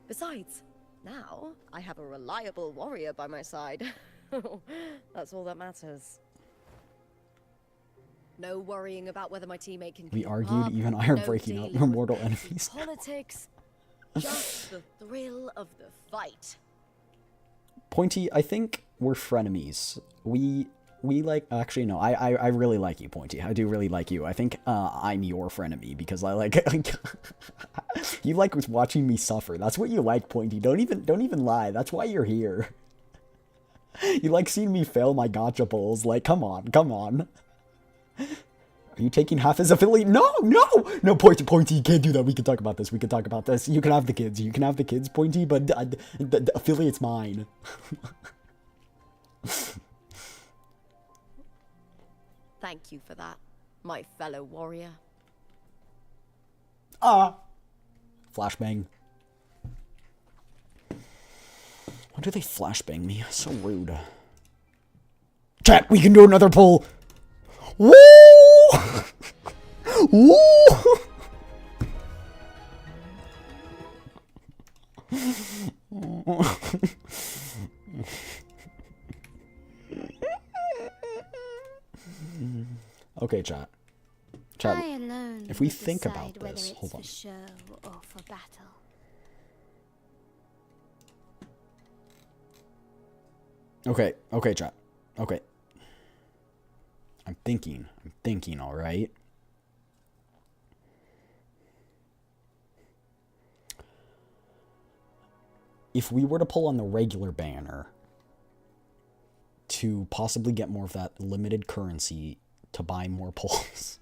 Besides, now I have a reliable warrior by my side. That's all that matters. No worrying about whether my teammate can We keep argued, up, even I are no breaking up. dealing We're with mortal petty enemies. Politics, just the thrill of the fight. Pointy, I think we're frenemies. We like, actually no, I really like you, Pointy. I do really like you. I think I'm your frenemy because I like you like watching me suffer. That's what you like, Pointy. Don't even lie. That's why you're here. You like seeing me fail my gotcha pulls. Like, come on. Are you taking half as affiliate? No, Pointy, you can't do that. We can talk about this. You can have the kids, Pointy, but the affiliate's mine. Thank you for that, my fellow warrior. Flashbang. Why do they flashbang me? So rude. Chat, we can do another pull. Woo! Woo! Okay, chat. Chat. I alone If we will think decide about whether this, it's hold on. for show or for battle. Okay, okay, chat. Okay. I'm thinking, all right? If we were to pull on the regular banner to possibly get more of that limited currency to buy more pulls,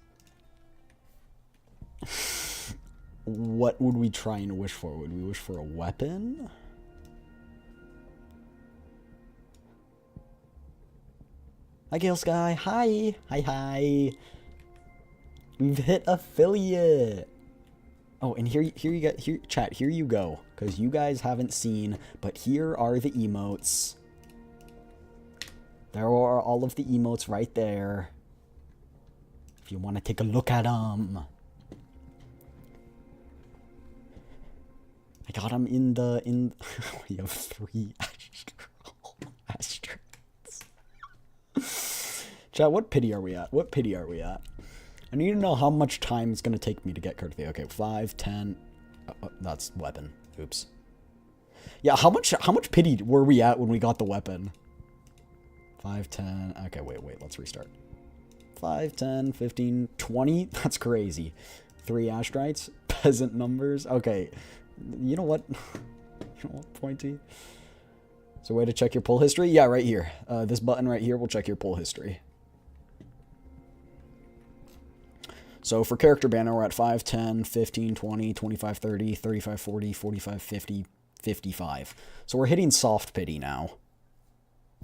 what would we try and wish for? Would we wish for a weapon? Hi, Gale Sky. Hi. Hi. We've hit affiliate. Oh, and here you go. Here, chat, here you go. Because you guys haven't seen, but here are the emotes. There are all of the emotes right there. If you want to take a look at them. I got them in the, we have 3 asteroids. Chat, what pity are we at? What pity are we at? I need to know how much time it's going to take me to get CARTETHYIA. Okay, 5, 10. That's weapon. Oops. Yeah, how much pity were we at when we got the weapon? 5, 10. Okay, wait. Let's restart. 5, 10, 15, 20. That's crazy. 3 asteroids. Peasant numbers. Okay. You know what? You know what, Pointy? So, way to check your pull history? Yeah, right here. This button right here will check your pull history. So for character banner, we're at 5, 10, 15, 20, 25, 30, 35, 40, 45, 50, 55. So we're hitting soft pity now.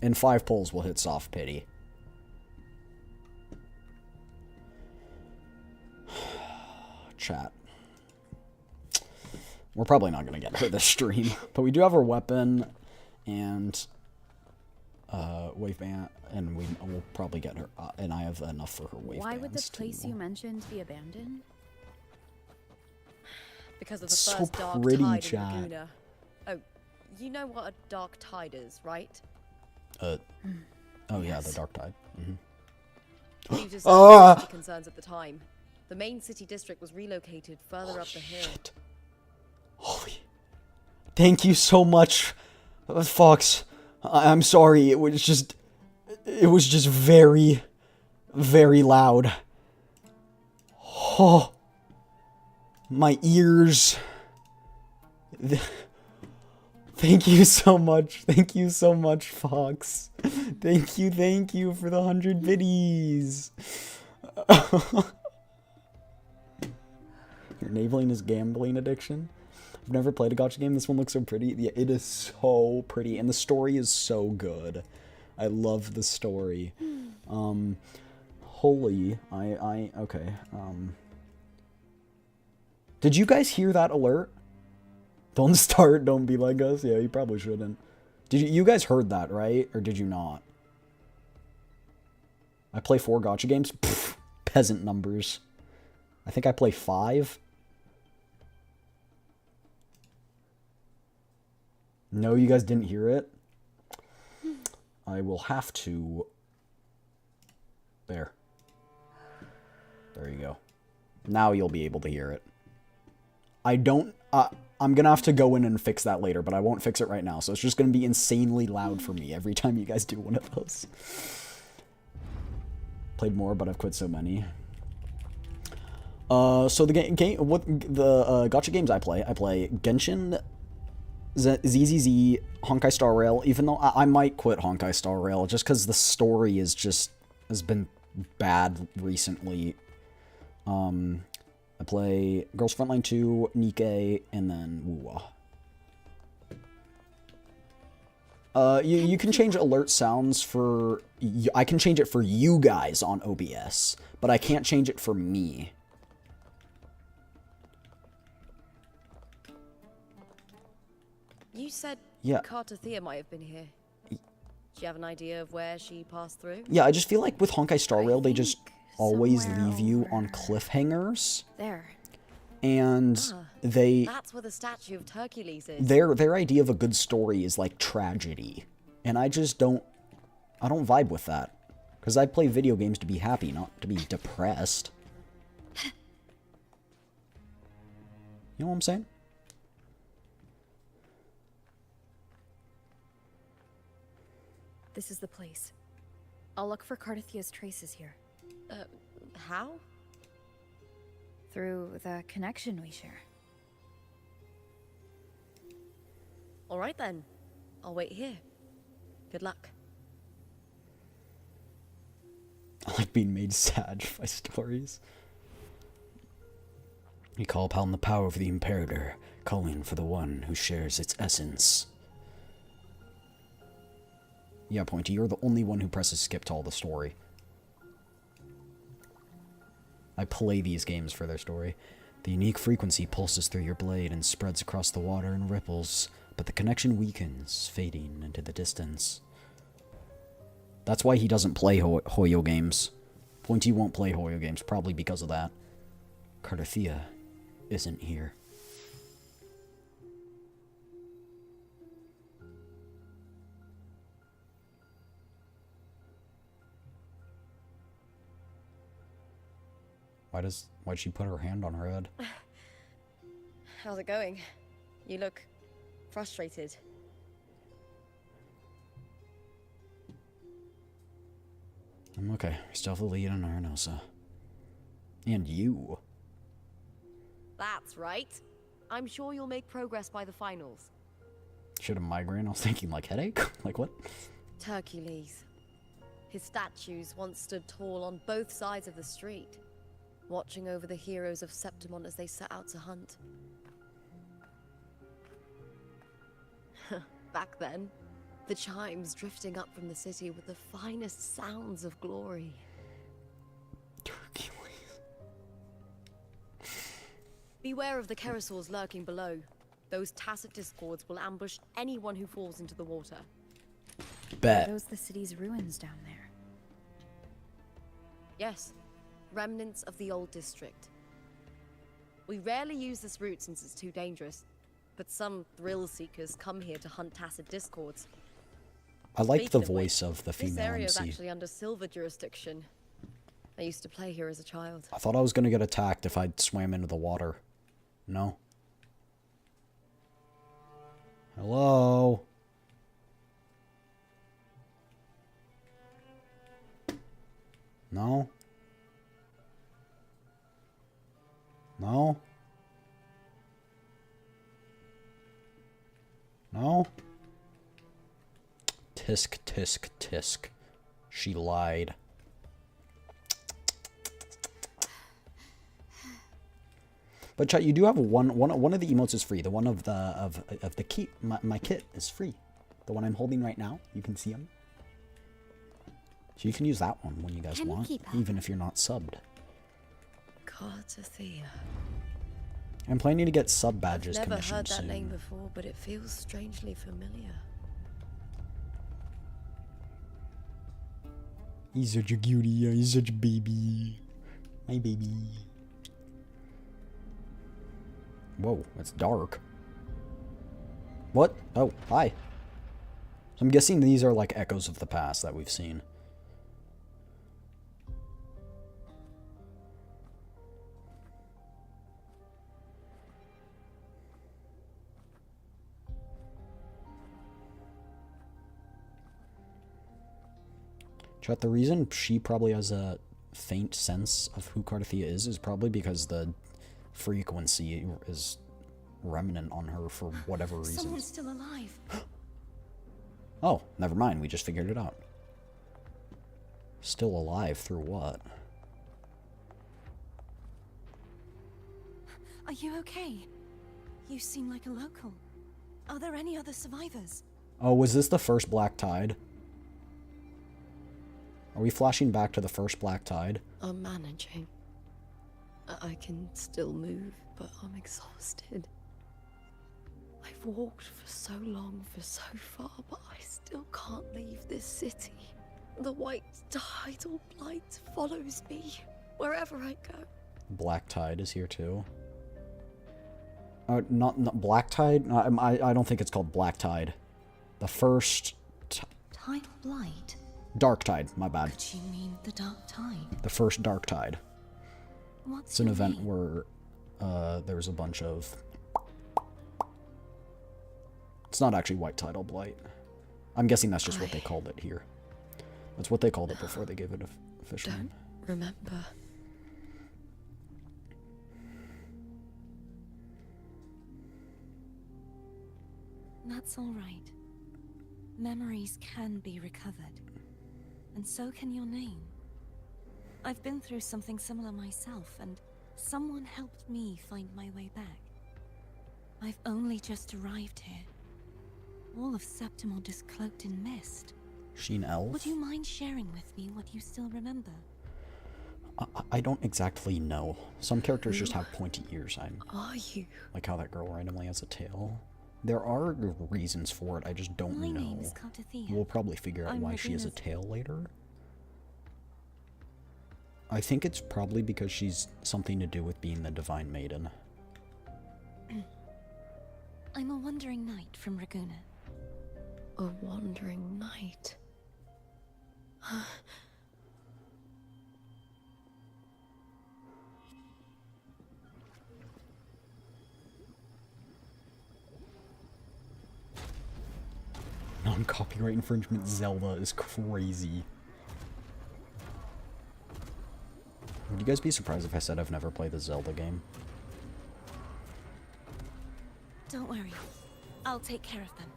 In 5 pulls, we'll hit soft pity. Chat. We're probably not going to get her this stream. But we do have our weapon and wave band, and we'll probably get her, and I have enough for her wave Why would the bands place too. you mentioned be abandoned? Because of the So first dark pretty, tide chat. in Laguna. Oh, you know what a dark tide is, right? Oh yeah, the dark tide. Due to Ah! safety concerns at the time, the main city district was relocated further up the hill. Holy. Thank you so much, Fox. I'm sorry. It was just very, very loud. Oh, my ears. Thank you so much. Thank you so much, Fox. Thank you for the 100 biddies. You're enabling his gambling addiction. I've never played a gacha game. This one looks so pretty. Yeah, it is so pretty, and the story is so good. I love the story. Holy, okay. Did you guys hear that alert? Don't start, don't be like us. Yeah, you probably shouldn't. You guys heard that, right? Or did you not? I play 4 gacha games? Pfft, peasant numbers. I think I play 5. No, you guys didn't hear it? I will have to... There. There you go. Now you'll be able to hear it. I'm gonna have to go in and fix that later, but I won't fix it right now, so it's just gonna be insanely loud for me every time you guys do one of those. Played more, but I've quit so many. So the gacha games I play Genshin, ZZZ, Honkai Star Rail, even though I might quit Honkai Star Rail just because the story has been bad recently. I play Girls Frontline 2, Nikke, and then Wuwa. You can change alert sounds for... I can change it for you guys on OBS, but I can't change it for me. You said Yeah. CARTETHYIA might have been here. Do you have an idea of where she passed through? Yeah, I just feel like with Honkai Star Rail, they just always leave you on cliffhangers. There. And That's where the statue of Hercules is. their idea of a good story is like tragedy. And I just don't vibe with that. Because I play video games to be happy, not to be depressed. You know what I'm saying? This is the place. I'll look for CARTETHYIA's traces here. How? Through the connection we share. All right then. I'll wait here. Good luck. I like being made sad by stories. You call upon the power of the Imperator, calling for the one who shares its essence. Yeah, Pointy, you're the only one who presses skip to all the story. I play these games for their story. The unique frequency pulses through your blade and spreads across the water in ripples, but the connection weakens, fading into the distance. That's why he doesn't play Hoyo games. Pointy won't play Hoyo games, probably because of that. CARTETHYIA isn't here. Why'd she put her hand on her head? How's it going? You look frustrated. I'm okay. Still the lead on Arnosa. And you. That's right. I'm sure you'll make progress by the finals. Should have migraine. I was thinking like headache. Like what? Hercules. His statues once stood tall on both sides of the street, watching over the heroes of Septimont as they set out to hunt. Back then, the chimes drifting up from the city with the finest sounds of glory. Beware of the Kerosaurs lurking below. Those tacit discords will ambush anyone who falls into the water. Bet. Are those the city's ruins down there? Yes, remnants of the old district. We rarely use this route since it's too dangerous, but some thrill seekers come here to hunt tacit discords. I like Speaking the voice of the female This area is MC. actually under Silver jurisdiction. I used to play here as a child. I thought I was gonna get attacked if I swam into the water. No. Hello? No? No? No? Tisk, tisk, tisk. She lied. But chat, you do have one of the emotes is free. The one of the key, my kit is free. The one I'm holding right now, you can see them. So you can use that one when you guys want, even if you're not subbed. CARTETHYIA. I'm planning to get sub badges I've never commissioned heard that soon. name before, but it feels strangely familiar. He's such a cutie. He's such a baby. My baby. Whoa, it's dark. What? Oh, hi. So I'm guessing these are like echoes of the past that we've seen. Chat, the reason she probably has a faint sense of who CARTETHYIA is probably because the frequency is remnant on her for whatever reason. Someone's still alive. Oh, never mind. We just figured it out. Still alive through what? Are you okay? You seem like a local. Are there any other survivors? Oh, was this the first black tide? Are we flashing back to the first black tide? I'm managing. I can still move, but I'm exhausted. I've walked for so long, for so far, but I still can't leave this city. The white tide or blight follows me wherever I go. Black Tide is here too. Not Black Tide? I don't think it's called Black Tide. The first... Tide Blight? Dark Tide, my bad. Could you mean the Dark Tide? The first Dark Tide. What's It's an your event name? where there's a bunch of... It's not actually White Tidal Blight. I'm guessing that's just what they called it here. That's what they called it before they gave it a official name. Remember. That's all right. Memories can be recovered. And so can your name. I've been through something similar myself, and someone helped me find my way back. I've only just arrived here. All of Septimont is cloaked in mist. Sheen Elf? Would you mind sharing with me what you still remember? I don't exactly know. Some characters just have pointy ears. Are you? Like how that girl randomly has a tail. There are reasons for it, I just don't My know. name is CARTETHYIA. We'll probably figure out I'm why she has a Ravena's- tail later. I think it's probably because she's something to do with being the Divine Maiden. I'm a wandering knight from Raguna. A wandering knight. Non-copyright infringement Zelda is crazy. Would you guys be surprised if I said I've never played the Zelda game? Don't worry. I'll take care of them.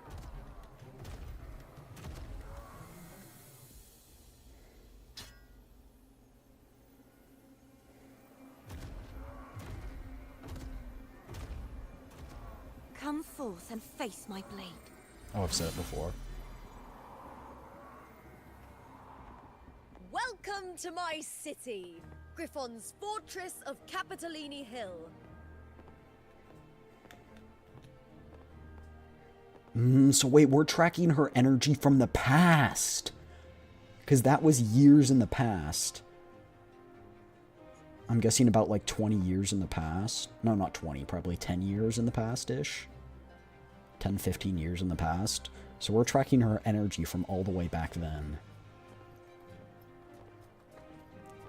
Come forth and face my blade. Oh, I've said it before. Welcome to my city, Griffon's fortress of Capitolini Hill. So wait, we're tracking her energy from the past. Because that was years in the past. I'm guessing about like 20 years in the past. No, not 20, probably 10 years in the past-ish. 10, 15 years in the past. So we're tracking her energy from all the way back then.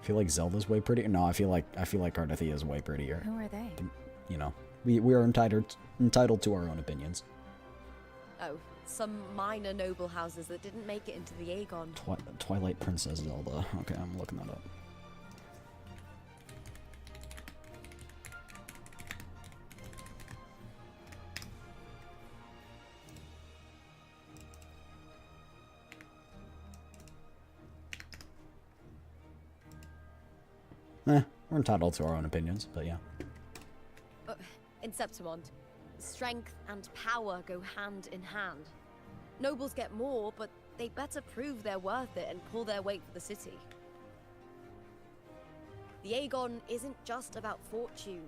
I feel like Zelda's way prettier. No, I feel like CARTETHYIA is way prettier. Who are they? You know, we are entitled to our own opinions. Oh, some minor noble houses that didn't make it into the Aegon. Twilight Princess Zelda. Okay, I'm looking that up. We're entitled to our own opinions, but yeah. In Septimont, strength and power go hand in hand. Nobles get more, but they better prove they're worth it and pull their weight for the city. The Aegon isn't just about fortune.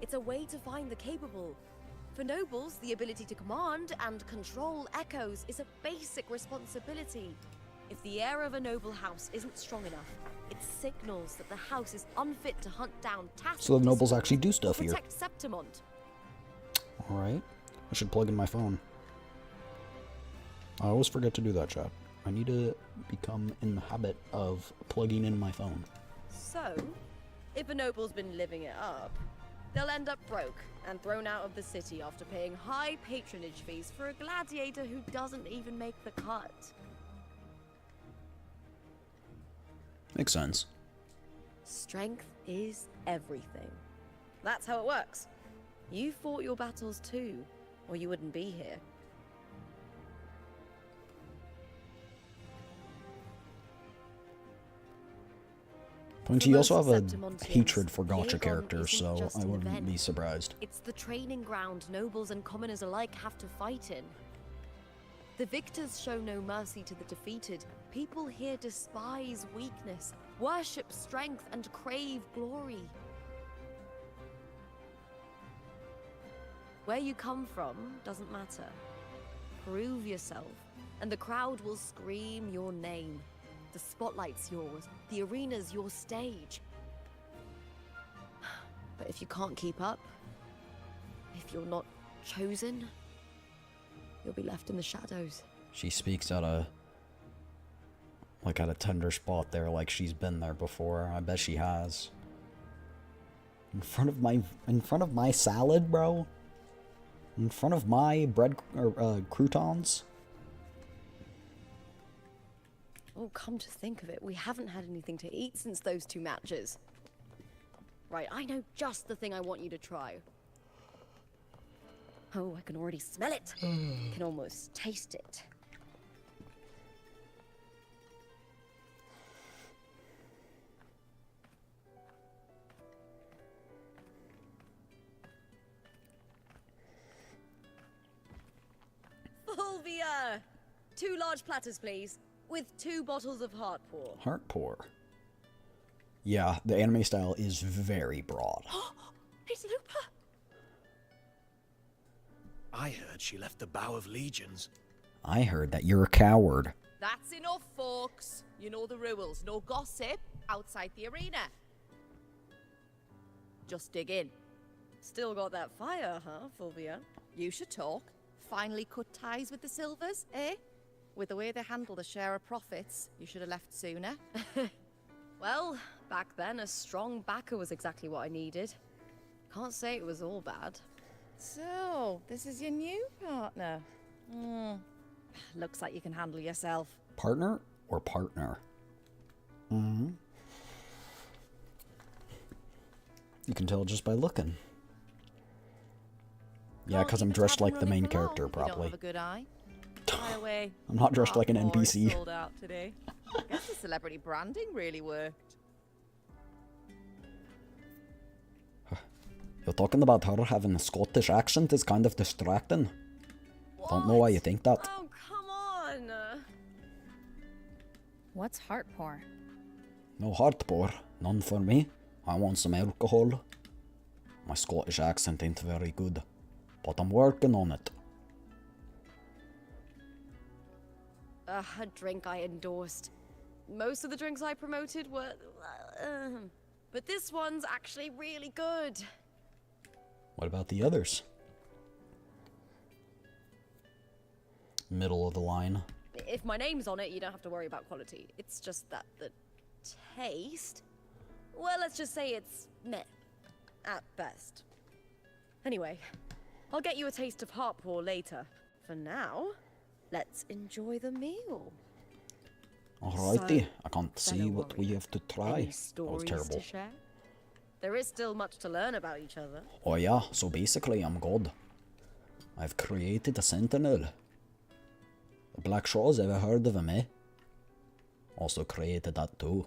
It's a way to find the capable. For nobles, the ability to command and control echoes is a basic responsibility. If the heir of a noble house isn't strong enough, it signals that the house is unfit to hunt down tacit So the nobles dissidents actually do or stuff here. protect Septimont. Alright. I should plug in my phone. I always forget to do that, chat. I need to become in the habit of plugging in my phone. So, if a noble's been living it up, they'll end up broke and thrown out of the city after paying high patronage fees for a gladiator who doesn't even make the cut. Makes sense. Strength is everything. That's how it works. You fought your battles too, or you wouldn't be here. Point For you also most have a Septimontians, hatred for the gotcha Aegon characters, isn't so just I an wouldn't event. be surprised. It's the training ground nobles and commoners alike have to fight in. The victors show no mercy to the defeated. People here despise weakness, worship strength, and crave glory. Where you come from doesn't matter. Prove yourself, and the crowd will scream your name. The spotlight's yours, the arena's your stage. But if you can't keep up, if you're not chosen, you'll be left in the shadows. She speaks at a tender spot there, like she's been there before. I bet she has. In front of my salad, bro? In front of my bread or croutons? Oh, come to think of it, we haven't had anything to eat since those 2 matches. Right, I know just the thing I want you to try. Oh, I can already smell it. Can almost taste it. Fulvia! 2 large platters, please. With 2 bottles of heart pour. Heart pour. Yeah, the anime style is very broad. It's Lupa! I heard she left the Bow of Legions. I heard that you're a coward. That's enough, folks. You know the rules. No gossip outside the arena. Just dig in. Still got that fire, huh, Fulvia? You should talk. Finally cut ties with the Silvers, eh? With the way they handle the share of profits, you should have left sooner. Well, back then a strong backer was exactly what I needed. Can't say it was all bad. So, this is your new partner. Looks like you can handle yourself. Partner or partner? Mm-hmm. You can tell just by looking. Yeah, because I'm dressed like the main character, probably. You don't have a good eye. By the way, I'm not dressed like an Heart Pour is NPC. sold out today. I guess the celebrity branding really worked. You're talking about her having a Scottish accent is kind of distracting. Don't know why you think that. Oh, come on! What's heart pour? No heart pour, none for me. I want some alcohol. My Scottish accent ain't very good, but I'm working on it. A drink I endorsed. Most of the drinks I promoted were... but this one's actually really good. What about the others? Middle of the line. If my name's on it, you don't have to worry about quality. It's just that the taste... Well, let's just say it's meh. At best. Anyway, I'll get you a taste of heart pour later. For now, let's enjoy the meal. Alrighty, So, I can't see fellow what we warrior, have to try. any That was stories terrible. to share? There is still much to learn about each other. Oh yeah, so basically I'm God. I've created a sentinel. The Black Shaw's ever heard of him, eh? Also created that too.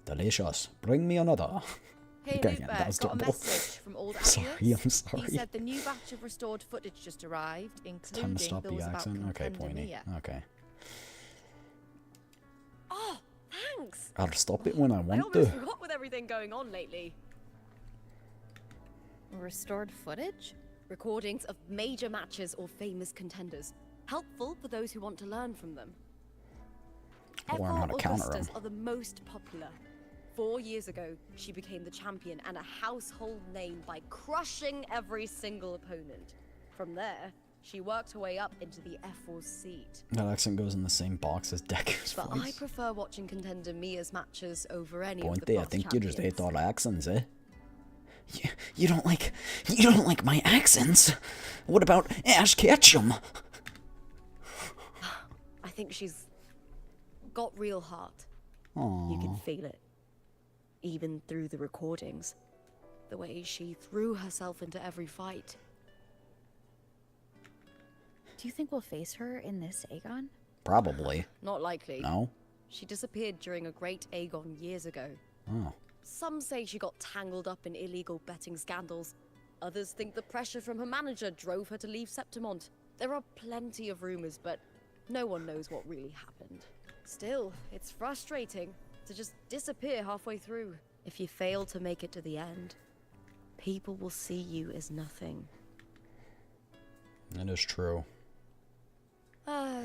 Delicious. Bring me another. Hey, Okay, Lupa, that was got a terrible. message from old Sorry, Alias. I'm sorry. He said the new batch of restored footage just arrived, It's time including to stop those the about accent. Okay, Pointy. CARTETHYIA. Okay. Oh, thanks! I'll stop it when I I want almost to. forgot with everything going on lately. Restored footage? Recordings of major matches or famous contenders. Helpful for those who want to learn from them. I'll learn how to counter Augustas them. are the most popular. 4 years ago, she became the champion and a household name by crushing every single opponent. From there, she worked her way up into the F4 seat. That accent goes in the same box as Deku's But I voice. prefer watching contender Mia's matches over any of the Pointy, I past think you just champions. hate our accents, eh? You don't like my accents? What about Ash Ketchum? I think she's got real heart. Aww. You can feel it. Even through the recordings. The way she threw herself into every fight. Do you think we'll face her in this Aegon? Probably. Not likely. No? She disappeared during a great Aegon years ago. Oh. Some say she got tangled up in illegal betting scandals. Others think the pressure from her manager drove her to leave Septimont. There are plenty of rumors, but no one knows what really happened. Still, it's frustrating. to just disappear halfway through. If you fail to make it to the end, people will see you as nothing. That is true.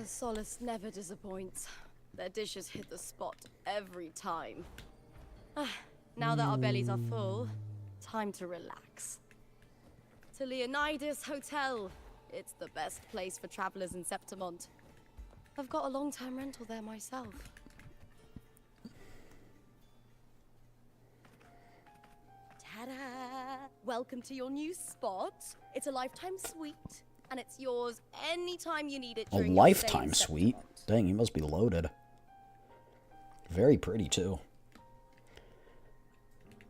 Solace never disappoints. Their dishes hit the spot every time. Now that our bellies are full, time to relax. To Leonidas Hotel. It's the best place for travelers in Septimont. I've got a long-term rental there myself. Ta-da! Welcome to your new spot. It's a lifetime suite, and it's yours anytime you need it A during your stay in lifetime suite? Dang, you must be loaded. Very pretty, too.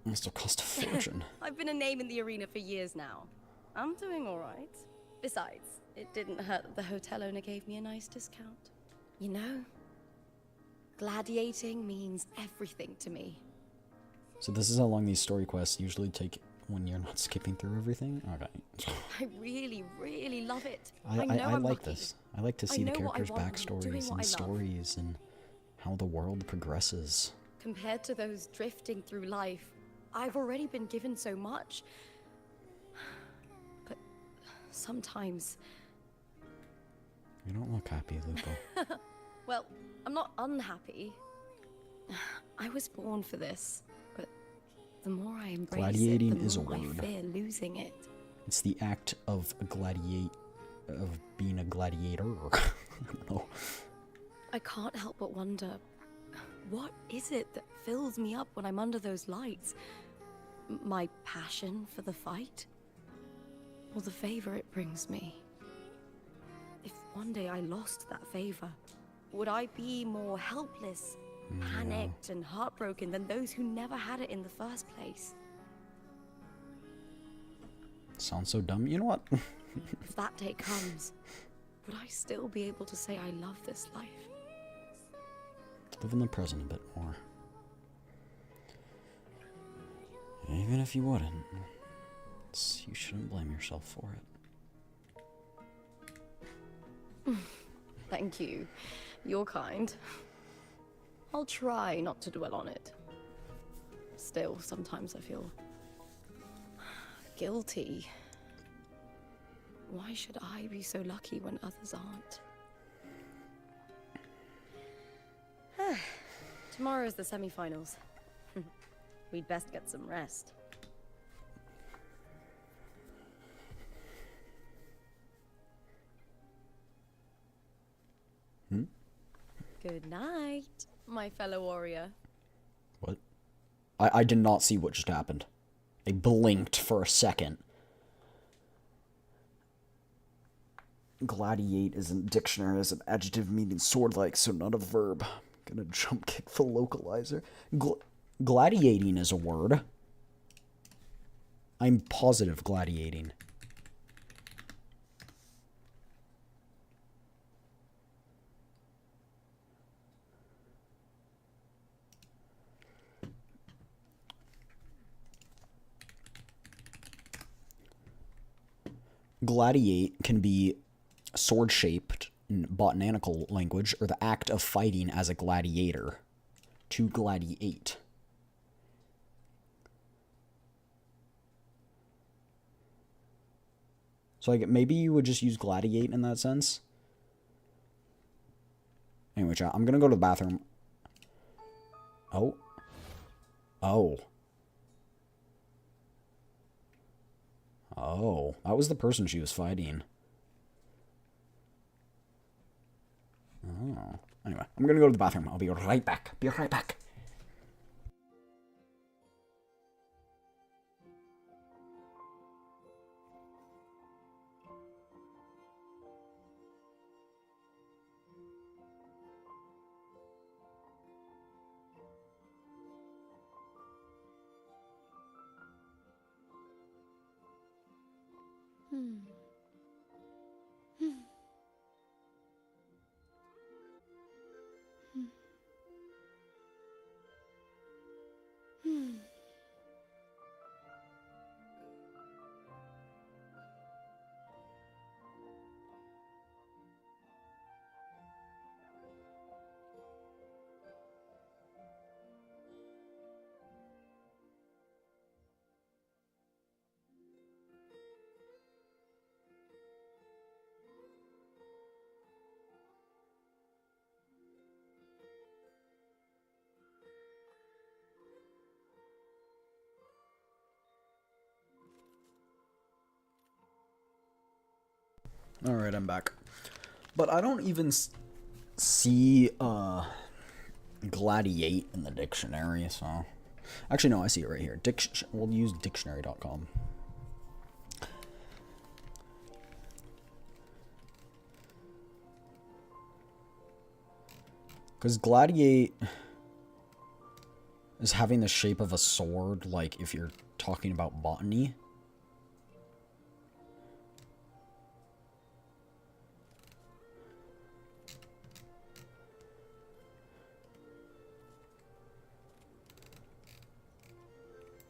Must have cost a fortune. I've been a name in the arena for years now. I'm doing all right. Besides, it didn't hurt that the hotel owner gave me a nice discount. You know, gladiating means everything to me. So this is how long these story quests usually take when you're not skipping through everything? Okay. I really, really love it. I know I'm like lucky. this. I like to see the know what I characters' want when I'm doing backstories what I and love. stories and how the world progresses. Compared to those drifting through life, I've already been given so much. But sometimes... You don't look happy, Lupo. Well, I'm not unhappy. I was born for this, but the more I embrace Gladiating it, the is a more I word. fear losing it. It's the act of being a gladiator. I don't know. I can't help but wonder, what is it that fills me up when I'm under those lights? My passion for the fight? Or the favor it brings me? If one day I lost that favor, would I be more helpless, panicked, and heartbroken than those who never had it in the first place? Sounds so dumb. You know what? If that day comes, would I still be able to say I love this life? Live in the present a bit more. Even if you wouldn't, you shouldn't blame yourself for it. Thank you. You're kind. I'll try not to dwell on it. Still, sometimes I feel guilty. Why should I be so lucky when others aren't? Tomorrow's the semi-finals. We'd best get some rest. Good night, my fellow warrior. What? I did not see what just happened. I blinked for a second. Gladiate is in the dictionary as an adjective meaning sword-like, so not a verb. I'm gonna jump kick the localizer. Gladiating is a word. I'm positive gladiating. Gladiate can be sword-shaped in botanical language, or the act of fighting as a gladiator. To gladiate. So like maybe you would just use gladiate in that sense. Anyway, chat, I'm gonna go to the bathroom. Oh. Oh. Oh, that was the person she was fighting. Oh. Anyway, I'm gonna go to the bathroom. I'll be right back. Be right back. Alright, I'm back. But I don't even see gladiate in the dictionary, so... Actually, no, I see it right here. We'll use dictionary.com. Because gladiate is having the shape of a sword, like if you're talking about botany.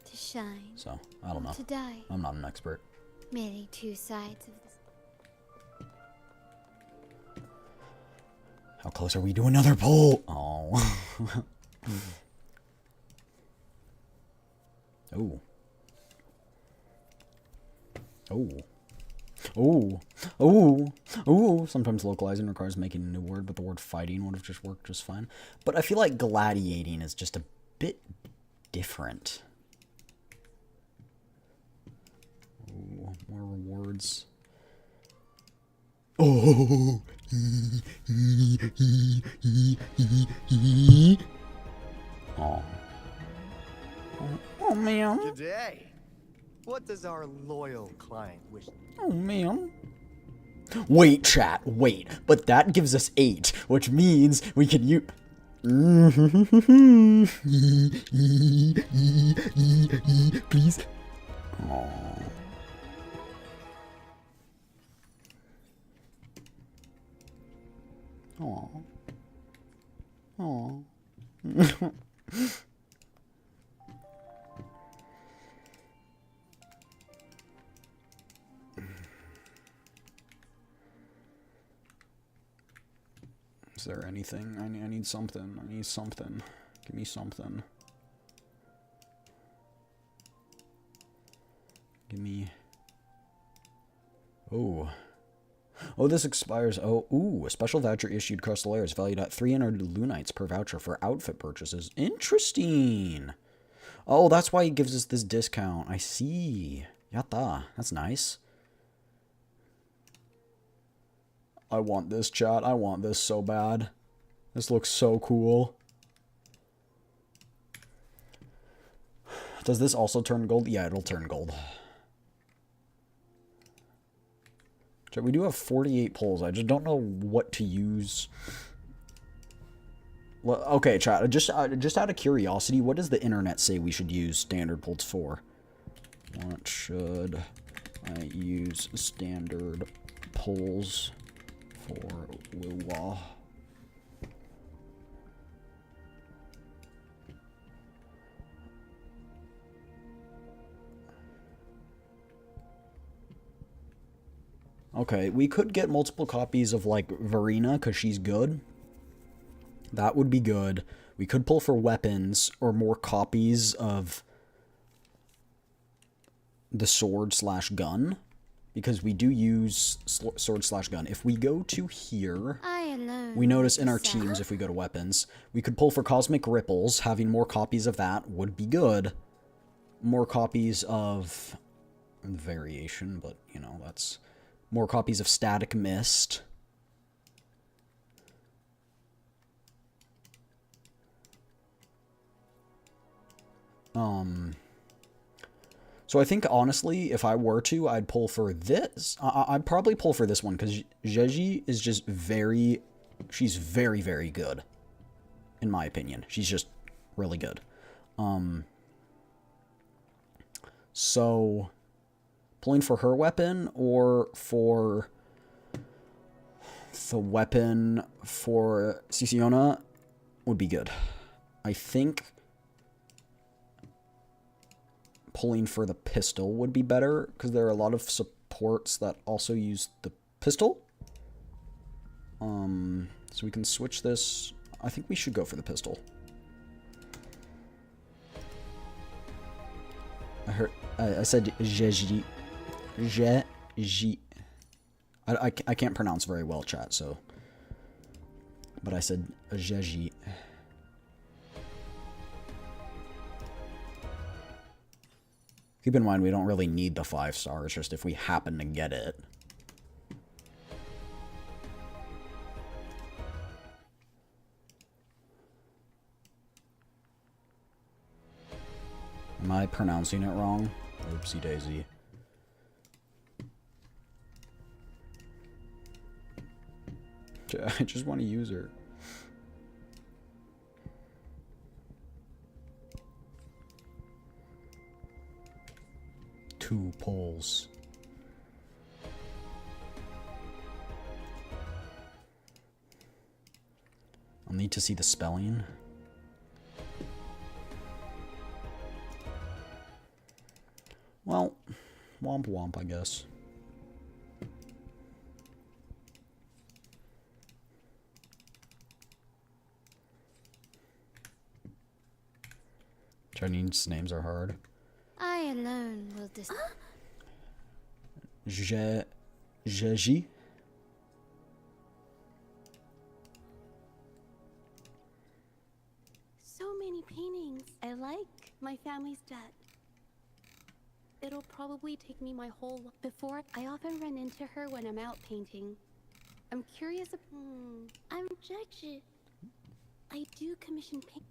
To shine. So, I don't know. To die. I'm not an expert. Merely two sides of this. How close are we to another poll? Oh. Oh. Oh. Oh. Oh. Oh. Sometimes localizing requires making a new word, but the word fighting would have just worked just fine. But I feel like gladiating is just a bit different. Oh, more rewards. Oh. Oh. Oh, ma'am. Today, what does our loyal client wish? Oh, ma'am. Wait, chat, wait. But that gives us 8, which means we can use... Please. Oh. Oh. Oh. Is there anything? I need something. I need something. Give me something. Give me... Oh. Oh, this expires... Oh, ooh. A special voucher issued across the layers valued at 300 lunites per voucher for outfit purchases. Interesting. Oh, that's why he gives us this discount. I see. Yatta. That's nice. I want this, chat. I want this so bad. This looks so cool. Does this also turn gold? Yeah, it'll turn gold. Chat, we do have 48 pulls. I just don't know what to use. Well, okay, chat. Just out of curiosity, what does the internet say we should use standard pulls for? What should I use standard pulls for Wuwa? Okay, we could get multiple copies of, like, Verena, because she's good. That would be good. We could pull for weapons, or more copies of the sword/gun, because we do use sword/gun. If we go to here, we notice in our teams, if we go to weapons, we could pull for Cosmic Ripples. Having more copies of that would be good. More copies of variation, but, you know, that's... More copies of Static Mist. So I think, honestly, if I were to, I'd pull for this. I'd probably pull for this one, because Jeji is just very... She's very, very good. In my opinion. She's just really good. So... Pulling for her weapon, or for the weapon for Sisiona would be good. I think pulling for the pistol would be better, because there are a lot of supports that also use the pistol. So we can switch this. I think we should go for the pistol. I said Jeji. I can't pronounce very well, chat, so... But I said Jeji. Keep in mind, we don't really need the 5 stars, just if we happen to get it. Am I pronouncing it wrong? Oopsie daisy. I just want to use her. Two poles. I'll need to see the spelling. Well, womp womp, I guess. Chinese names are hard. I alone will dis- Jeji? So many paintings. I like my family's debt. It'll probably take me my whole life. Before, I often run into her when I'm out painting. I'm curious. I'm Jeji. I do commission paint.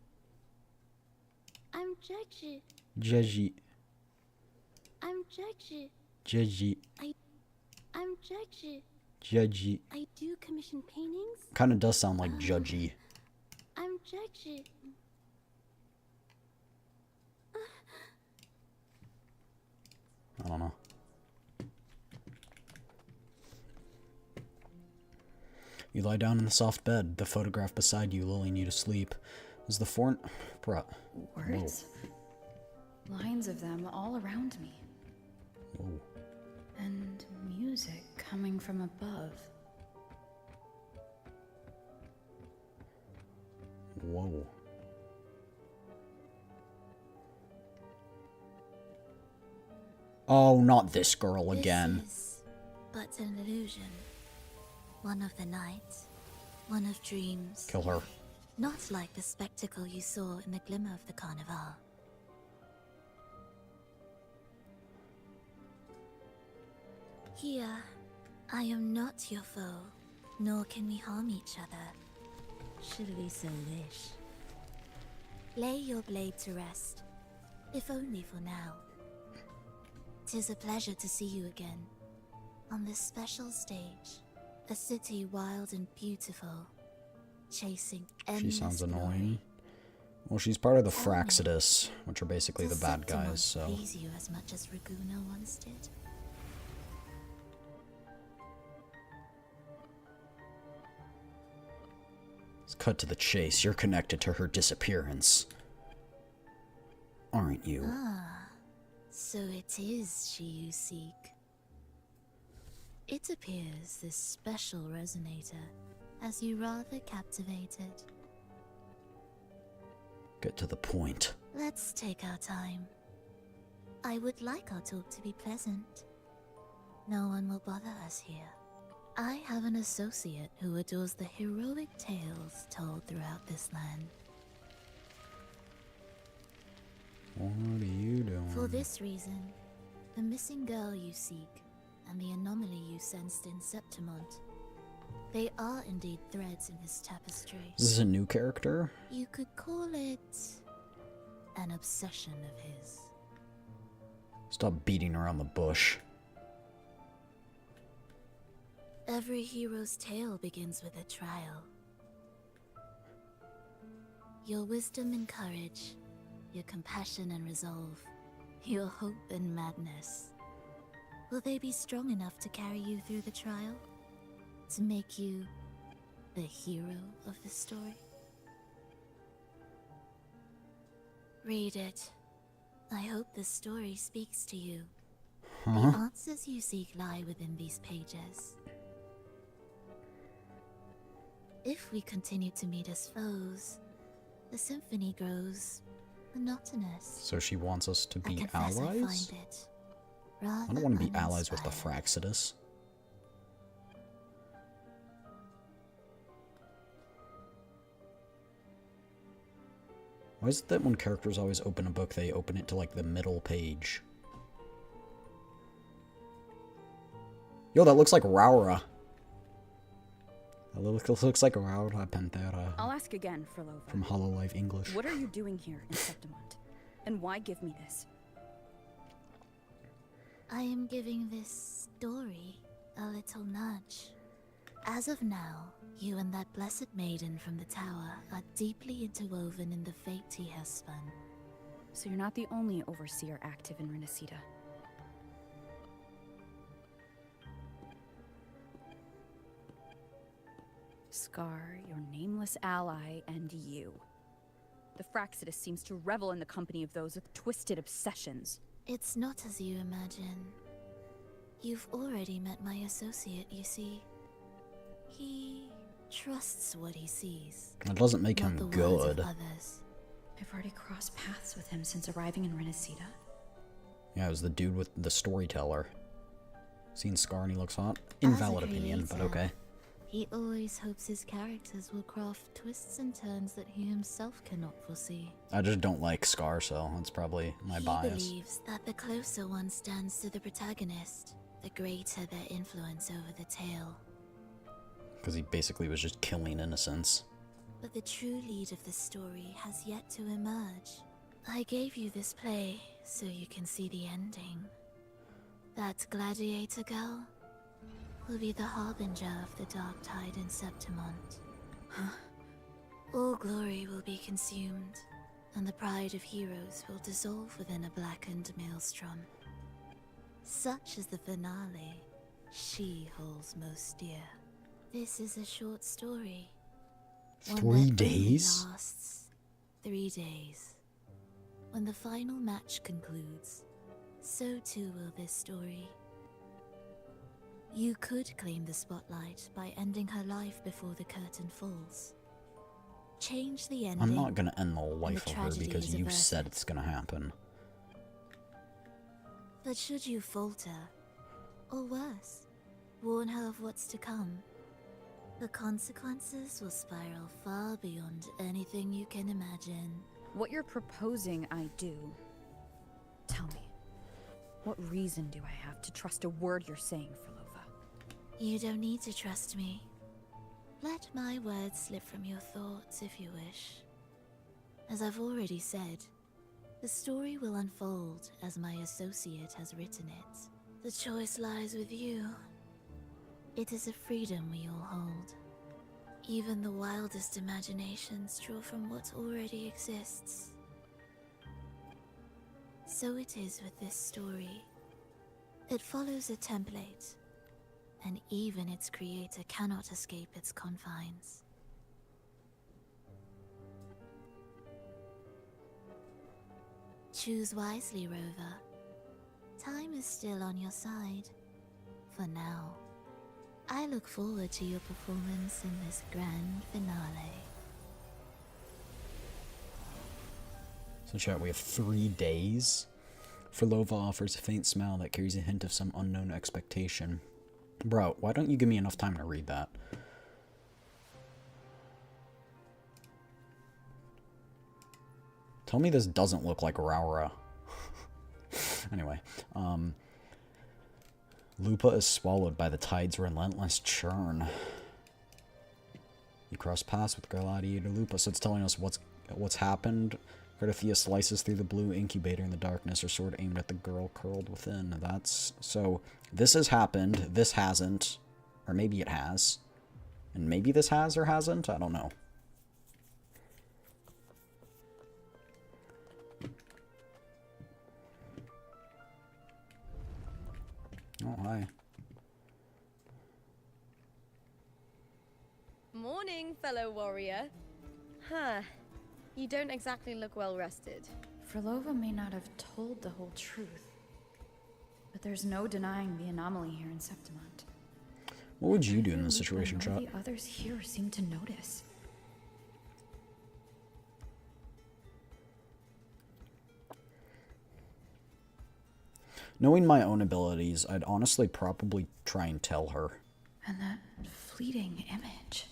I'm Jeji. Jeji. I'm Jeji. Jeji. I'm Jeji. Jeji. I do commission paintings. Kind of does sound like judgy. I'm Jeji. I don't know. You lie down in the soft bed, the photograph beside you lulling you to sleep. Is the Bruh. Words? Lines of them all around me. Whoa. And music coming from above. Whoa. Oh, not this girl again. This is but an illusion. One of the nights. One of dreams. Kill her. Not like the spectacle you saw in the glimmer of the carnival. Here, I am not your foe, nor can we harm each other, should we so wish. Lay your blade to rest, if only for now. 'Tis a pleasure to see you again, on this special stage, a city wild and beautiful, chasing endless She sounds glory. annoying. Well, she's part of the Fraxidus, which are basically the Does bad Septimont guys, so... please you as much as Raguna once did? Let's cut to the chase. You're connected to her disappearance. Aren't you? Ah, so it is she you seek. It appears this special resonator has you rather captivated. Get to the point. Let's take our time. I would like our talk to be pleasant. No one will bother us here. I have an associate who adores the heroic tales told throughout this land. What are you doing? For this reason, the missing girl you seek and the anomaly you sensed in Septimont, they are indeed threads in this tapestry. This is a new character? You could call it an obsession of his. Stop beating around the bush. Every hero's tale begins with a trial. Your wisdom and courage, your compassion and resolve, your hope and madness. Will they be strong enough to carry you through the trial? To make you the hero of the story? Read it. I hope the story speaks to you. The answers you seek lie within these pages. If we continue to meet as foes, the symphony grows monotonous. So she wants us to I be confess allies? I find it I rather don't want to be allies with the uninspiring. Fraxidus. Why is it that when characters always open a book, they open it to like the middle page? Yo, that looks like Raura. That looks like Raura Pantera I'll ask again, Frolova. from HoloLive English. What are you doing here in Septimont? And why give me this? I am giving this story a little nudge. As of now, you and that blessed maiden from the tower are deeply interwoven in the fate he has spun. So you're not the only overseer active in Renacita. Scar, your nameless ally, and you. The Fraxidus seems to revel in the company of those with twisted obsessions. It's not as you imagine. You've already met my associate, you see. He trusts what he sees. That doesn't make not him the words good. of others. I've already crossed paths with him since arriving in Renacita. Yeah, it was the dude with the storyteller. Seen Scar and he looks hot? As a Invalid opinion, but creator, okay. He always hopes his characters will craft twists and turns that he himself cannot foresee. I just don't like Scar, so that's probably my bias. He believes that the closer one stands to the protagonist, the greater their influence over the tale. Because he basically was just killing innocents. But the true lead of the story has yet to emerge. I gave you this play so you can see the ending. That gladiator girl will be the harbinger of the dark tide in Septimont. All glory will be consumed, and the pride of heroes will dissolve within a blackened maelstrom. Such is the finale she holds most dear. This is a short story. 3 days? Only lasts 3 days. When the final match concludes, so too will this story. You could claim the spotlight by ending her life before the curtain falls. Change the ending. I'm not gonna end the life of her tragedy because is you averted. said it's gonna happen. But should you falter, or worse, warn her of what's to come, the consequences will spiral far beyond anything you can imagine. What you're proposing I do. Tell me, what reason do I have to trust a word you're saying, Frolova? You don't need to trust me. Let my words slip from your thoughts if you wish. As I've already said, the story will unfold as my associate has written it. The choice lies with you. It is a freedom we all hold. Even the wildest imaginations draw from what already exists. So it is with this story. It follows a template, and even its creator cannot escape its confines. Choose wisely, Rover. Time is still on your side. For now. I look forward to your performance in this grand finale. So chat, we have 3 days. Frolova offers a faint smile that carries a hint of some unknown expectation. Bro, why don't you give me enough time to read that? Tell me this doesn't look like Raura. Anyway, Lupa is swallowed by the tide's relentless churn. You cross paths with Gladiator Lupa, so it's telling us what's happened. CARTETHYIA slices through the blue incubator in the darkness, her sword aimed at the girl curled within. That's... So, this has happened, this hasn't. Or maybe it has. And maybe this has or hasn't, I don't know. Oh, hi. Morning, fellow warrior. Huh. You don't exactly look well rested. Frolova may not have told the whole truth, but there's no denying the anomaly here in Septimont. What would you do in this situation, None Chop? of the others here seem to notice. Knowing my own abilities, I'd honestly probably try and tell her. And that fleeting image.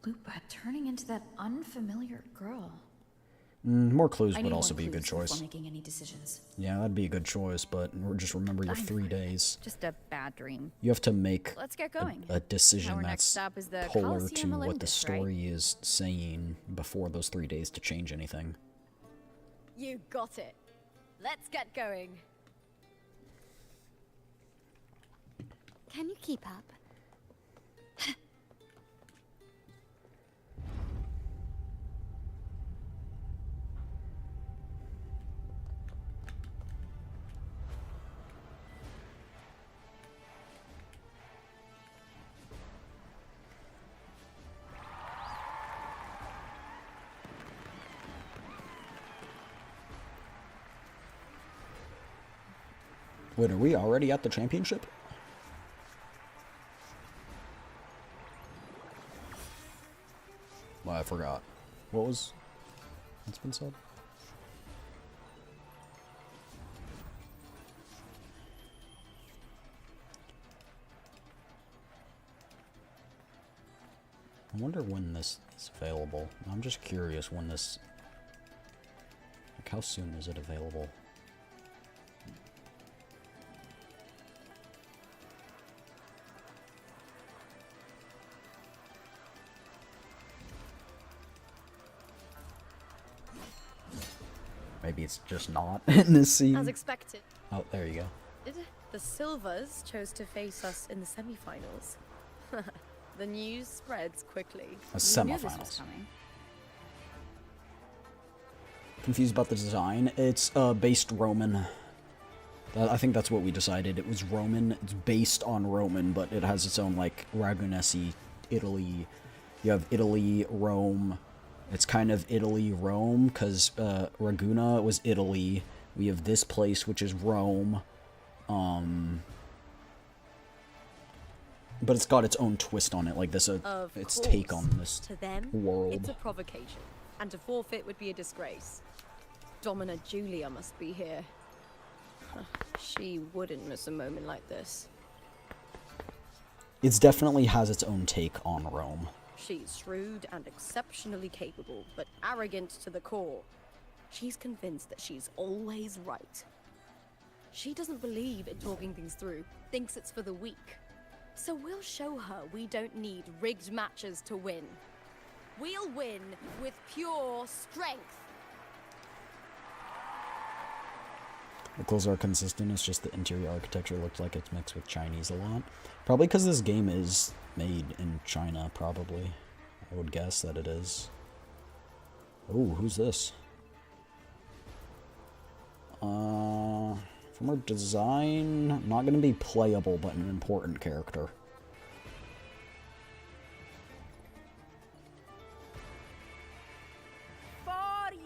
Lupa turning into that unfamiliar girl. More clues I would need also more be a good clues before choice. making any decisions. Yeah, that'd be a good choice, but just remember your Fine. 3 days. Just a bad dream. You have to make Let's get going. a decision Our next that's stop is the polar Coliseum to what the Olympus, story is saying before those 3 days to change anything. You got it. Let's get going. Can you keep up? Wait, are we already at the championship? Well, I forgot. What's been said? I wonder when this is available. I'm just curious when this... Like, how soon is it available? Maybe it's just not in this scene. As expected. Oh, there you go. The Silvers chose to face us in the semi-finals. The news spreads quickly. Semi-finals. Confused about the design. It's based Roman. I think that's what we decided. It was Roman. It's based on Roman, but it has its own, like, Ragunesi, Italy. You have Italy, Rome. It's kind of Italy, Rome, because Ragusa was Italy. We have this place, which is Rome. But it's got its own twist on it, like this, its take on this to them, world. It's a provocation, and to forfeit would be a disgrace. Domina Julia must be here. She wouldn't miss a moment like this. It definitely has its own take on Rome. She's shrewd and exceptionally capable, but arrogant to the core. She's convinced that she's always right. She doesn't believe in talking things through, thinks it's for the weak. So we'll show her we don't need rigged matches to win. We'll win with pure strength. The clothes are consistent, it's just the interior architecture looks like it's mixed with Chinese a lot. Probably because this game is made in China, probably. I would guess that it is. Oh, who's this? From her design, not going to be playable, but an important character.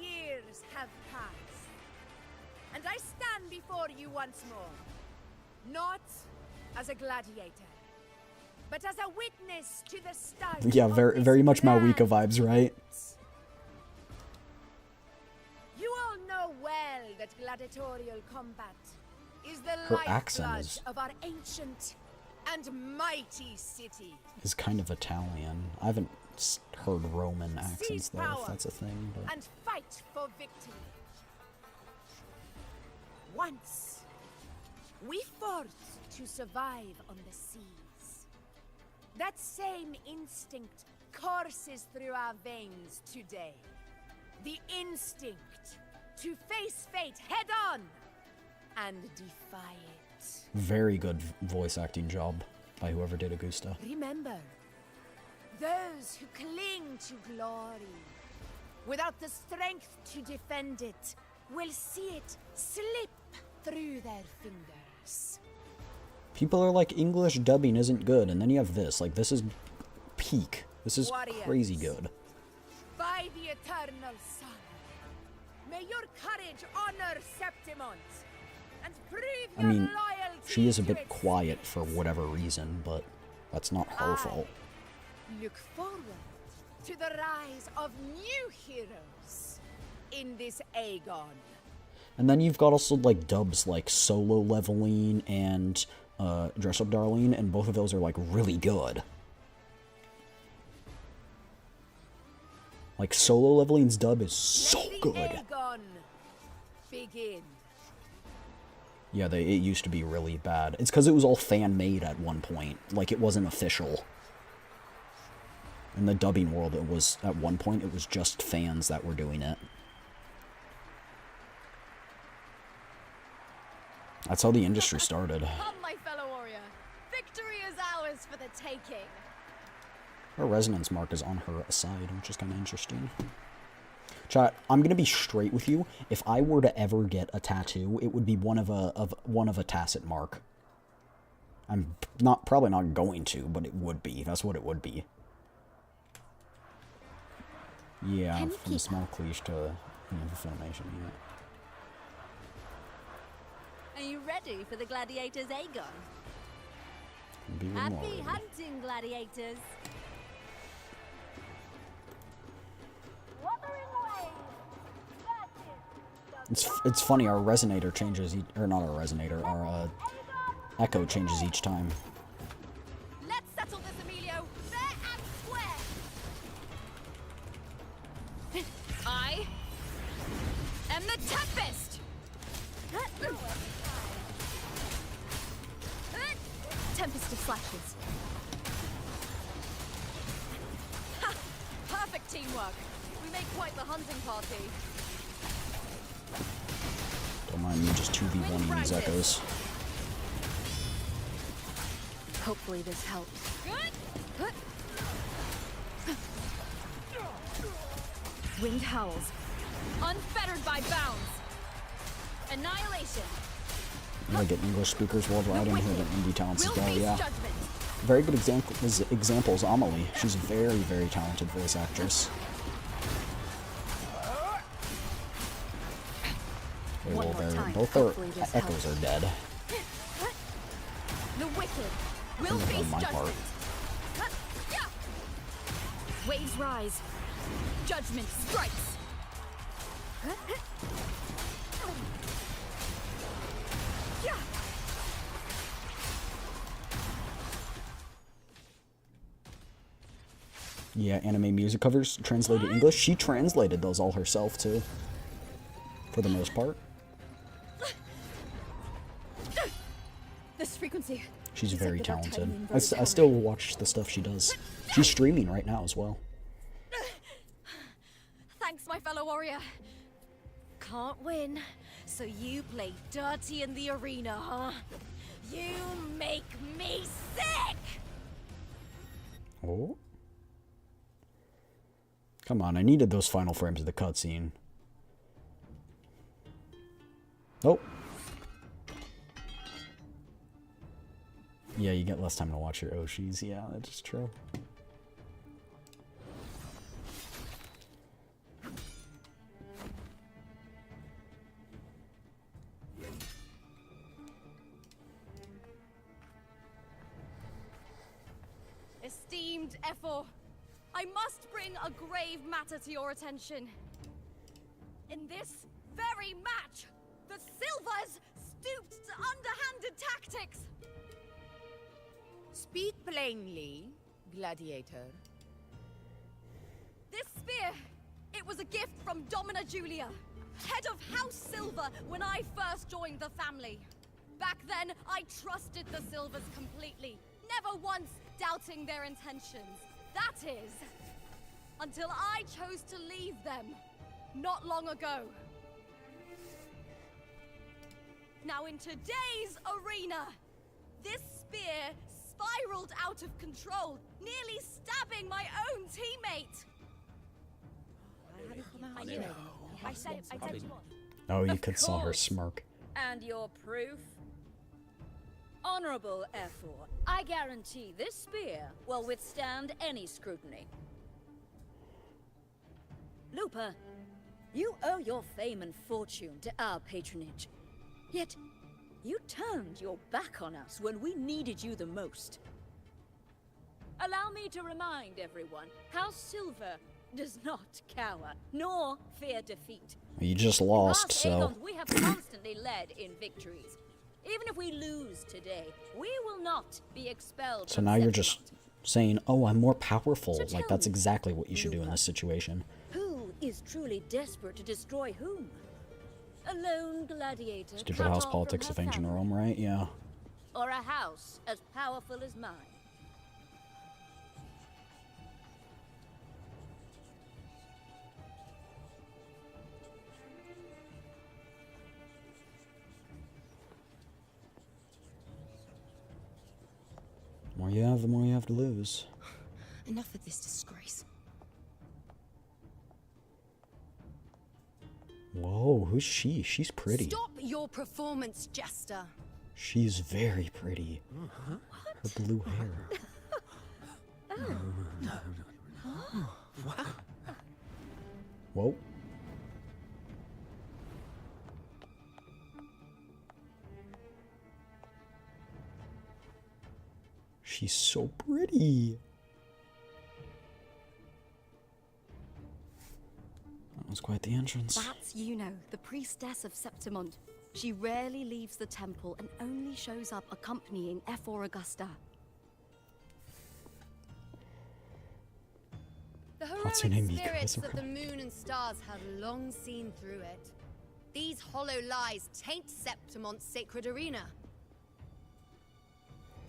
Years have passed, and I stand before you once more, not as a gladiator, but as a witness to the start. Yeah, very much Mawika vibes, right? You all know well that gladiatorial combat is the Her accent lifeblood is of our ancient and mighty city. kind of Italian. I haven't heard Roman accents though, if that's a thing. But And fight for victory. Once, we fought to survive on the seas. That same instinct courses through our veins today. The instinct to face fate head on and defy it. very good voice acting job by whoever did Augusta. Remember, those who cling to glory without the strength to defend it will see it slip through their fingers. People are like, English dubbing isn't good, and then you have this. Like, this is peak. This is crazy good. By the eternal sun, may your courage honor Septimont and prove I your mean, loyalty she is a to bit its quiet for whatever reason, but that's not her fault. Look forward to the rise of new heroes in this Aegon. And then you've got also like dubs like Solo Leveling and Dress Up Darlene, and both of those are like really good. Like Solo Leveling's dub is so good. Aegon begin. Yeah, it used to be really bad. It's because it was all fan-made at one point. Like, it wasn't official. In the dubbing world, it was, at one point, it was just fans that were doing it. That's how the industry started. Come, my fellow warrior. Victory taking. Her resonance mark is on her side, which is kind of interesting. Chat, I'm gonna be straight with you. If I were to ever get a tattoo, it would be one of a tacit mark. I'm probably not going to, but it would be. That's what it would be. Yeah, from small cleave to inflammation. Yeah. Are you ready for the gladiators, Aegon? Be more Happy ready. hunting, gladiators. It's funny. Our resonator changes, or not our resonator. Our echo changes each time. Let's settle this, Emilio, fair and square. I am the Tempest. Tempest of Slashes. Ha! Perfect teamwork. We make quite the hunting party. Don't mind me just 2v1ing these echoes. Hopefully this helps. Good. Winged howls. Unfettered by bounds. Annihilation. I get English speakers worldwide and here in indie talents as well, yeah. Very good examples, Amelie. She's a very, very talented voice actress. Well, both their echoes are dead. The wicked will For face my part. judgment. Waves rise. Judgment strikes. Yeah, anime music covers translated English. She translated those all herself too, for the most part. This frequency. She's very talented. I still watch the stuff she does. She's streaming right now as well. Thanks, my fellow warrior. Can't win, so you play dirty in the arena, huh? You make me sick! Oh. Come on, I needed those final frames of the cutscene. Oh. Yeah, you get less time to watch your Oshis. Yeah, that's true. Esteemed Ephor, I must bring a grave matter to your attention. In this very match, the Silvers stooped to underhanded tactics. Speak plainly, gladiator. This spear, it was a gift from Domina Julia, head of House Silver when I first joined the family. Back then, I trusted the Silvers completely, never once doubting their intentions. That is, until I chose to leave them, not long ago. Now in today's arena, this spear spiraled out of control, nearly stabbing my own teammate. I said you on. Oh, you could saw her smirk. And your proof? Honorable Ephor, I guarantee this spear will withstand any scrutiny. Lupa, you owe your fame and fortune to our patronage. Yet, you turned your back on us when we needed you the most. Allow me to remind everyone, House Silver does not cower, nor fear defeat. You just lost, Past so... Aegons, we have constantly led in victories. Even if we lose today, we will not be expelled. So now you're just saying, oh, I'm more powerful. Like, that's exactly what you should do in this situation. Who is truly desperate to destroy whom? A lone gladiator. Stupid cut house off politics from of her ancient family, Rome, right? Yeah. or a house as powerful as mine. More Yeah, the more you have to lose. Enough of this disgrace. Whoa, who's she? She's pretty. Stop your performance, Jester. She's very pretty. Her blue hair. Whoa. She's so pretty. That was quite the entrance. That's Yuno, the priestess of Septimont. She rarely leaves the temple and only shows up accompanying F4 Augusta. The What's her heroic name, spirits Mika? that the moon and stars have long seen through it. These hollow lies taint Septimont's sacred arena.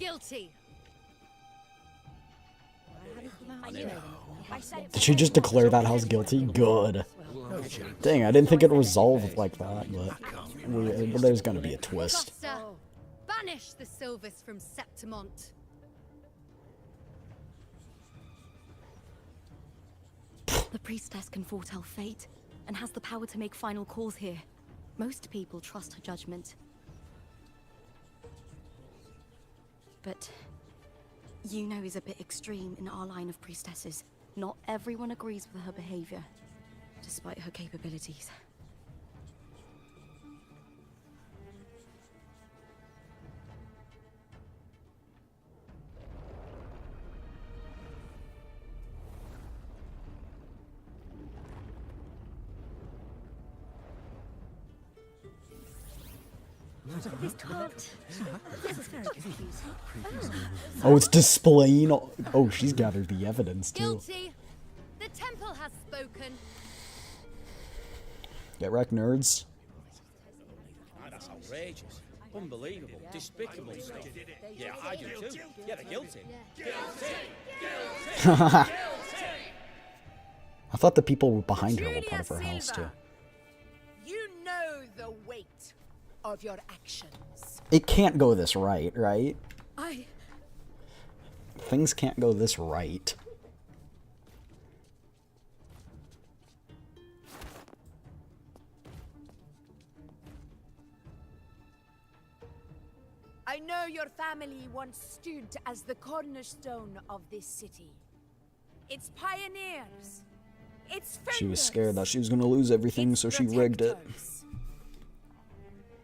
Guilty. Did she just declare that house guilty? Good. Dang, I didn't think it resolved like that, but there's gonna be a twist. Augusta, banish the Silvers from Septimont. The priestess can foretell fate and has the power to make final calls here. Most people trust her judgment. But Yuno is a bit extreme in our line of priestesses. Not everyone agrees with her behavior, despite her capabilities. This is very confusing. Oh, it's displaying. Oh, she's gathered the evidence too. Guilty. The temple has spoken. Get wrecked, nerds. That's outrageous. Unbelievable. Despicable stuff. Yeah, I do too. Yeah, they're guilty. I thought the people behind her were part of her house too. You know the weight of your actions. It can't go this right? I Things can't go this right. I know your family once stood as the cornerstone of this city. Its pioneers, its She was founders, scared that she was gonna lose everything, so she rigged it.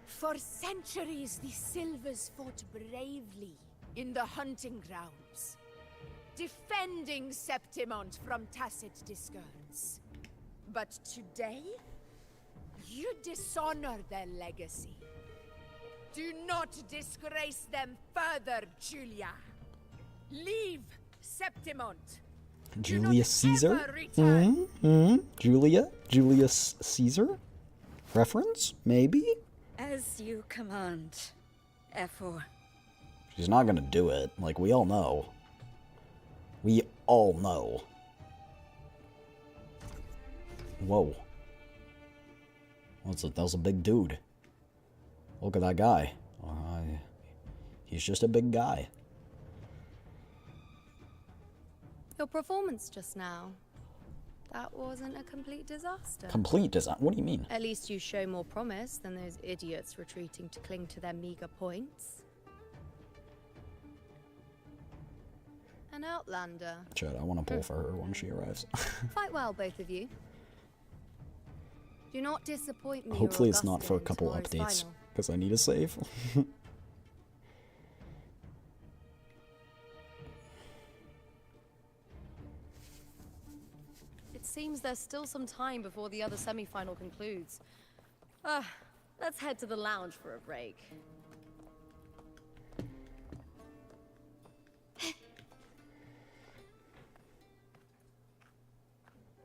For centuries, the Silvers fought bravely in the hunting grounds, defending Septimont from tacit discards. But today, you dishonor their legacy. Do not disgrace them further, Julia. Leave Septimont. Julius Caesar? ever return. Julius Caesar? Reference? Maybe? As you command, F4. She's not gonna do it. Like, we all know. We all know. Whoa. That was a big dude. Look at that guy. He's just a big guy. Your performance just now. That wasn't a complete disaster. Complete design? What do you mean? At least you show more promise than those idiots retreating to cling to their meager points. An outlander. Chad, I want to pull for her when she arrives. Fight well, both of you. Do not disappoint me. Hopefully it's not for a couple tomorrow's updates, final. because I need a save. It seems there's still some time before the other semi-final concludes. Let's head to the lounge for a break.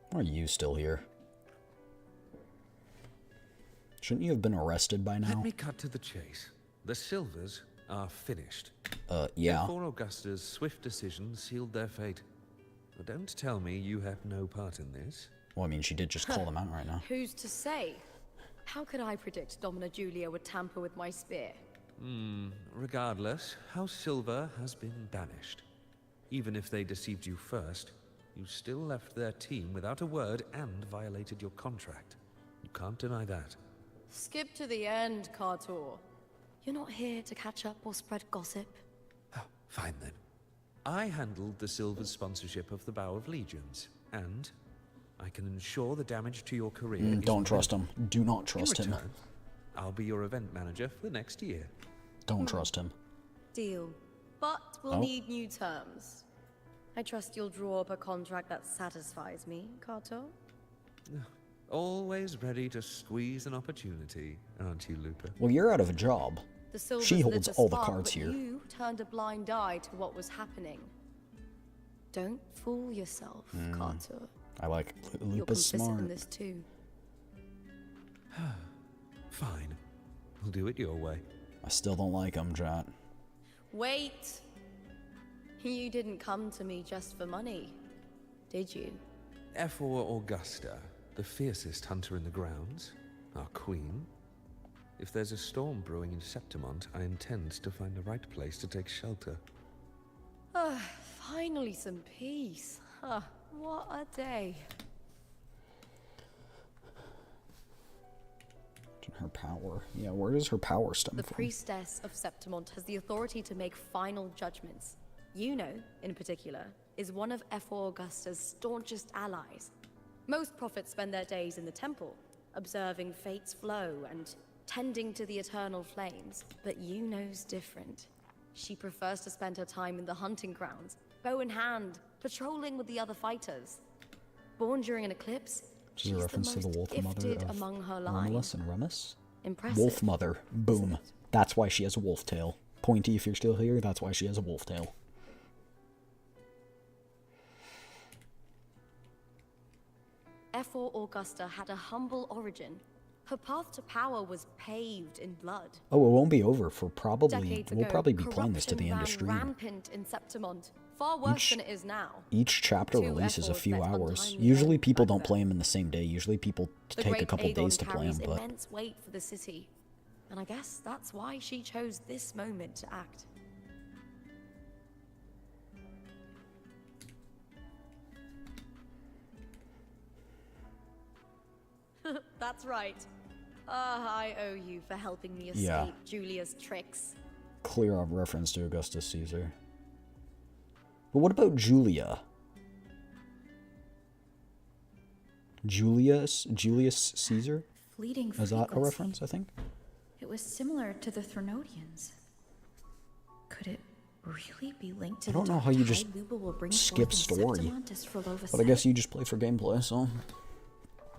Why are you still here? Shouldn't you have been arrested by now? Let me cut to the chase. The Silvers are finished. Yeah. Before Augusta's swift decision sealed their fate. But don't tell me you have no part in this. Well, I mean, she did just call them out right now. Who's to say? How could I predict Domina Julia would tamper with my spear? Regardless, House Silver has been banished. Even if they deceived you first, you still left their team without a word and violated your contract. You can't deny that. Skip to the end, Cartor. You're not here to catch up or spread gossip. Fine then. I handled the Silver's sponsorship of the Bow of Legions, and I can ensure the damage to your career is Don't trust him. Do not trust him. return, I'll be your event manager for the next year. Don't trust him. Deal. But we'll Oh. need new terms. I trust you'll draw up a contract that satisfies me, Cartor. Always ready to squeeze an opportunity, aren't you, Lupa? Well, you're out of a job. The Silvers She lit holds a all the spark, cards but here. You turned a blind eye to what was happening. Don't fool yourself, Cartor. I like You're Lupa's complicit smart. in this too. Fine. We'll do it your way. I still don't like him, Jat. Wait! You didn't come to me just for money, did you? F4 Augusta, the fiercest hunter in the grounds, our queen. If there's a storm brewing in Septimont, I intend to find the right place to take shelter. Finally some peace. What a day. Her power. Yeah, where does her power stem The from? priestess of Septimont has the authority to make final judgments. Juno, in particular, is one of F4 Augusta's staunchest allies. Most prophets spend their days in the temple, observing fate's flow and tending to the eternal flames. But Juno's different. She prefers to spend her time in the hunting grounds, bow in hand, patrolling with the other fighters. Born during an eclipse, This is a she's reference the to the most Wolf Mother gifted of among her line. Romulus and Remus. Impressive. Wolf Mother. Boom. That's why she has a wolf tail. Pointy, if you're still here, that's why she has a wolf tail. F4 Augusta had a humble origin. Her path to power was paved in blood. Oh, it won't be over for probably... Decades We'll ago, probably be playing this to the end of corruption ran stream. rampant in Septimont, far worse than it is now. Each chapter Two releases a efforts few met hours. untimely Usually end people back don't then. play them in the same day. Usually people The take a great couple Aegon days to play carries them, but... immense weight for the city, and I guess that's why she chose this moment to act. That's right. I owe you for helping me escape Yeah. Julia's tricks. Clear up reference to Augustus Caesar. But what about Julia? Julius Caesar? Fleeting Is that a frequency. reference, I think? It was similar to the Threnodians. Could it really be linked to I don't the know dark how you tide just Lupa will bring skip forth in story. Septimont, as Frolova But I guess said? you just play for gameplay, so...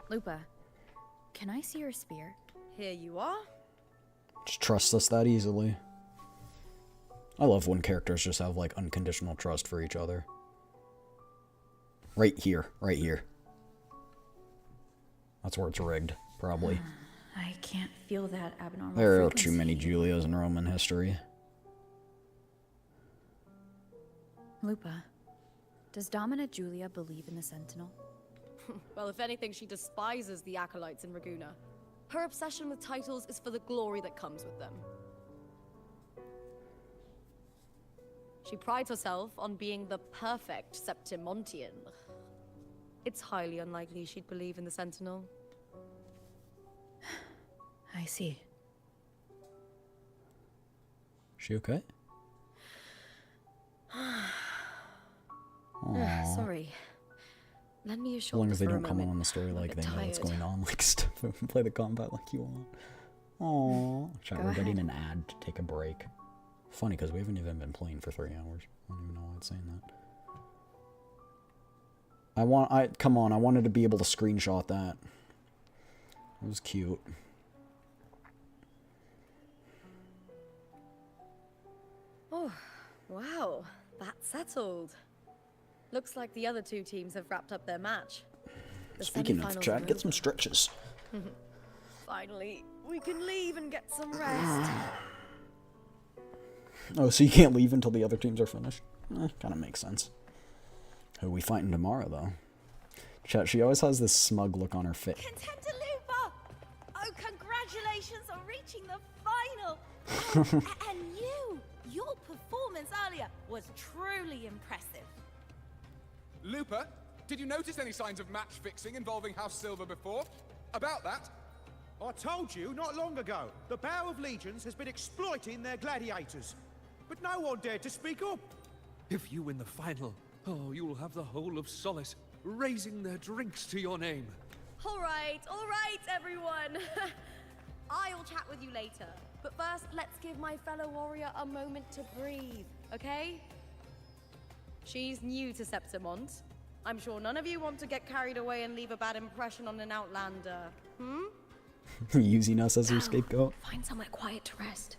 Lupa, can I see your spear? Here you are. Just trust us that easily. I love when characters just have, like, unconditional trust for each other. Right here. Right here. That's where it's rigged, probably. I can't feel that abnormal There are frequency. too many Julias in Roman history. Lupa, does Domina Julia believe in the Sentinel? Well, if anything, she despises the acolytes in Raguna. Her obsession with titles is for the glory that comes with them. She prides herself on being the perfect Septimontian. It's highly unlikely she'd believe in the Sentinel. I see. She okay? Aw. Sorry. Lend me your As shoulder long as they for a don't come moment. on the story I'm a like bit they know what's tired. going on, like stuff and play the combat like you want. Aww. Chat, Go we're getting ahead. an ad to take a break. Funny, because we haven't even been playing for 3 hours. I don't even know why it's saying that. Come on, I wanted to be able to screenshot that. It was cute. Oh, wow. That's settled. Looks like the other two teams have wrapped up their match. The Speaking of, semi-finals Chad, are get some over. stretches. Finally, we can leave and get some rest. Oh, so you can't leave until the other teams are finished? Kind of makes sense. Who are we fighting tomorrow, though? Chat, she always has this smug look on her face. Contenta Lupa! Oh, congratulations on reaching the final! And your performance earlier was truly impressive. Lupa, did you notice any signs of match fixing involving House Silver before? About that? I told you not long ago, the Bow of Legions has been exploiting their gladiators. But no one dared to speak up. If you win the final, oh, you'll have the whole of Solace raising their drinks to your name. All right, everyone. I'll chat with you later. But first, let's give my fellow warrior a moment to breathe, okay? She's new to Septimont. I'm sure none of you want to get carried away and leave a bad impression on an outlander. Using us as your scapegoat. Find somewhere quiet to rest.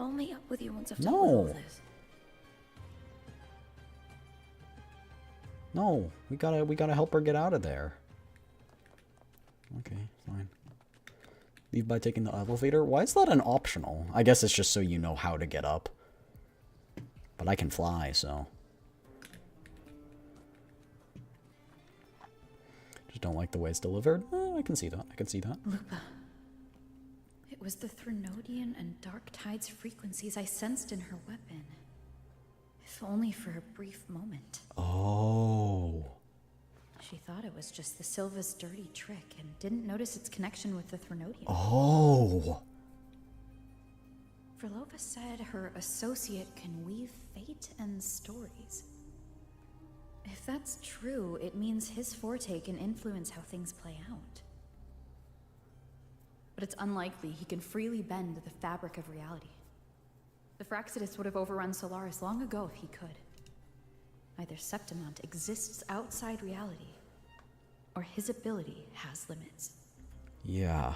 I'll meet up with you once I've No. done with all this. No, we gotta help her get out of there. Okay, fine. Leave by taking the elevator? Why is that an optional? I guess it's just so you know how to get up. But I can fly, so. Just don't like the way it's delivered. I can see that. I can see that. Lupa. It was the Threnodian and Dark Tide's frequencies I sensed in her weapon. If only for a brief moment. Oh. She thought it was just the Silva's dirty trick and didn't notice its connection with the Threnodian. Oh. Verlova said her associate can weave fate and stories. If that's true, it means his forte can influence how things play out. But it's unlikely he can freely bend the fabric of reality. The Fraxidus would have overrun Solaris long ago if he could. Either Septimont exists outside reality, or his ability has limits. Yeah.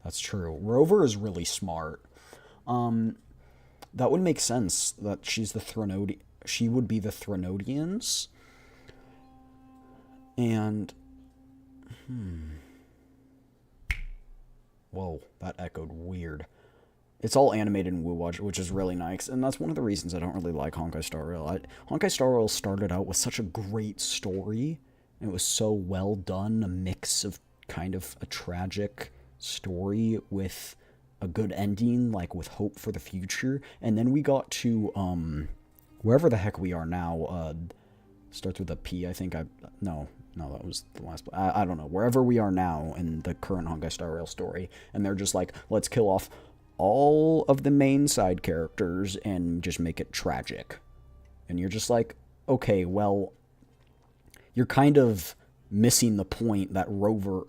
That's true. Rover is really smart. That would make sense that she's the Threnodian. She would be the Threnodians. And whoa, that echoed weird. It's all animated in WuWatch, which is really nice, and that's one of the reasons I don't really like Honkai Star Rail. Honkai Star Rail started out with such a great story, and it was so well done, a mix of kind of a tragic story with a good ending, like with hope for the future, and then we got to, wherever the heck we are now, starts with a P, I think. No, that was the last. I don't know. Wherever we are now in the current Honkai Star Rail story, and they're just like, let's kill off all of the main side characters and just make it tragic. And you're just like, okay, well, you're kind of missing the point that the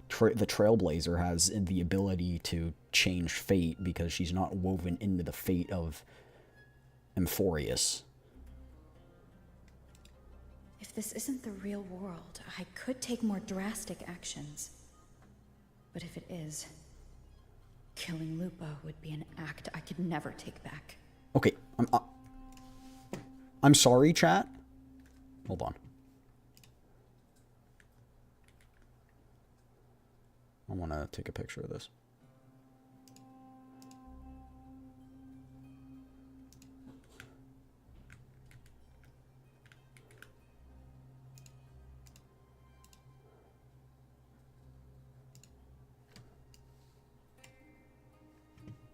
Trailblazer has the ability to change fate because she's not woven into the fate of Amphorius. If this isn't the real world, I could take more drastic actions. But if it is, killing Lupa would be an act I could never take back. Okay, I'm sorry, chat. Hold on. I want to take a picture of this.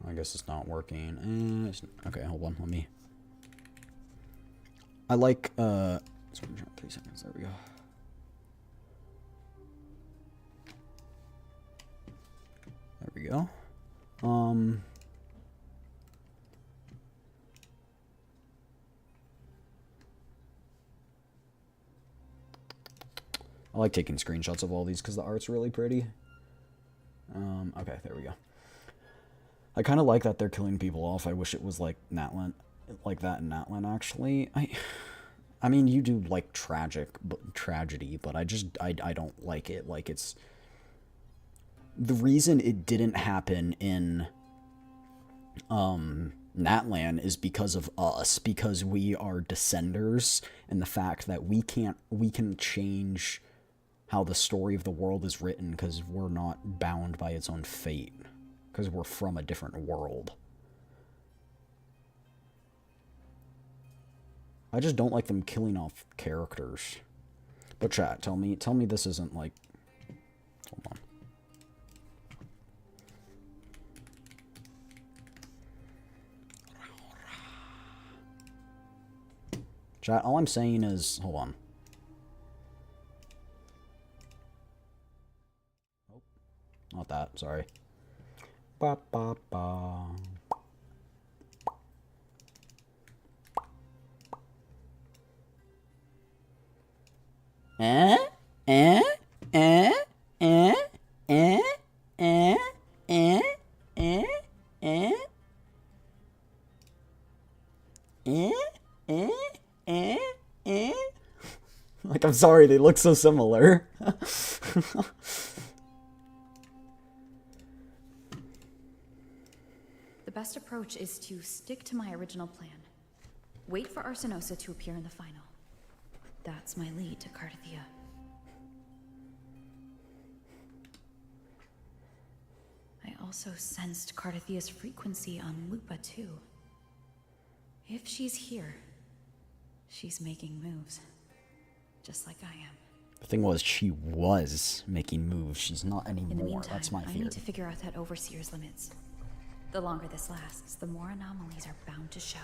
I guess it's not working. Okay, hold on. Let me. I like. 3 seconds. There we go. There we go. I like taking screenshots of all these because the art's really pretty. Okay, there we go. I kind of like that they're killing people off. I wish it was like Natlan, like that in Natlan. Actually, I mean, you do like tragedy, but I don't like it. Like it's the reason it didn't happen in Natlan is because of us, because we are descenders, and the fact that we can change how the story of the world is written because we're not bound by its own fate. Because we're from a different world. I just don't like them killing off characters. But chat, tell me this isn't like... Hold on. Chat, all I'm saying is, hold on. Oh, not that, sorry. Ba ba ba. Eh? Eh? Eh? Eh? Eh? Eh? Eh? Eh? Eh? Eh? Eh? Eh? Eh? Like, I'm sorry, they look so similar. The best approach is to stick to my original plan. Wait for Arsinosa to appear in the final. That's my lead to CARTETHYIA. I also sensed CARTETHYIA's frequency on Lupa too. If she's here, she's making moves. Just like I am. The thing was, she was making moves. She's not anymore. In the meantime, That's my I fear. need to figure out that Overseer's limits. The longer this lasts, the more anomalies are bound to show.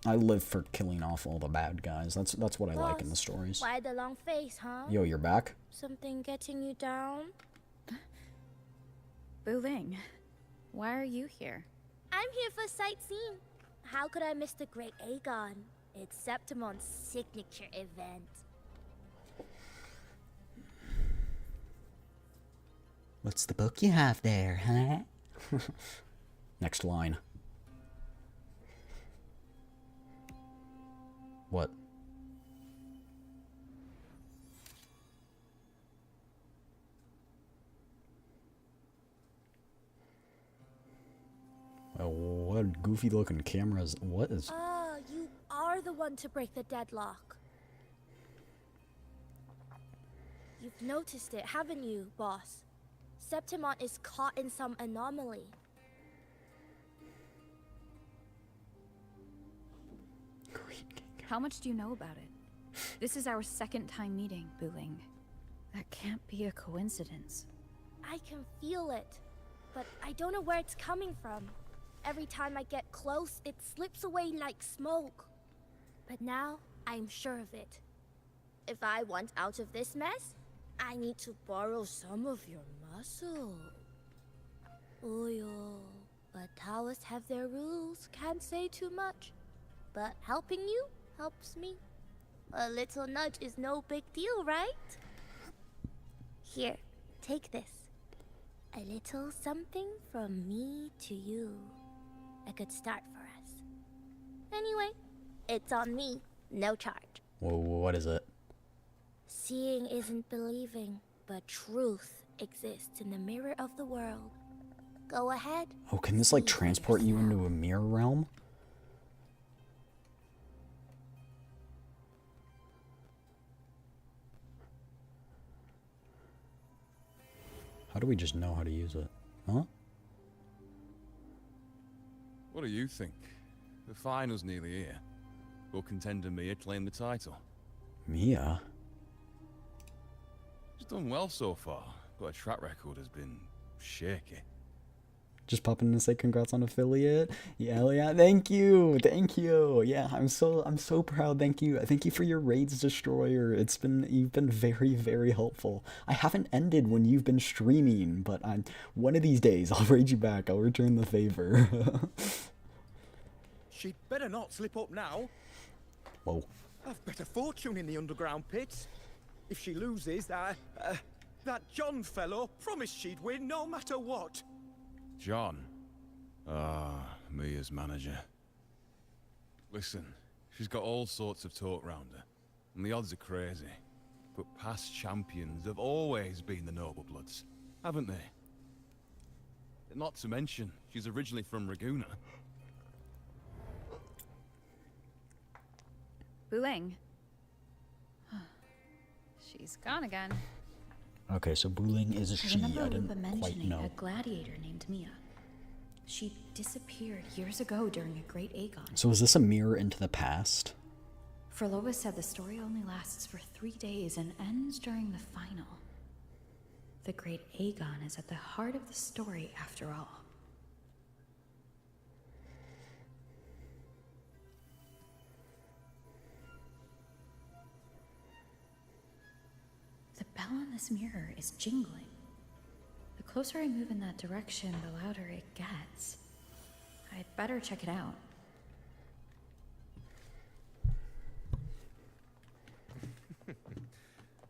I live for killing off all the bad guys. That's what I like in the stories. Why the long face, huh? Yo, you're back? Something getting you down? Wuthering, why are you here? I'm here for sightseeing. How could I miss the Great Aegon? It's Septimon's signature event. What's the book you have there, huh? Next line. What? Well, what goofy looking cameras? What is... Ah, you are the one to break the deadlock. You've noticed it, haven't you, boss? Septimon is caught in some anomaly. How much do you know about it? This is our second time meeting, Wuthering. That can't be a coincidence. I can feel it, but I don't know where it's coming from. Every time I get close, it slips away like smoke. But now, I'm sure of it. If I want out of this mess, I need to borrow some of your muscle. Oil. But Taoists have their rules, can't say too much. But helping you helps me. A little nudge is no big deal, right? Here, take this. A little something from me to you. A good start for us. Anyway, it's on me. No charge. Whoa, what is it? Seeing isn't believing, but truth exists in the mirror of the world. Go ahead. Oh, can this like transport you into a mirror realm? How do we just know how to use it? Huh? What do you think? The final's nearly here. Will contender Mia claim the title? Mia? She's done well so far, but her track record has been shaky. Just pop in and say congrats on affiliate. Yeah, thank you. Yeah, I'm so proud. Thank you for your raids, Destroyer. You've been very, very helpful. I haven't ended when you've been streaming, but one of these days I'll raid you back. I'll return the favor. She'd better not slip up now. Whoa. I've bet a fortune in the underground pits. If she loses, that John fellow promised she'd win no matter what. John? Ah, Mia's manager. Listen, she's got all sorts of talk round her, and the odds are crazy. But past champions have always been the noble bloods, haven't they? Not to mention, she's originally from Raguna. Wuthering. She's gone again. Okay, so Wuthering is a she. I remember didn't Lupa quite mentioning know. a gladiator named Mia. She disappeared years ago during a Great Aegon. So is this a mirror into the past? Frolova said the story only lasts for 3 days and ends during the final. The Great Aegon is at the heart of the story after all. bell on this mirror is jingling. The closer I move in that direction, the louder it gets. I'd better check it out.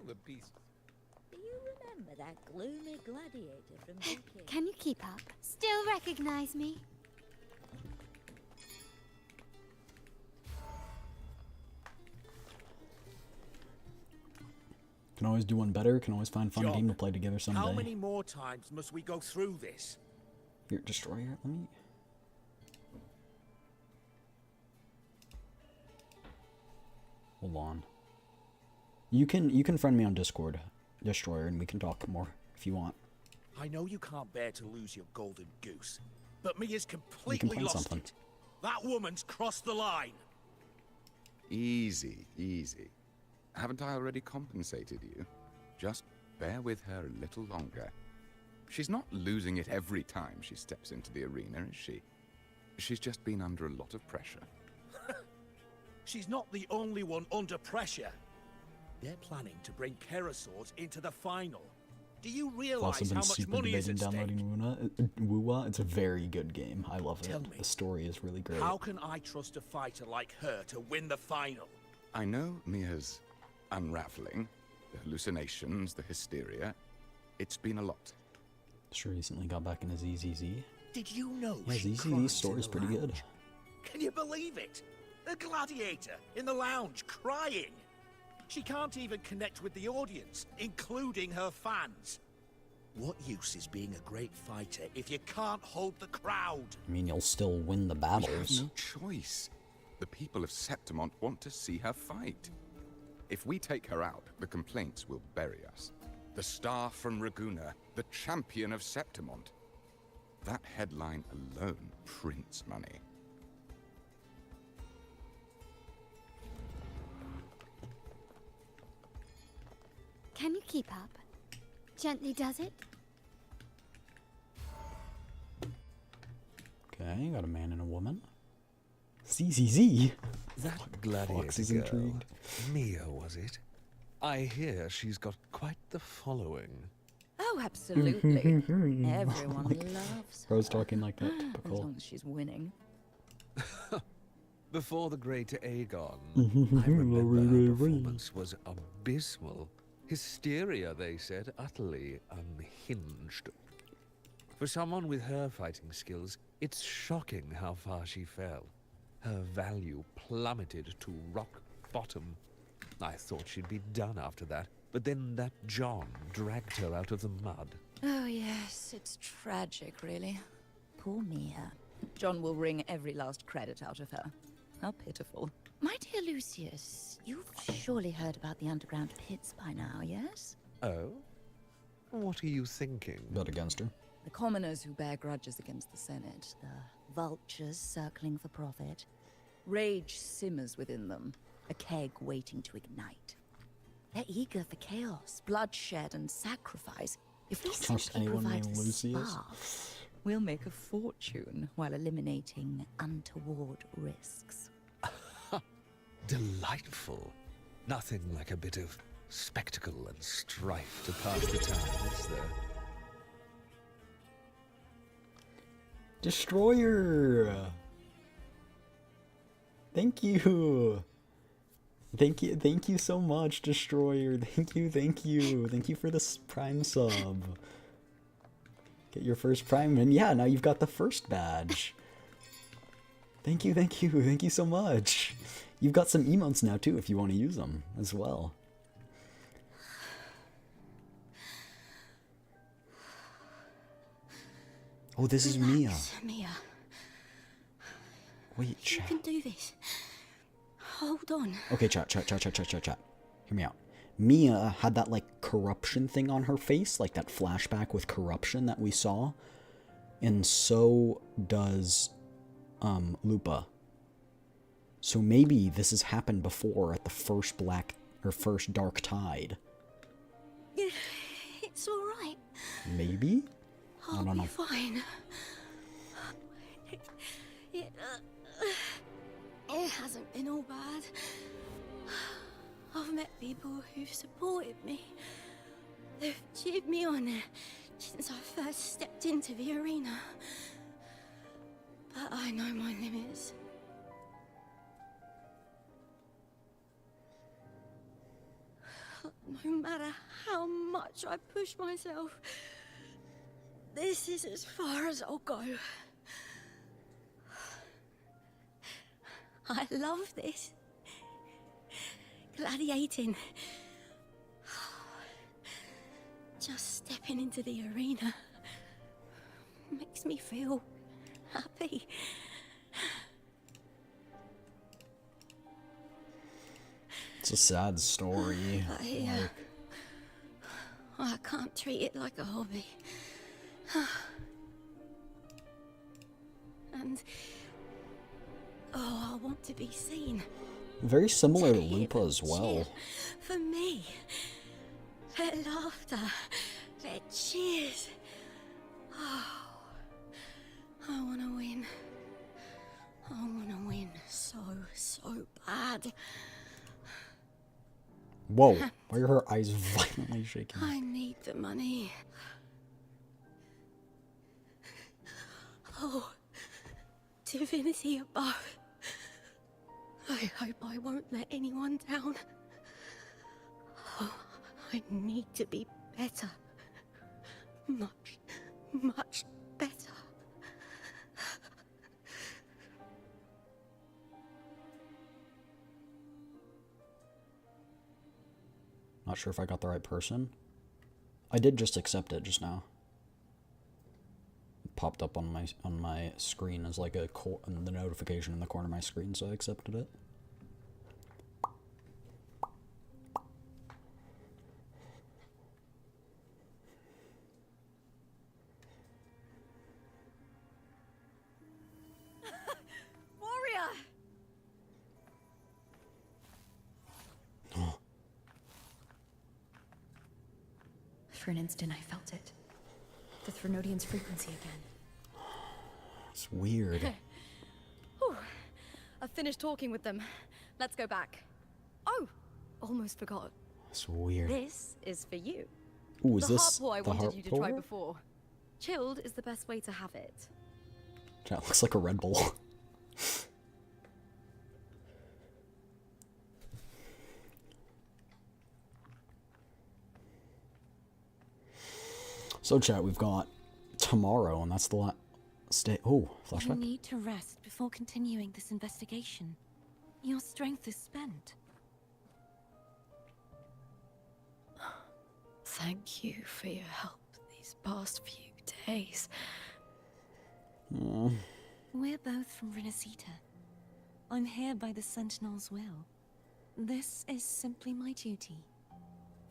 The beast. Do you remember that gloomy gladiator from King? Can you keep up? Still recognize me? Can always do one better. Can always find fun John, game to play together someday. How many more times must we go through this? Here, Destroyer, let me... Hold on. You can friend me on Discord, Destroyer, and we can talk more if you want. I know you can't bear to lose your golden goose, but Mia's We can completely plan lost something. it. That woman's crossed the line. Easy, easy. Haven't I already compensated you? Just bear with her a little longer. She's not losing it every time she steps into the arena, is she? She's just been under a lot of pressure. She's not the only one under pressure. They're planning to bring Kerasaurs into the final. Do you I've realize also been how much super money is debating at stake? downloading Wuwa. It's a very good game. I love Tell it. me, The story is really great. How can I trust a fighter like her to win the final? I know Mia's unraveling, the hallucinations, the hysteria. It's been a lot. Just recently got back into ZZZ. Did you know Yeah, she ZZZ's cries story in is the pretty good. lounge? Can you believe it? A gladiator in the lounge crying. She can't even connect with the audience, including her fans. What use is being a great fighter if you can't hold the crowd? I mean, you'll still win the We have battles. no choice. The people of Septimont want to see her fight. If we take her out, the complaints will bury us. The star from Raguna, the champion of Septimont. That headline alone prints money. Can you keep up? Gently does it? Okay, got a man and a woman. ZZZ. That gladiator Fox is girl, intrigued. Mia, was it? I hear she's got quite the following. Oh, absolutely. Everyone loves her. Bro's talking like that, As typical. long as she's winning. Before the great Aegon, Mhm. I remember her performance was abysmal. Hysteria, they said, utterly unhinged. For someone with her fighting skills, it's shocking how far she fell. Her value plummeted to rock bottom. I thought she'd be done after that, but then that John dragged her out of the mud. Oh, yes, it's tragic, really. Poor Mia. John will wring every last credit out of her. How pitiful. My dear Lucius, you've surely heard about the underground pits by now, yes? Oh? What are you thinking? Bet against her. The commoners who bear grudges against the Senate, the vultures circling for profit. Rage simmers within them, a keg waiting to ignite. They're eager for chaos, bloodshed, and sacrifice. If we Trust simply anyone provide named a Lucius? spark, we'll make a fortune while eliminating untoward risks. Delightful. Nothing like a bit of spectacle and strife to pass the time, is there? Destroyer! Thank you! Thank you so much, Destroyer. Thank you. Thank you for this Prime sub. Get your first Prime, and yeah, now you've got the first badge. Thank you so much. You've got some emotes now too, if you want to use them as well. Oh, this is Mia. Mia. Wait, You chat. can do this. Hold on. Okay, chat. Hear me out. Mia had that, like, corruption thing on her face, like that flashback with corruption that we saw. And so does, Lupa. So maybe this has happened before at the first first Dark Tide. It's all right. Maybe? I I'll don't be know. fine. It hasn't been all bad. I've met people who've supported me, They've cheered me on since I first stepped into the arena. But I know my limits. No matter how much I push myself, this is as far as I'll go. I love this. Gladiating. Just stepping into the arena makes me feel happy. It's a sad story. I can't treat it like a hobby. And I want to be seen. Very similar to Lupa as well. For me, their laughter, their cheers. Oh, I want to win. I want to win so bad. Whoa, why are her eyes violently shaking? I need the money. Oh, divinity above. I hope I won't let anyone down. Oh, I need to be better. Much better. Not sure if I got the right person. I did just accept it just now. It popped up on my screen as like the notification in the corner of my screen, so I accepted it. Warrior! For an instant, I felt it. The Threnodian's frequency again. It's weird. Whew. I've finished talking with them. Let's go back. Oh, almost forgot. It's weird. This is for you. Ooh, is the this heart pour I the wanted you to try heart pour? before. Chilled is the best way to have it. That looks like a Red Bull. So, chat, we've got tomorrow, and that's the last day. Oh, You flashback. need to rest before continuing this investigation. Your strength is spent. Thank you for your help these past few days. We're both from Renacita. I'm here by the Sentinel's will. This is simply my duty,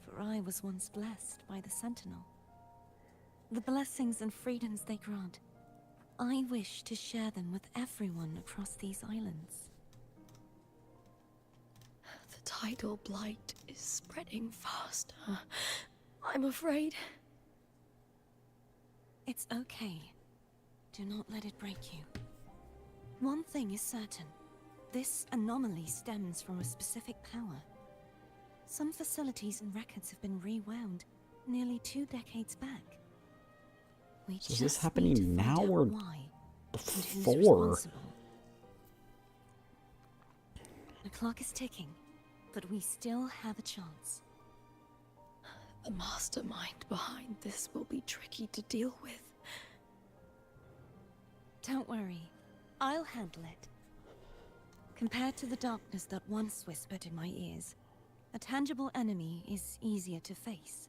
for I was once blessed by the Sentinel. The blessings and freedoms they grant, I wish to share them with everyone across these islands. The tidal blight is spreading faster. I'm afraid. It's okay. Do not let it break you. One thing is certain. This anomaly stems from a specific power. Some facilities and records have been rewound nearly 2 decades back. We So is just this need happening to find now out or why and who's before? responsible. The clock is ticking, but we still have a chance. The mastermind behind this will be tricky to deal with. Don't worry, I'll handle it. Compared to the darkness that once whispered in my ears, a tangible enemy is easier to face.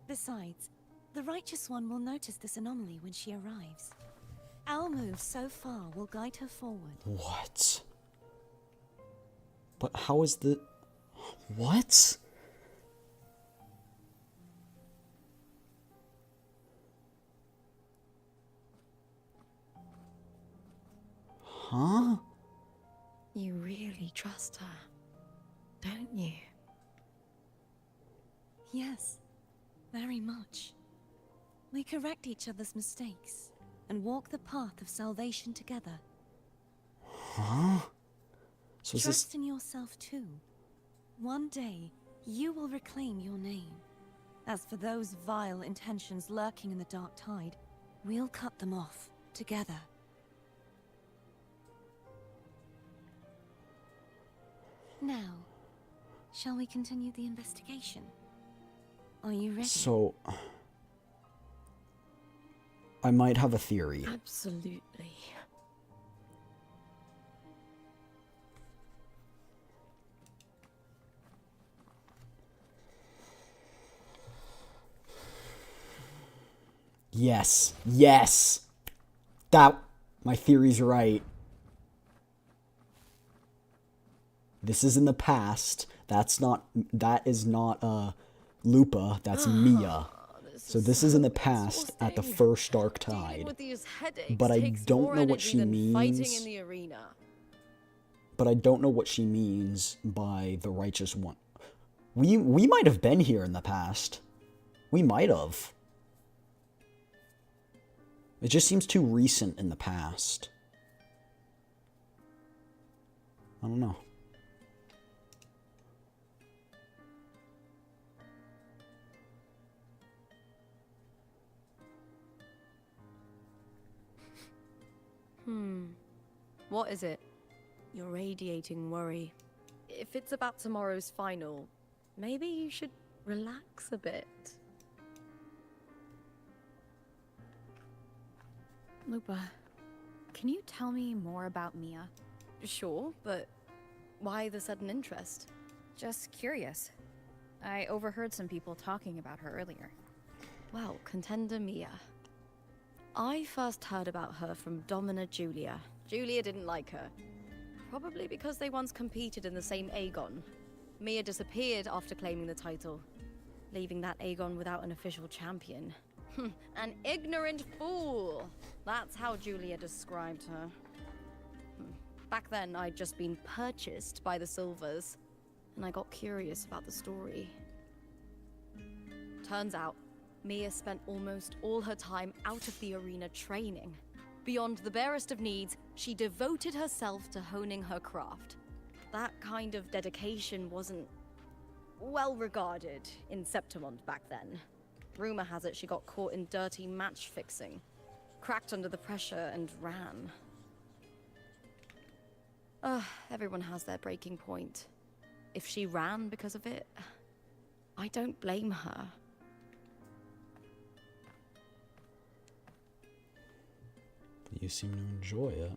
Besides, the Righteous One will notice this anomaly when she arrives. Our moves so far will guide her forward. What? But how is the... What? Huh? You really trust her, don't you? Yes, very much. We correct each other's mistakes and walk the path of salvation together. Huh? So is Trust this... in yourself too. One day, you will reclaim your name. As for those vile intentions lurking in the dark tide, we'll cut them off, together. Now, shall we continue the investigation? Are you ready? So... I might have a theory. Absolutely. Yes. Yes! That... My theory's right. This is in the past. That is not, Lupa. That's Mia. So this is in the past at the first Dark Tide. But I don't know what she means. But I don't know what she means by the Righteous One. We might have been here in the past. We might have. It just seems too recent in the past. I don't know. What is it? You're radiating worry. If it's about tomorrow's final, maybe you should relax a bit. Lupa, can you tell me more about Mia? Sure, but why the sudden interest? Just curious. I overheard some people talking about her earlier. Well, Contender Mia. I first heard about her from Domina Julia. Julia didn't like her. Probably because they once competed in the same Aegon. Mia disappeared after claiming the title, leaving that Aegon without an official champion. An ignorant fool! That's how Julia described her. Back then, I'd just been purchased by the Silvers, and I got curious about the story. Turns out, Mia spent almost all her time out of the arena training. Beyond the barest of needs, she devoted herself to honing her craft. That kind of dedication wasn't well regarded in Septimont back then. Rumor has it she got caught in dirty match fixing, cracked under the pressure, and ran. Everyone has their breaking point. If she ran because of it, I don't blame her. You seem to enjoy it.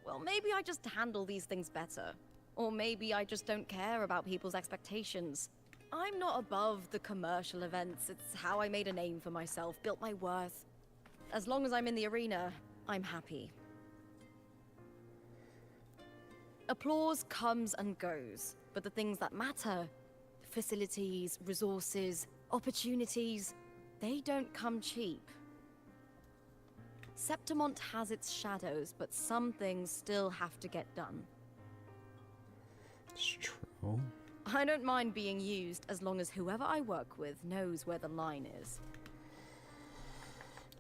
Well, maybe I just handle these things better. Or maybe I just don't care about people's expectations. I'm not above the commercial events. It's how I made a name for myself, built my worth. As long as I'm in the arena, I'm happy. Applause comes and goes, but the things that matter, facilities, resources, opportunities, they don't come cheap. Septimont has its shadows, but some things still have to get done. It's true. I don't mind being used as long as whoever I work with knows where the line is.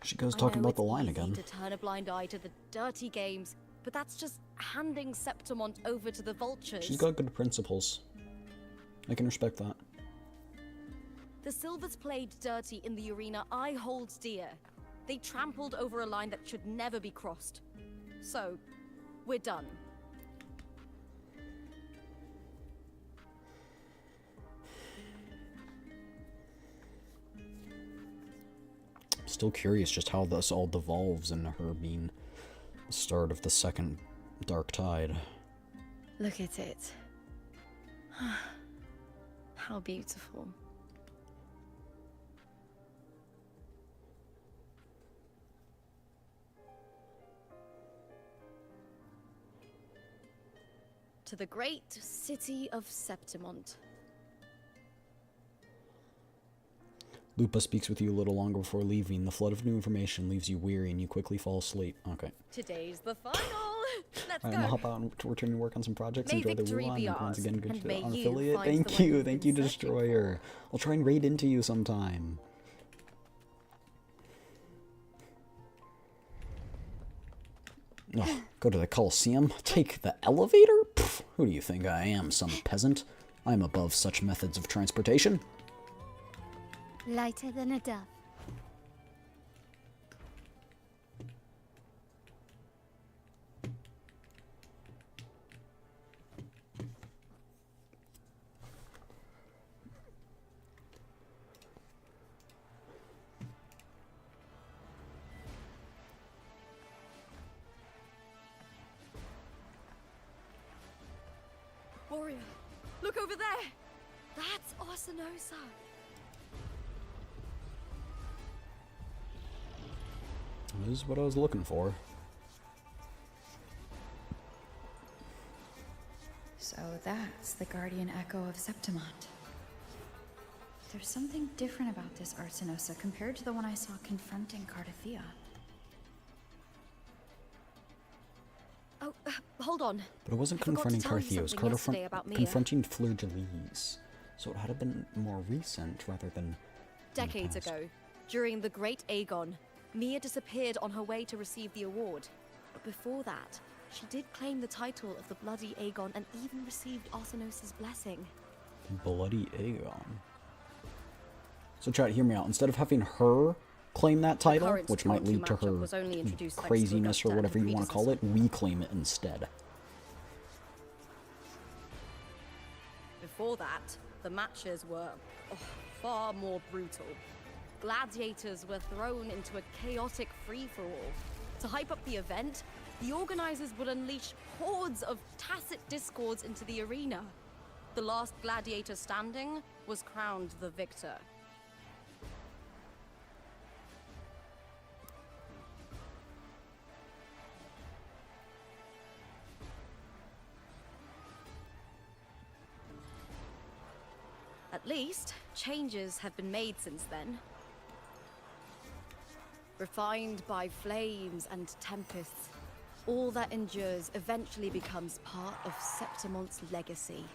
She goes talking about the line again. To turn a blind eye to the dirty games, but that's just handing Septimont over to the vultures. She's got good principles. I can respect that. The Silvers played dirty in the arena I hold dear. They trampled over a line that should never be crossed. So, we're done. I'm still curious just how this all devolves into her being the start of the second Dark Tide. Look at it. How beautiful. To the great city of Septimont. Lupa speaks with you a little longer before leaving. The flood of new information leaves you weary and you quickly fall asleep. Okay. Today's the final. Let's go. I'm gonna hop out and return to work on some projects. May Enjoy the victory Wuhan. be And once ours, again, good and to may on you affiliate. find Thank the one you. you've Thank you, been searching Destroyer. I'll try and raid into you sometime. Oh, go to the Colosseum? Take the elevator? Pfft, who do you think I am, some peasant? I am above such methods of transportation. Lighter than a dove. Warrior, look over there! That's Arsinosa! This is what I was looking for. So that's the guardian echo of Septimont. There's something different about this Arsinosa compared to the one I saw confronting CARTETHYIA. Oh, hold on. But it wasn't confronting CARTETHYIA, it was confronting Fleur-de-Lis. So it had to been more recent rather than Decades ago, during the Great Aegon, Mia disappeared on her way to receive the award. But before that, she did claim the title of the Bloody Aegon and even received Arsinosa's blessing. Bloody Aegon. So try to hear me out. Instead of having her claim that title, which might lead to her craziness or whatever you want to call it, we claim it instead. Before that, the matches were far more brutal. Gladiators were thrown into a chaotic free-for-all. To hype up the event, the organizers would unleash hordes of tacit discords into the arena. The last gladiator standing was crowned the victor. At least, changes have been made since then. Refined by flames and tempests, all that endures eventually becomes part of Septimont's legacy.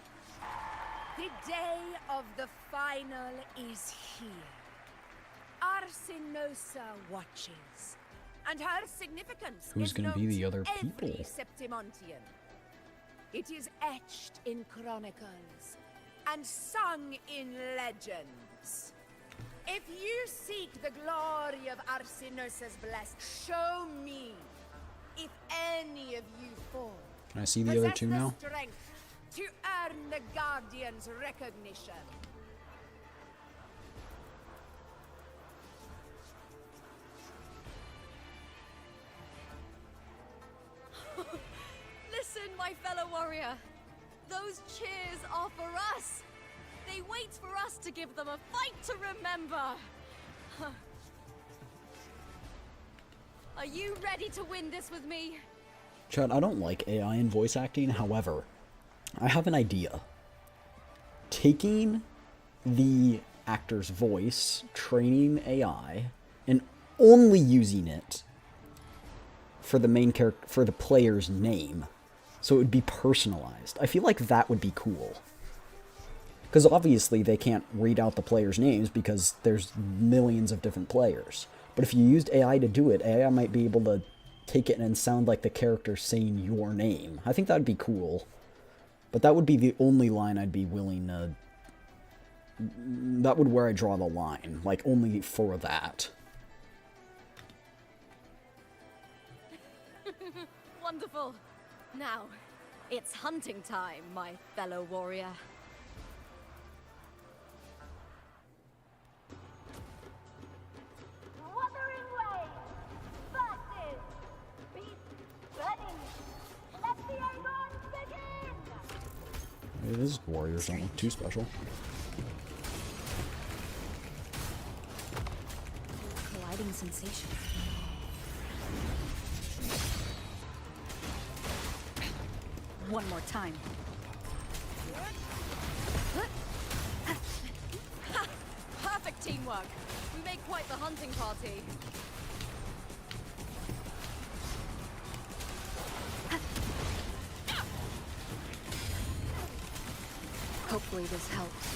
The day of the final is here. Arsinosa watches, and her significance Who's is gonna be the other people? every Septimontian. It is etched in chronicles and sung in legends. If you seek the glory of Arsinosa's blessed, show me if any of you fall. Can I see the other two now? Possess the strength to earn the Guardian's recognition. Listen, my fellow warrior. Those cheers are for us. They wait for us to give them a fight to remember. Are you ready to win this with me? Chad, I don't like AI in voice acting. However, I have an idea. Taking the actor's voice, training AI, and only using it for the main character, for the player's name, so it would be personalized. I feel like that would be cool. Because obviously they can't read out the players' names because there's millions of different players. But if you used AI to do it, AI might be able to take it and sound like the character saying your name. I think that would be cool. But that would be the only line I'd be willing to... That would where I draw the line. Like, only for that. Wonderful. Now, it's hunting time, my fellow warrior. Wuthering Waves versus Beast Burning. Let the Aegons begin! These warriors don't look too special. Colliding sensations. One more time. Perfect teamwork. We make quite the hunting party. Hopefully this helps.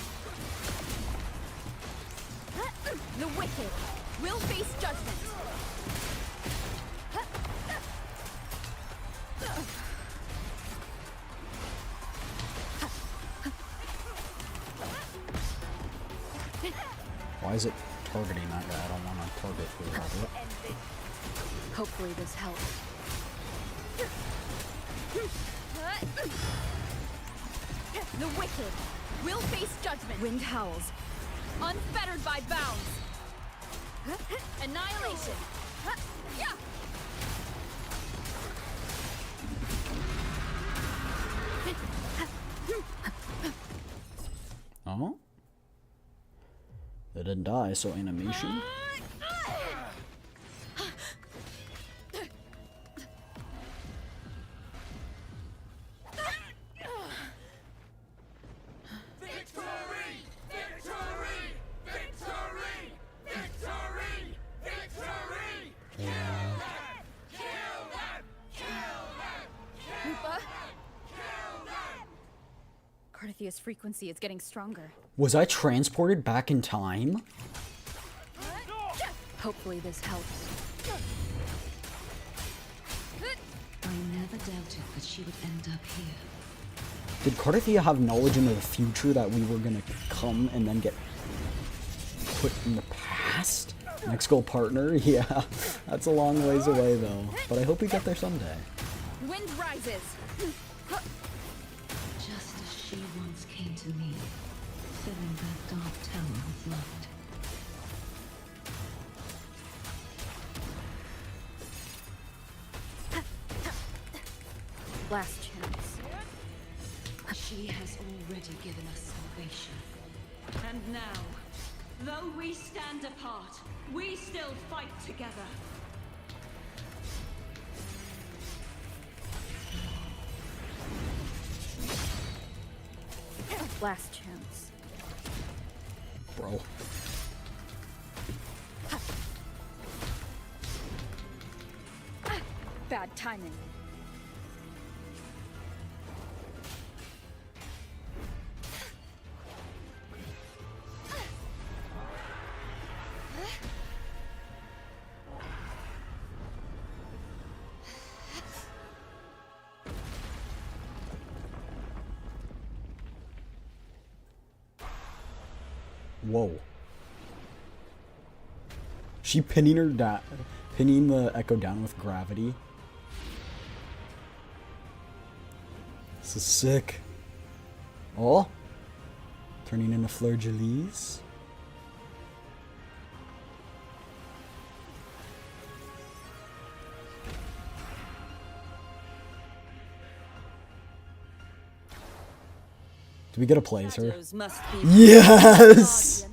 The wicked will face judgment. Why is it targeting that guy? I don't want to target whoever. Hopefully this helps. The wicked will face judgment. Wind howls. Unfettered by bounds. Annihilation. Yeah. Oh? They didn't die, so animation? CARTETHYIA's frequency is getting stronger. Was I transported back in time? Hopefully this helps. I never doubted that she would end up here. Did CARTETHYIA have knowledge into the future that we were gonna come and then get put in the past? Next goal partner? Yeah, that's a long ways away though. But I hope we get there someday. Wind rises. Just as she once came to me, filling that dark tower with light. Last chance. She has already given us salvation. And now, though we stand apart, we still fight together. Last chance. Bro. Bad timing. Whoa. She pinning her pinning the Echo down with gravity. This is sick. Oh. Turning into fleur-de-lis. Do we get to play as her? Yes!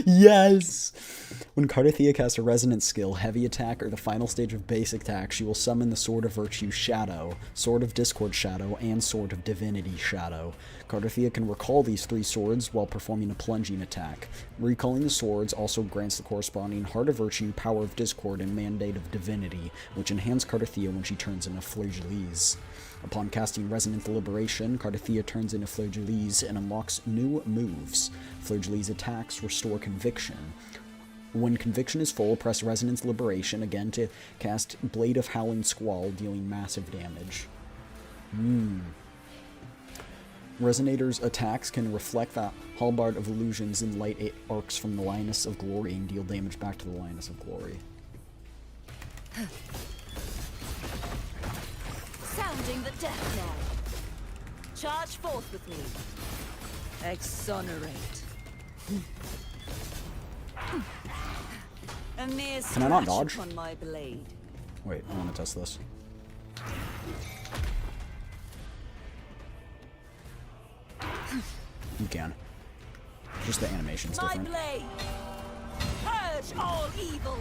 Yes! When CARTETHYIA casts a resonance skill, heavy attack, or the final stage of basic attack, she will summon the Sword of Virtue Shadow, Sword of Discord Shadow, and Sword of Divinity Shadow. CARTETHYIA can recall these three swords while performing a plunging attack. Recalling the swords also grants the corresponding Heart of Virtue, Power of Discord, and Mandate of Divinity, which enhance CARTETHYIA when she turns into fleur-de-lis. Upon casting Resonant Liberation, CARTETHYIA turns into fleur-de-lis and unlocks new moves. Fleur-de-lis attacks restore Conviction. When Conviction is full, press Resonance Liberation again to cast Blade of Howling Squall, dealing massive damage. Resonator's attacks can reflect the Halberd of Illusions and light arcs from the Lioness of Glory and deal damage back to the Lioness of Glory. Sounding the death knell. Charge forth with me. Exonerate. A mere Can I not dodge? scratch upon my blade. Wait, I want to test this. You can. Just the animation's My different. blade. Purge all evil.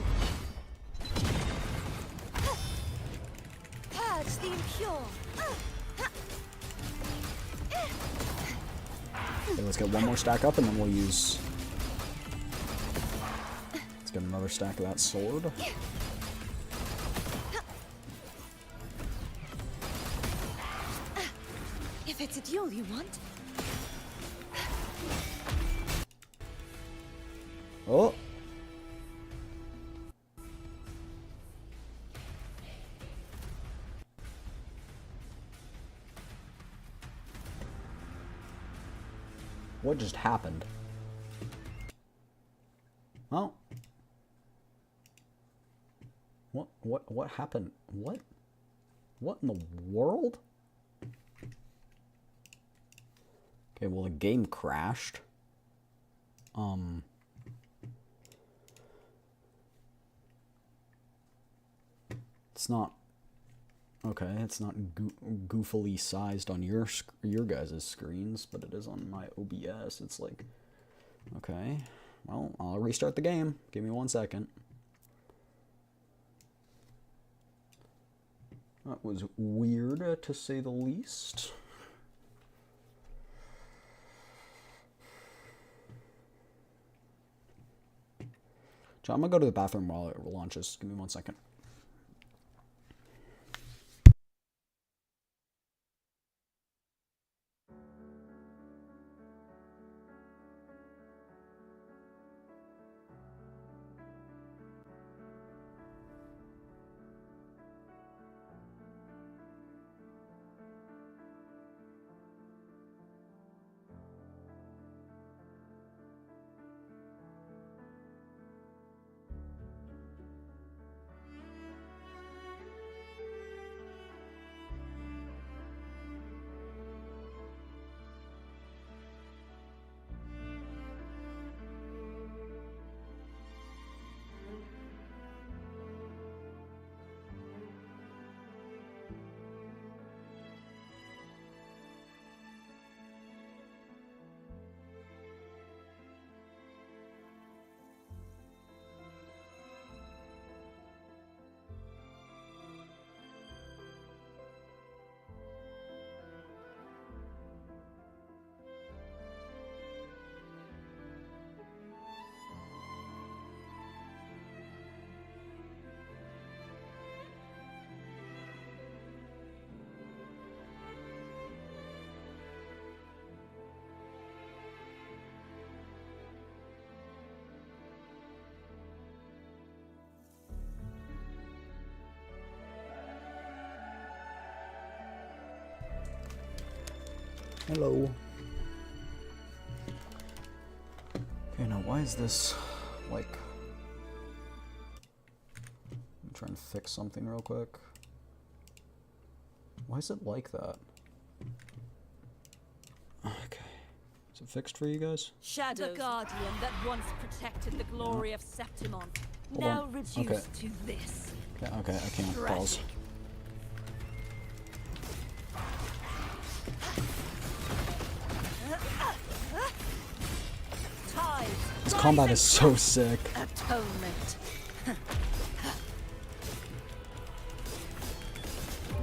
Purge the impure. Okay, let's get one more stack up and then we'll use... Let's get another stack of that sword. If it's a duel you want. Oh! What just happened? What happened? What? What in the world? Okay, well, the game crashed. It's not... Okay, it's not goofily sized on your guys' screens, but it is on my OBS. It's like... Okay, well, I'll restart the game. Give me 1 second. That was weird, to say the least. So I'm gonna go to the bathroom while it launches. Give me 1 second. Hello. Okay, now why is this, like... I'm trying to fix something real quick. Why is it like that? Okay. Is it fixed for you guys? Shadows. The guardian that once protected the glory of Septimon, Hold now on. reduced Okay. to this. Okay, I can't pause. This combat is so sick. Atonement.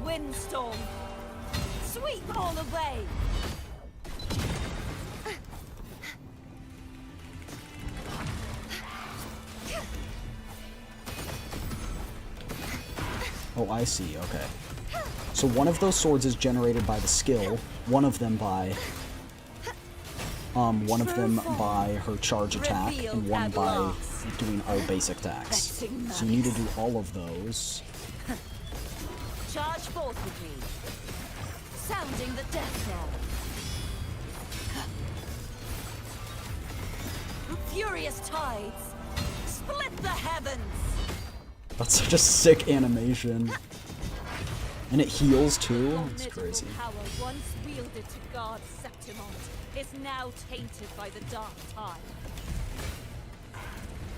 Windstorm. Sweep all away. Oh, I see, okay. So one of those swords is generated by the skill, one of them by her charge attack, and one by doing all basic attacks. So you need to do all of those. Charge forth with me. Sounding the death knell. Furious tides. Split the heavens. That's such a sick animation. And it heals too. It's crazy. Power once wielded to guard Septimon is now tainted by the dark tide.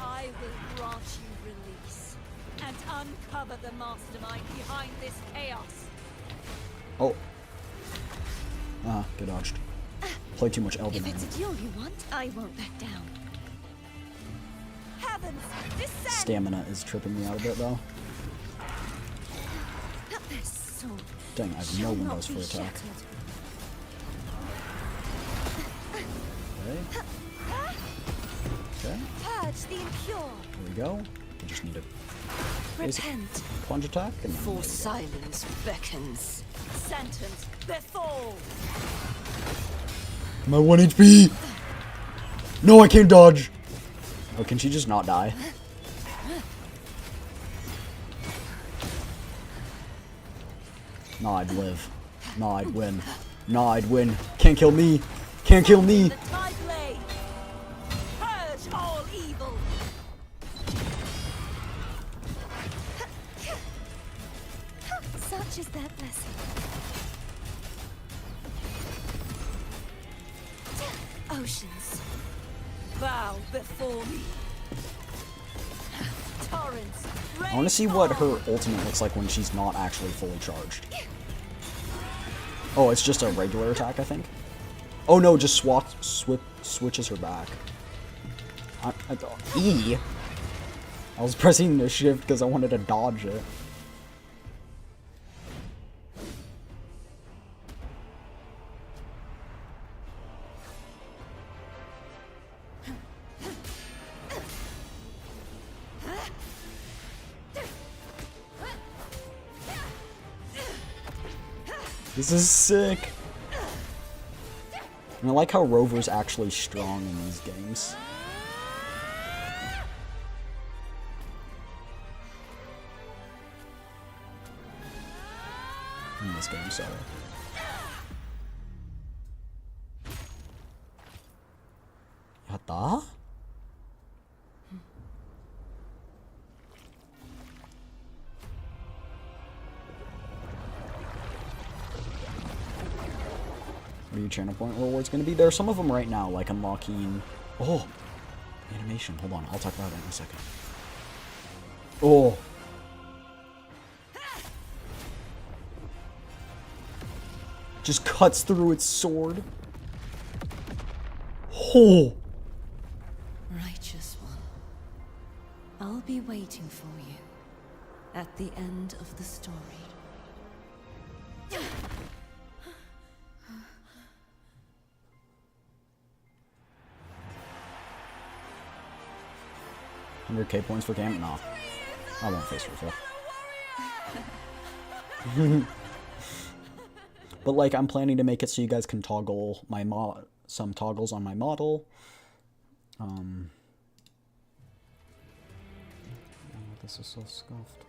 I will grant you release and uncover the mastermind behind this chaos. Oh. Ah, get dodged. Play too much Elden If Ring. it's a deal you want, I won't back down. Heavens, descend! Stamina is tripping me out a bit though. Dang, I have no windows for attack. Okay. Okay. Purge the impure. There we go. We just need a basic Repent. plunge attack and then For silence beckons. Sentence befall. My 1 HP! No, I can't dodge! Oh, can she just not die? No, I'd live. No, I'd win. No, I'd win. Can't kill me! Can't kill me! The tide blade. Purge all evil. Such is their blessing. Oceans, bow before me. Torrents, I want to see what her ultimate looks like when she's not actually fully charged. Oh, it's just a regular attack, I think. Oh no, just switches her back. E? I was pressing the shift because I wanted to dodge it. This is sick. And I like how Rover's actually strong in these games. In this game, sorry. Yatta? What are your channel point rewards going to be? There are some of them right now, like unlocking... Oh! Animation. Hold on, I'll talk about it in a second. Oh! Just cuts through its sword. Oh! Righteous one, I'll be waiting for you at the end of the story. $100k points for camp? No. I won't face refill. But like, I'm planning to make it so you guys can toggle my some toggles on my model. Oh, this is so scuffed.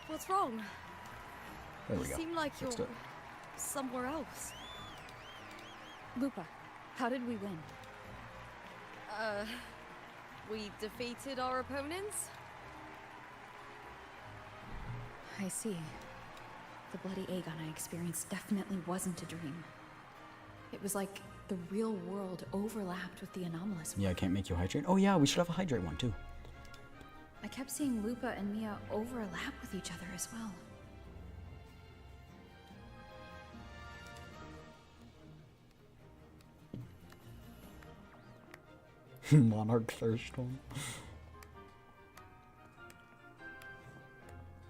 What's wrong? There we You go. seem like Fixed you're it. somewhere else. Lupa, how did we win? We defeated our opponents? I see. The bloody Aegon I experienced definitely wasn't a dream. It was like the real world overlapped with the anomalous one. Yeah, I can't make you hydrate. Oh yeah, we should have a hydrate one too. I kept seeing Lupa and Mia overlap with each other as well. Monarch Thirstone.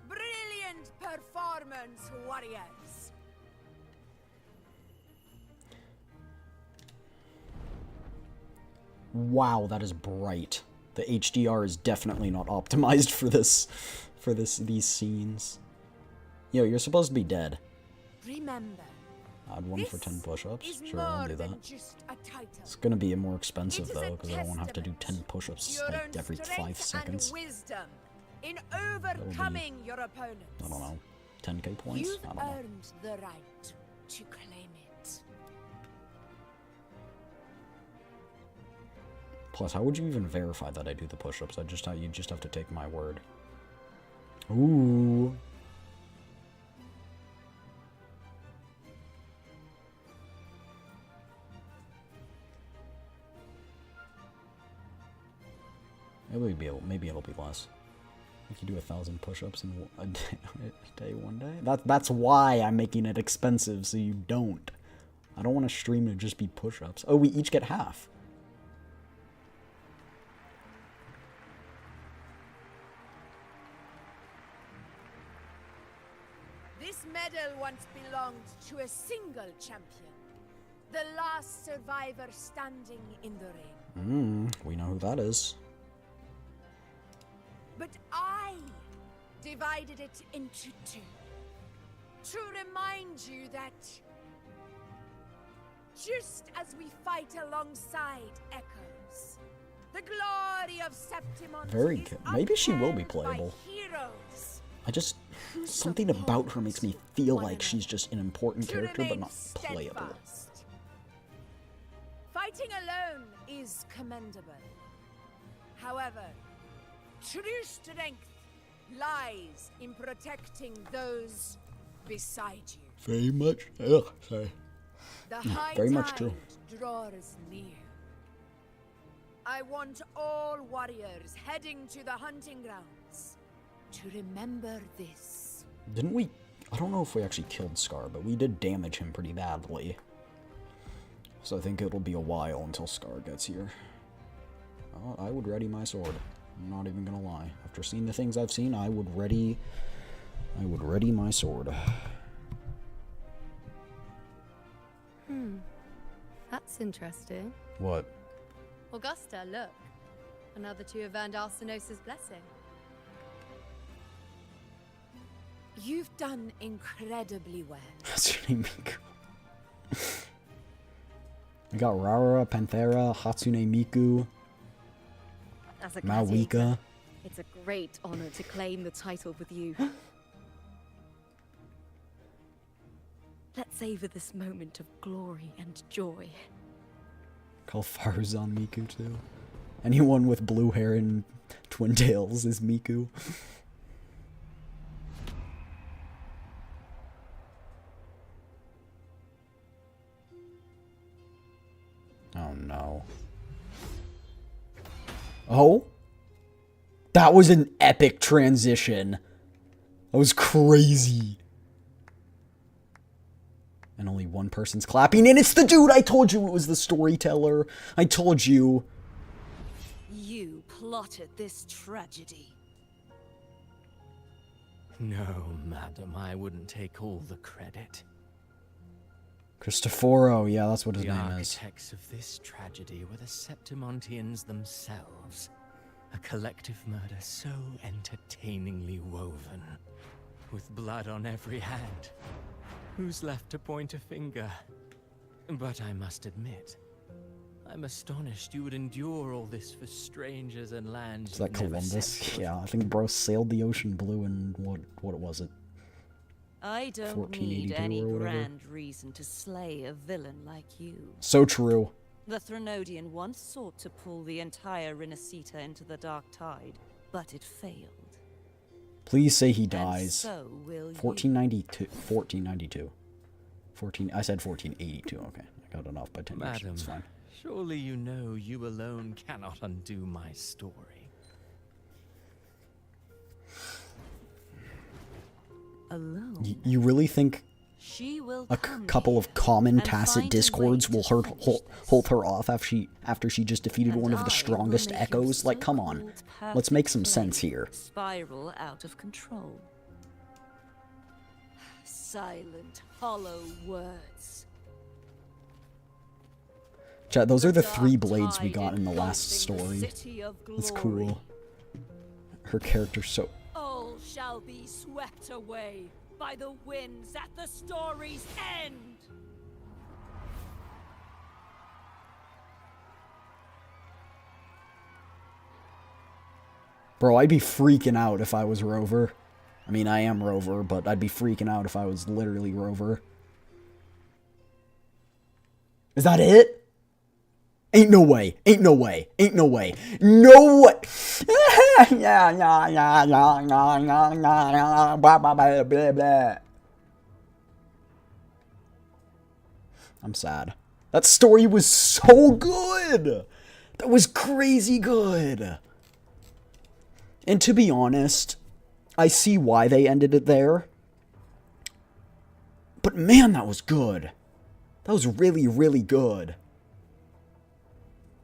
Brilliant performance, warriors. Wow, that is bright. The HDR is definitely not optimized for these scenes. Yo, you're supposed to be dead. Remember, Add one for 10 push-ups. is Sure, I'll more do than that. just a title. It's gonna be more expensive It is though, a because I won't have to do 10 testament push-ups Your like own every 5 strength seconds. and wisdom in overcoming your opponents. I don't know, 10k points? You've I don't know. earned the right to claim it. Plus, how would you even verify that I do the push-ups? You just have to take my word. Ooh. Maybe it'll be less. You can do 1,000 push-ups in a day, one day. That's why I'm making it expensive, so you don't. I don't want to stream to just be push-ups. Oh, we each get half. This medal once belonged to a single champion. The last survivor standing in the ring. We know who that is. But I divided it into two. To remind you that just as we fight alongside echoes, the glory of Septimont Very is good. Maybe she will be upheld by playable. heroes Something about her makes me feel like she's just an important character, but remain not playable. steadfast. Fighting alone is commendable. however, true strength lies in protecting those beside you. Very much. Ugh, sorry. The high Very much tide true. draws near. I want all warriors heading to the hunting grounds to remember this. Didn't we? I don't know if we actually killed Scar, but we did damage him pretty badly. So I think it'll be a while until Scar gets here. I would ready my sword. I'm not even gonna lie. After seeing the things I've seen, I would ready my sword. That's interesting. What? Augusta, look. Another to have earned Arsenosa's blessing. You've done incredibly well. That's your name, Miku. We got Rara, Panthera, Hatsune Miku, As a Mawika. gladiator, it's a great honor to claim the title with you. Let's savor this moment of glory and joy. Call Farzan Miku too. Anyone with blue hair and twin tails is Miku. Oh no. Oh? That was an epic transition. That was crazy. And only one person's clapping, and it's the dude! I told you it was the storyteller. I told you. You plotted this tragedy. No, madam, I wouldn't take all the credit. Cristoforo, yeah, that's what his The name is. architects of this tragedy were the Septimontians themselves. A collective murder so entertainingly woven, with blood on every hand. Who's left to point a finger? But I must admit, I'm astonished you would endure all this for strangers and lands. Is that you've never Columbus? set foot. Yeah, I think bro sailed the ocean blue in what was it? I don't 1482 need any or whatever. grand reason to slay a villain like you. So true. The Threnodian once sought to pull the entire Rinascita into the Dark Tide, but it failed. Please say he dies. so will you. 1492. I said 1482. Okay, I got it off by 10 years. Madam, It's fine. surely you know you alone cannot undo my story. Alone? You really think She will a come couple of here common and tacit find a discords way will to hold her off after she just defeated one of the I will strongest make echoes? your Like, come on. so-called Let's make some perfect sense plan here. Spiral out of control. Silent, hollow words. Chat, those are the dark 3 blades we tide got in the last engulfing the story. city of That's glory. cool. Her character's so... All shall be swept away by the winds at the story's end. Bro, I'd be freaking out if I was Rover. I mean, I am Rover, but I'd be freaking out if I was literally Rover. Is that it? Ain't no way. Ain't no way. Ain't no way. No way. I'm sad. That story was so good. That was crazy good. And to be honest, I see why they ended it there. But man, that was good. That was really, really good.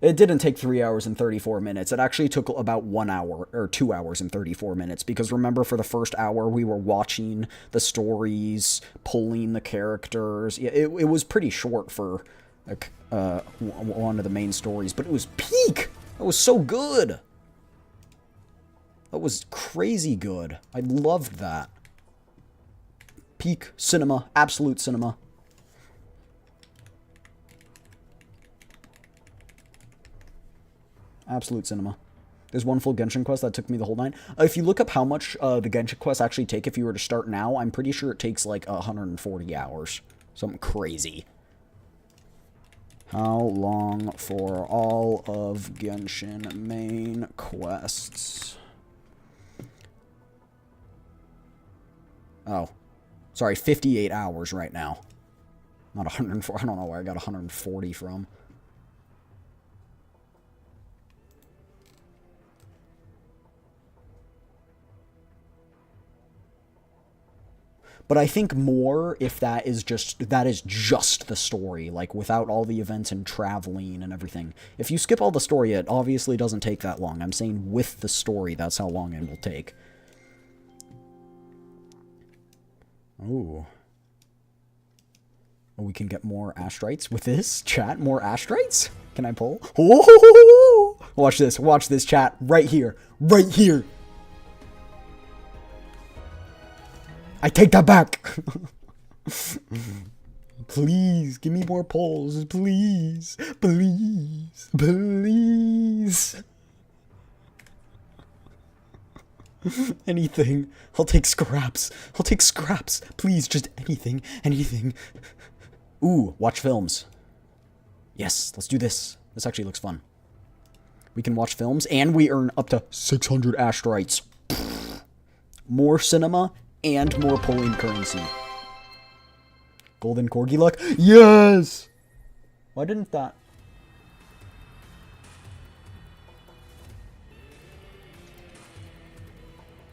It didn't take 3 hours and 34 minutes. It actually took about 1 hour, or 2 hours and 34 minutes. Because remember, for the first hour, we were watching the stories, pulling the characters. Yeah, it was pretty short for one of the main stories. But it was peak! That was so good! That was crazy good. I loved that. Peak cinema. Absolute cinema. Absolute cinema. There's one full Genshin quest that took me the whole 9. If you look up how much the Genshin quests actually take if you were to start now, I'm pretty sure it takes like 140 hours. Something crazy. How long for all of Genshin main quests? Oh. Sorry, 58 hours right now. Not 104. I don't know where I got 140 from. But I think more if that is just the story, like without all the events and traveling and everything. If you skip all the story, it obviously doesn't take that long. I'm saying with the story, that's how long it will take. Ooh. Oh, we can get more astrites with this chat. More astrites? Can I pull? Oh! Watch this chat right here, right here. I take that back. Please give me more pulls, please, please, please. Anything. I'll take scraps. I'll take scraps. Please, just anything. Anything. Ooh, watch films. Yes, let's do this. This actually looks fun. We can watch films, and we earn up to 600 astrites. More cinema, and more pulling currency. Golden Corgi luck? Yes! Why didn't that...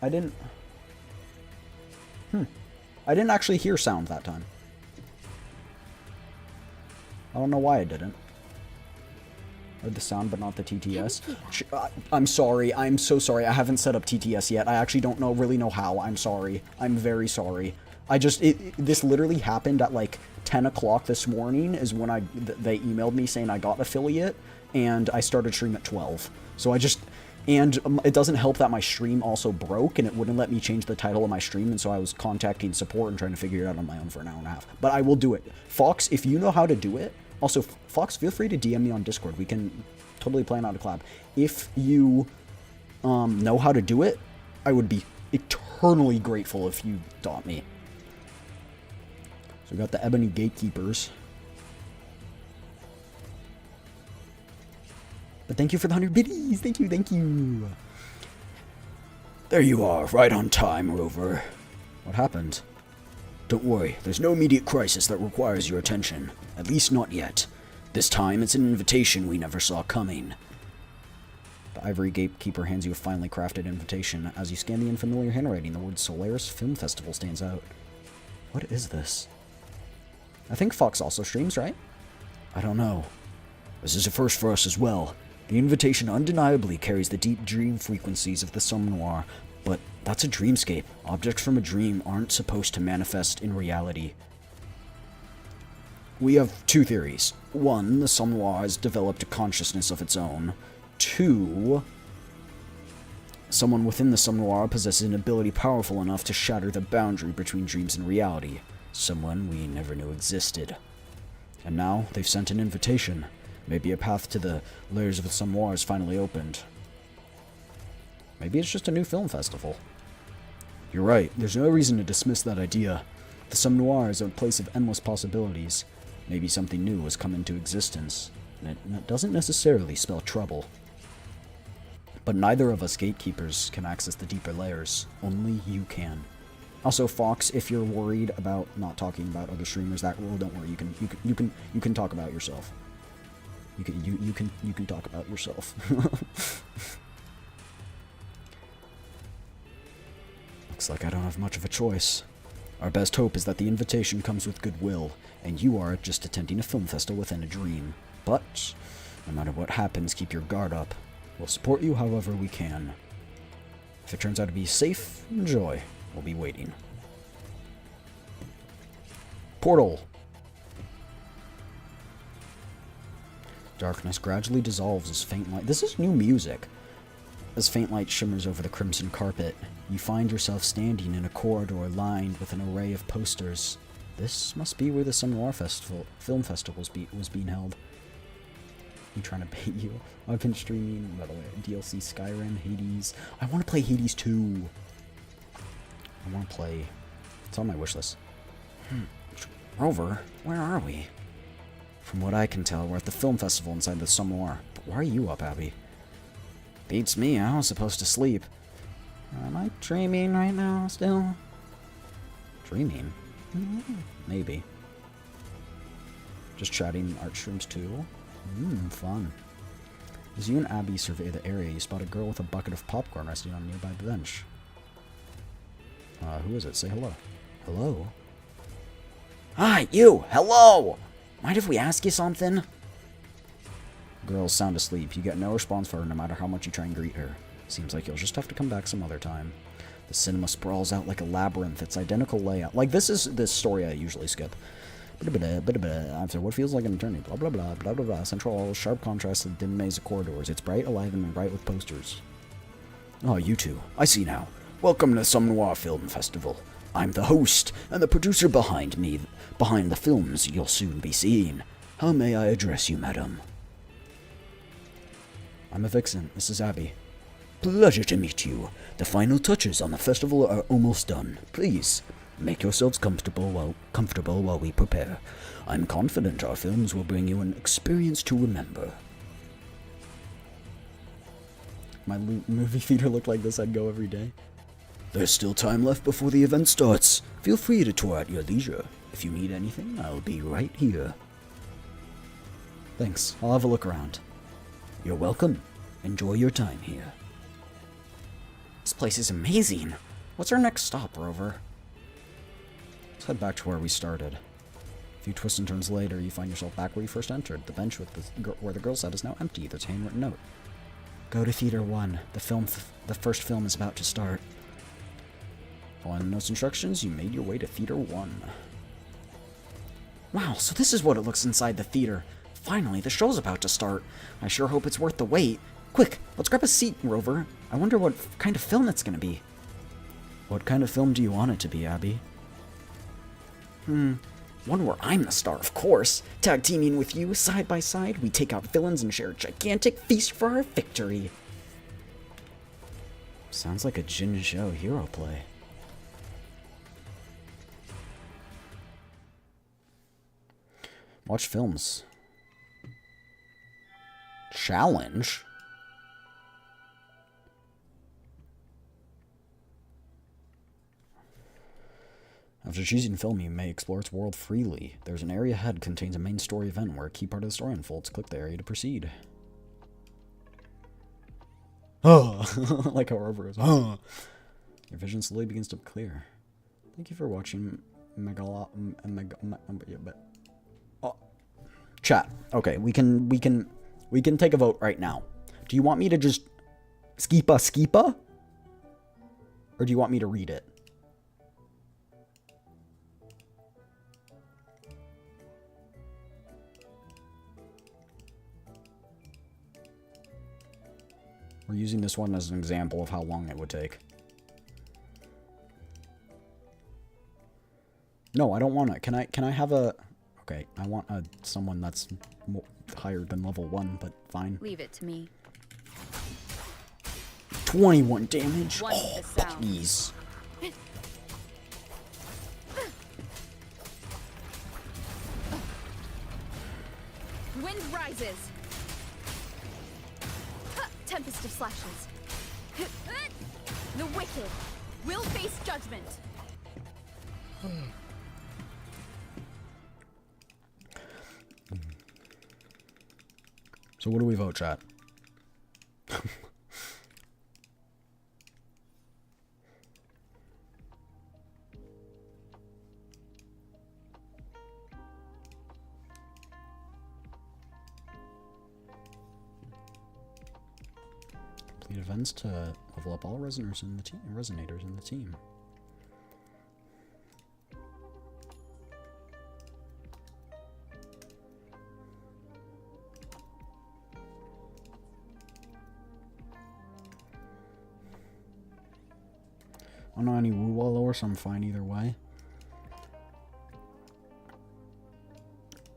I didn't actually hear sound that time. I don't know why I didn't. I heard the sound, but not the TTS. I'm sorry. I'm so sorry. I haven't set up TTS yet. I actually don't really know how. I'm sorry. I'm very sorry. This literally happened at like 10 o'clock this morning is when they emailed me saying I got affiliate, and I started stream at 12. So and it doesn't help that my stream also broke, and it wouldn't let me change the title of my stream, and so I was contacting support and trying to figure it out on my own for an hour and a half. But I will do it. Fox, if you know how to do it, also, Fox, feel free to DM me on Discord. We can totally plan out a collab. If you know how to do it, I would be eternally grateful if you taught me. So we got the Ebony Gatekeepers. But thank you for the 100 biddies. Thank you, thank you. There you are, right on time, Rover. What happened? Don't worry, there's no immediate crisis that requires your attention. At least not yet. This time, it's an invitation we never saw coming. The Ivory Gatekeeper hands you a finely crafted invitation. As you scan the unfamiliar handwriting, the word Solaris Film Festival stands out. What is this? I think Fox also streams, right? I don't know. This is a first for us as well. The invitation undeniably carries the deep dream frequencies of the Somnoir, but that's a dreamscape. Objects from a dream aren't supposed to manifest in reality. We have two theories. One, the Somnoir has developed a consciousness of its own. Two, someone within the Somnoir possesses an ability powerful enough to shatter the boundary between dreams and reality. Someone we never knew existed. And now, they've sent an invitation. Maybe a path to the layers of the Somnoir is finally opened. Maybe it's just a new film festival. You're right, there's no reason to dismiss that idea. The Somnoir is a place of endless possibilities. Maybe something new has come into existence, and it doesn't necessarily spell trouble. But neither of us gatekeepers can access the deeper layers. Only you can. Also, Fox, if you're worried about not talking about other streamers, don't worry. You can talk about yourself. You can talk about yourself. Looks like I don't have much of a choice. Our best hope is that the invitation comes with goodwill, and you are just attending a film festival within a dream. But, no matter what happens, keep your guard up. We'll support you however we can. If it turns out to be safe, enjoy. We'll be waiting. Portal. Darkness gradually dissolves as faint light... This is new music. As faint light shimmers over the crimson carpet, you find yourself standing in a corridor lined with an array of posters. This must be where the Somnoir Film Festival was being held. I'm trying to bait you. I've been streaming, by the way, DLC Skyrim, Hades. I want to play Hades 2. I want to play... It's on my wishlist. Rover, where are we? From what I can tell, we're at the film festival inside the Somnoir. But why are you up, Abby? Beats me, I was supposed to sleep. Am I dreaming right now, still? Dreaming? Maybe. Just chatting art streams too? Fun. As you and Abby survey the area, you spot a girl with a bucket of popcorn resting on a nearby bench. Who is it? Say hello. Hello? Hi, you! Hello! Mind if we ask you something? Girl's sound asleep. You get no response from her no matter how much you try and greet her. Seems like you'll just have to come back some other time. The cinema sprawls out like a labyrinth. Its identical layout. Like, this is this story I usually skip. After what feels like an eternity. Blah, blah, blah, blah, blah, blah. Central, sharp contrast to the dim maze of corridors. It's bright, alive, and bright with posters. Oh, you two. I see now. Welcome to Some Noir Film Festival. I'm the host, and the producer behind the films you'll soon be seeing. How may I address you, madam? I'm Evexcent. This is Abby. Pleasure to meet you. The final touches on the festival are almost done. Please, make yourselves comfortable while we prepare. I'm confident our films will bring you an experience to remember. My movie theater looked like this, I'd go every day. There's still time left before the event starts. Feel free to tour at your leisure. If you need anything, I'll be right here. Thanks. I'll have a look around. You're welcome. Enjoy your time here. This place is amazing. What's our next stop, Rover? Let's head back to where we started. A few twists and turns later, you find yourself back where you first entered. The bench with where the girl sat is now empty. There's a handwritten note. Go to Theater 1. The first film is about to start. Following the note's instructions, you made your way to Theater 1. Wow, so this is what it looks inside the theater. Finally, the show's about to start. I sure hope it's worth the wait. Quick, let's grab a seat, Rover. I wonder what kind of film it's gonna be. What kind of film do you want it to be, Abby? One where I'm the star, of course. Tag teaming with you, side by side, we take out villains and share a gigantic feast for our victory. Sounds like a Jin Zhou hero play. Watch films. Challenge? After choosing film, you may explore its world freely. There's an area ahead that contains a main story event where a key part of the story unfolds. Click the area to proceed. Oh, like how Rover goes, oh. Your vision slowly begins to clear. Thank you for watching Chat. Okay, we can take a vote right now. Do you want me to just skipa? Or do you want me to read it? We're using this one as an example of how long it would take. No, I don't want it. Can I have a... Okay, I want someone that's higher than level 1, but fine. Leave it to me. 21 damage? Oh, please. Wind rises. Tempest of slashes. The wicked will face judgment. So what do we vote, chat? Complete events to level up all resonators in the team. I don't know any woo wall lore, so I'm fine either way.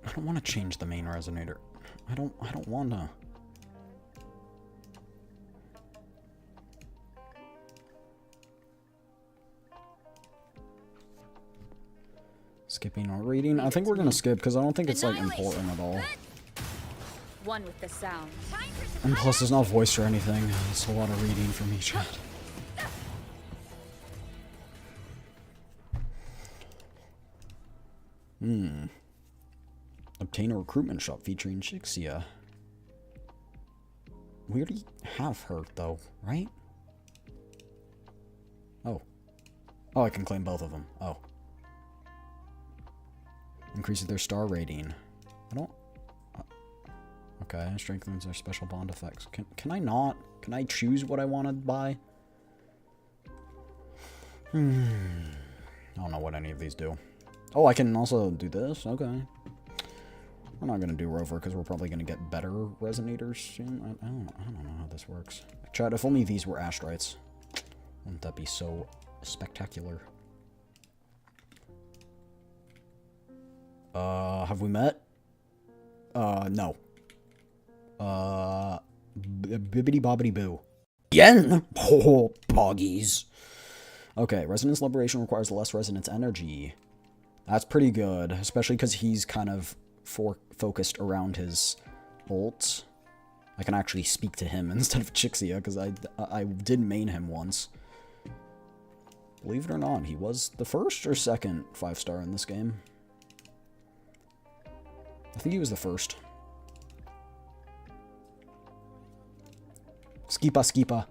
I don't want to change the main resonator. I don't want to. Skipping or reading? I think we're gonna skip because I don't think it's like important at all. One with the sound. And plus, there's not voice or anything. It's a lot of reading for me, chat. Obtain a recruitment shop featuring Evexcent. We already have her, though, right? Oh. Oh, I can claim both of them. Oh. Increases their star rating. I don't... okay, strengthens their special bond effects. Can I not? Can I choose what I want to buy? I don't know what any of these do. Oh, I can also do this? Okay. We're not going to do Rover because we're probably going to get better resonators soon. I don't know how this works. Chat, if only these were Astrites. Wouldn't that be so spectacular? Have we met? No. Bibbidi bobbidi boo. Yen! Oh, poggies. Okay, Resonance Liberation requires less Resonance energy. That's pretty good, especially because he's kind of focused around his ult. I can actually speak to him instead of Evexcent, because I did main him once. Believe it or not, he was the first or second 5-star in this game. I think he was the first. Skipa.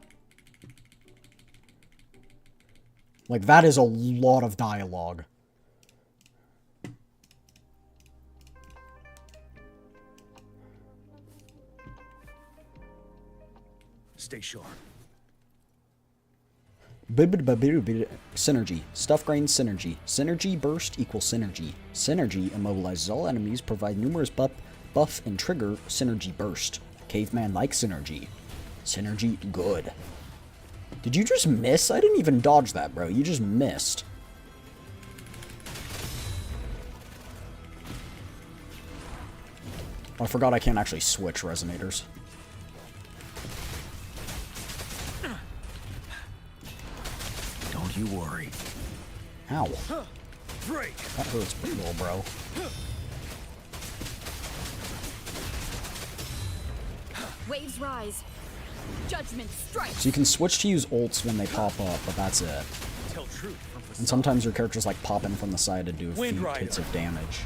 Like, that is a lot of dialogue. Stay sharp. Synergy. Stuff grain synergy. Synergy burst equals synergy. Synergy immobilizes all enemies, provide numerous buff and trigger synergy burst. Caveman like synergy. Synergy good. Did you just miss? I didn't even dodge that, bro. You just missed. Oh, I forgot I can't actually switch resonators. Don't you worry. Ow. That hurts pretty well, bro. Waves rise. Judgment strikes. So you can switch to use ults when they pop up, but that's it. And sometimes your characters like pop in from the side to do a few hits of damage.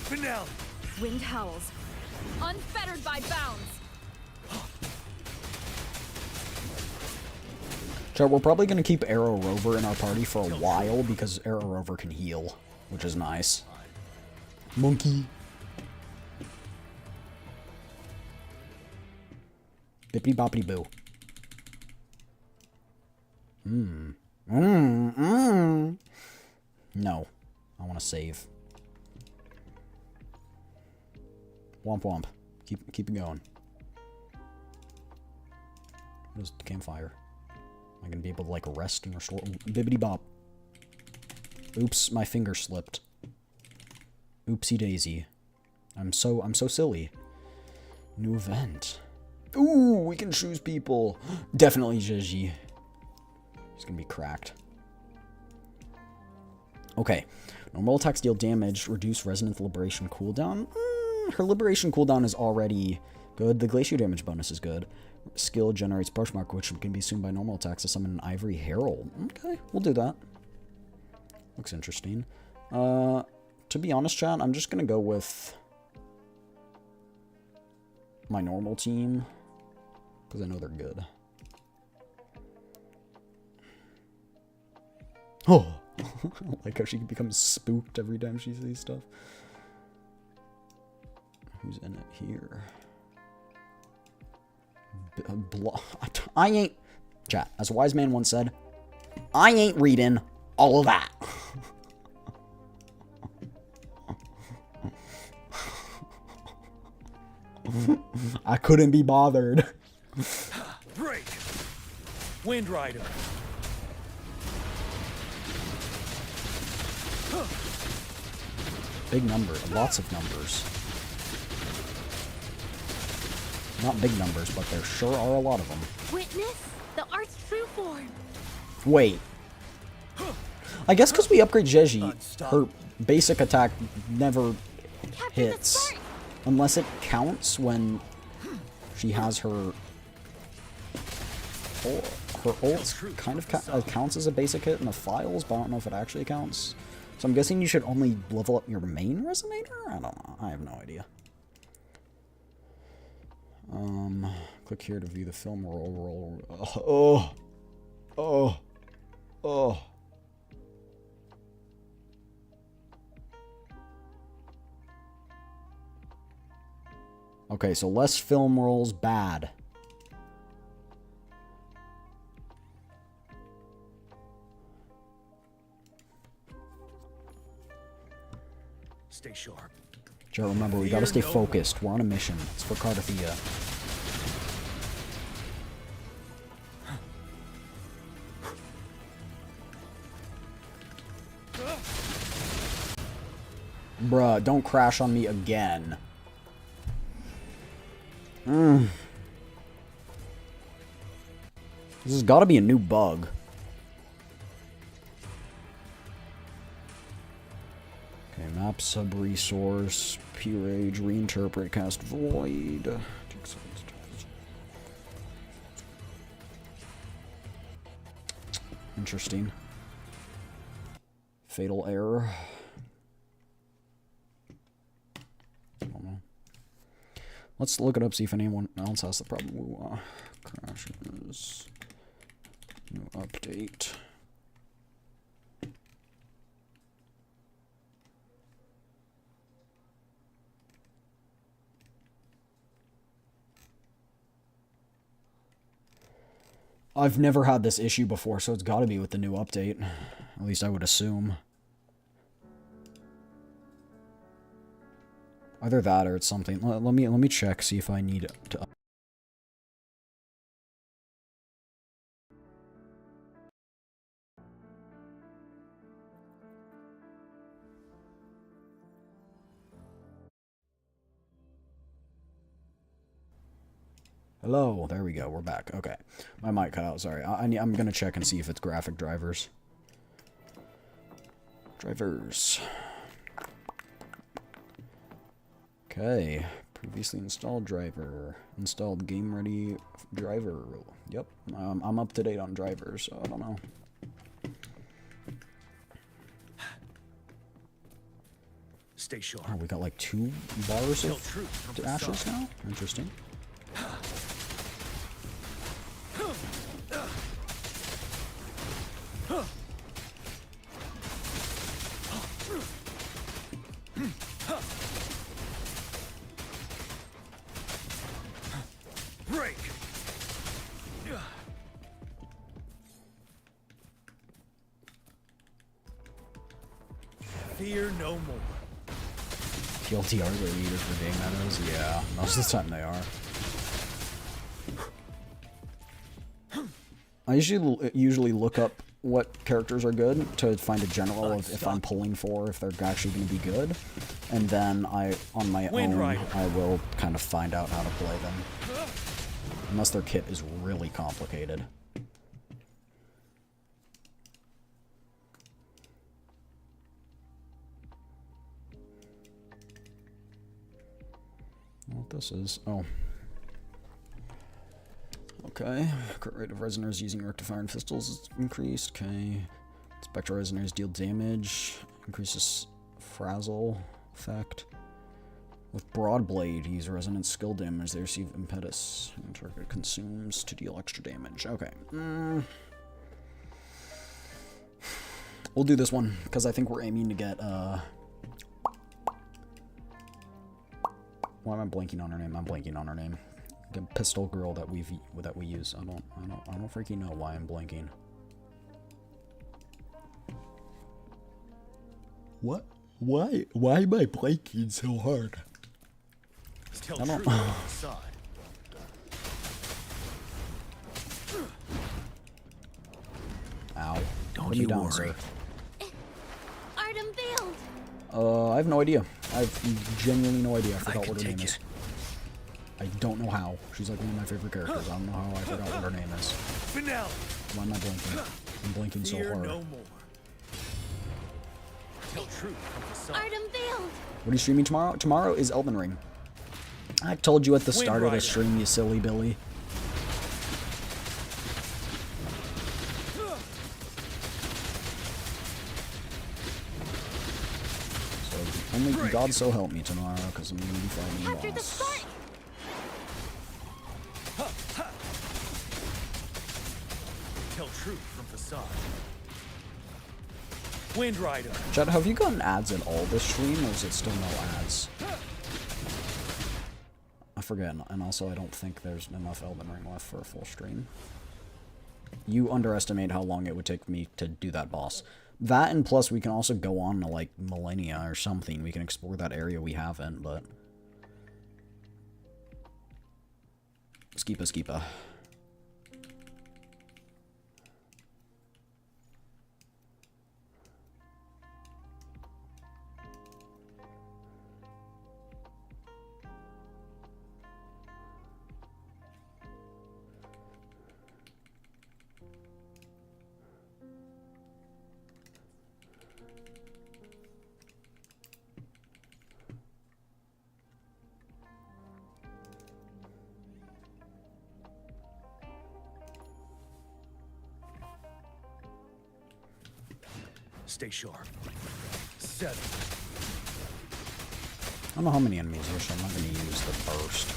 Finale. Wind howls. Unfettered by bounds. So we're probably going to keep Arrow Rover in our party for a while because Arrow Rover can heal, which is nice. Monkey. Bippity boppity boo. No. I want to save. Womp womp. Keep it going. Where's the campfire? Am I gonna be able to like rest and restore? Bibbity bop. Oops, my finger slipped. Oopsie daisy. I'm so silly. New event. Ooh, we can choose people. Definitely Gigi. He's gonna be cracked. Okay. Normal attacks deal damage. Reduce resonance liberation cooldown. Her liberation cooldown is already good. The glacier damage bonus is good. Skill generates Brushmark, which can be assumed by normal attacks to summon an Ivory Herald. Okay, we'll do that. Looks interesting. To be honest, chat, I'm just gonna go with my normal team because I know they're good. Oh, I like how she becomes spooked every time she sees stuff. Who's in it here? I ain't... Chat, as a wise man once said, I ain't reading all of that. I couldn't be bothered. Break. Wind Rider. Big number, lots of numbers. Not big numbers, but there sure are a lot of them. Witness the art's true form. Wait. I guess because we upgrade Jeji, her basic attack never hits. Unless it counts when she has her... Her ult kind of counts as a basic hit in the files, but I don't know if it actually counts. So I'm guessing you should only level up your main resonator? I don't know. I have no idea. Click here to view the film roll. Oh. Okay, so less film rolls, bad. Stay sharp. Joe, remember, we gotta stay focused. We're on a mission. It's for CARTETHYIA. Bruh, don't crash on me again. This has gotta be a new bug. Okay, map sub-resource, P-Rage, reinterpret, cast void. Interesting. Fatal error. I don't know. Let's look it up, see if anyone else has the problem. Crashes. New update. I've never had this issue before, so it's got to be with the new update. At least I would assume. Either that or it's something. Let me check, see if I need to. Hello, there we go, we're back. Okay, my mic cut out, sorry. I'm gonna check and see if it's graphic drivers. Drivers. Okay, previously installed driver. Installed game ready driver. Yep, I'm up to date on drivers, so I don't know. Stay sharp. Oh, we got like 2 bars of ashes now? Interesting. Break. Fear no more. TLT are the leaders for game meadows? Yeah, most of the time they are. I usually look up what characters are good to find a general of if I'm pulling for, if they're actually going to be good. And then on my own, I will kind of find out how to play them. Unless their kit is really complicated. What this is? Oh. Okay. Crit rate of resonators using rectifier and pistols is increased. Okay. Spectral resonators deal damage. Increases frazzle effect. With broad blade, use resonance skill damage. They receive impetus. And target consumes to deal extra damage. Okay. We'll do this one because I think we're aiming to get why am I blanking on her name? I'm blanking on her name. The pistol girl that we use. I don't freaking know why I'm blanking. What? Why am I blanking so hard? Still I don't true know. on the side. Ow. Don't Put me you down, worry. sir. Art unveiled. I have no idea. I have genuinely no idea. I forgot what her name is. I don't know how. She's like one of my favorite characters. I don't know how I forgot what her name is. Finale. Why am I blinking? I'm blinking so Fear hard. no more. Tell truth from the sun. Art unveiled. What are you streaming tomorrow? Tomorrow is Elden Ring. I told you at the start of the stream, you silly Billy. So only God so help me tomorrow, because I'm going to be fighting the boss. Tell truth from facade. Wind Rider. Chad, have you gotten ads at all this stream, or is it still no ads? I forget, and also I don't think there's enough Elden Ring left for a full stream. You underestimate how long it would take me to do that boss. That, and plus we can also go on to, like, Millennia or something. We can explore that area we haven't, but... Skipa. Stay sharp. 7. I don't know how many enemies here, so I'm not going to use the burst.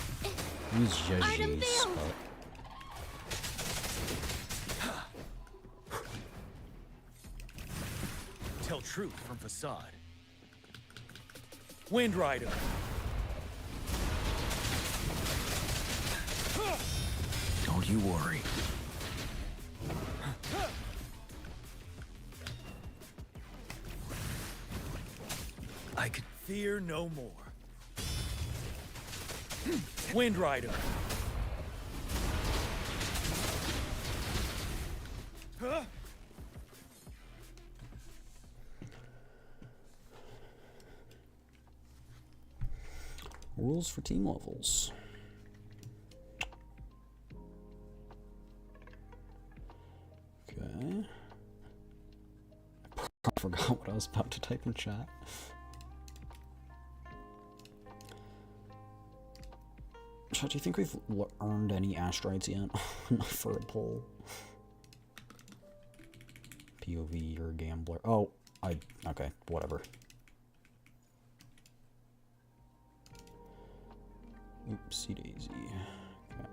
Use Jeji's, but... Tell truth from facade. Wind Rider. Don't you worry. I could fear no more. Wind Rider. Rules for team levels. Okay. I forgot what I was about to type in chat. Chat, do you think we've earned any asteroids yet for a poll? POV or gambler? Oh, okay, whatever. Oopsie daisy. Okay.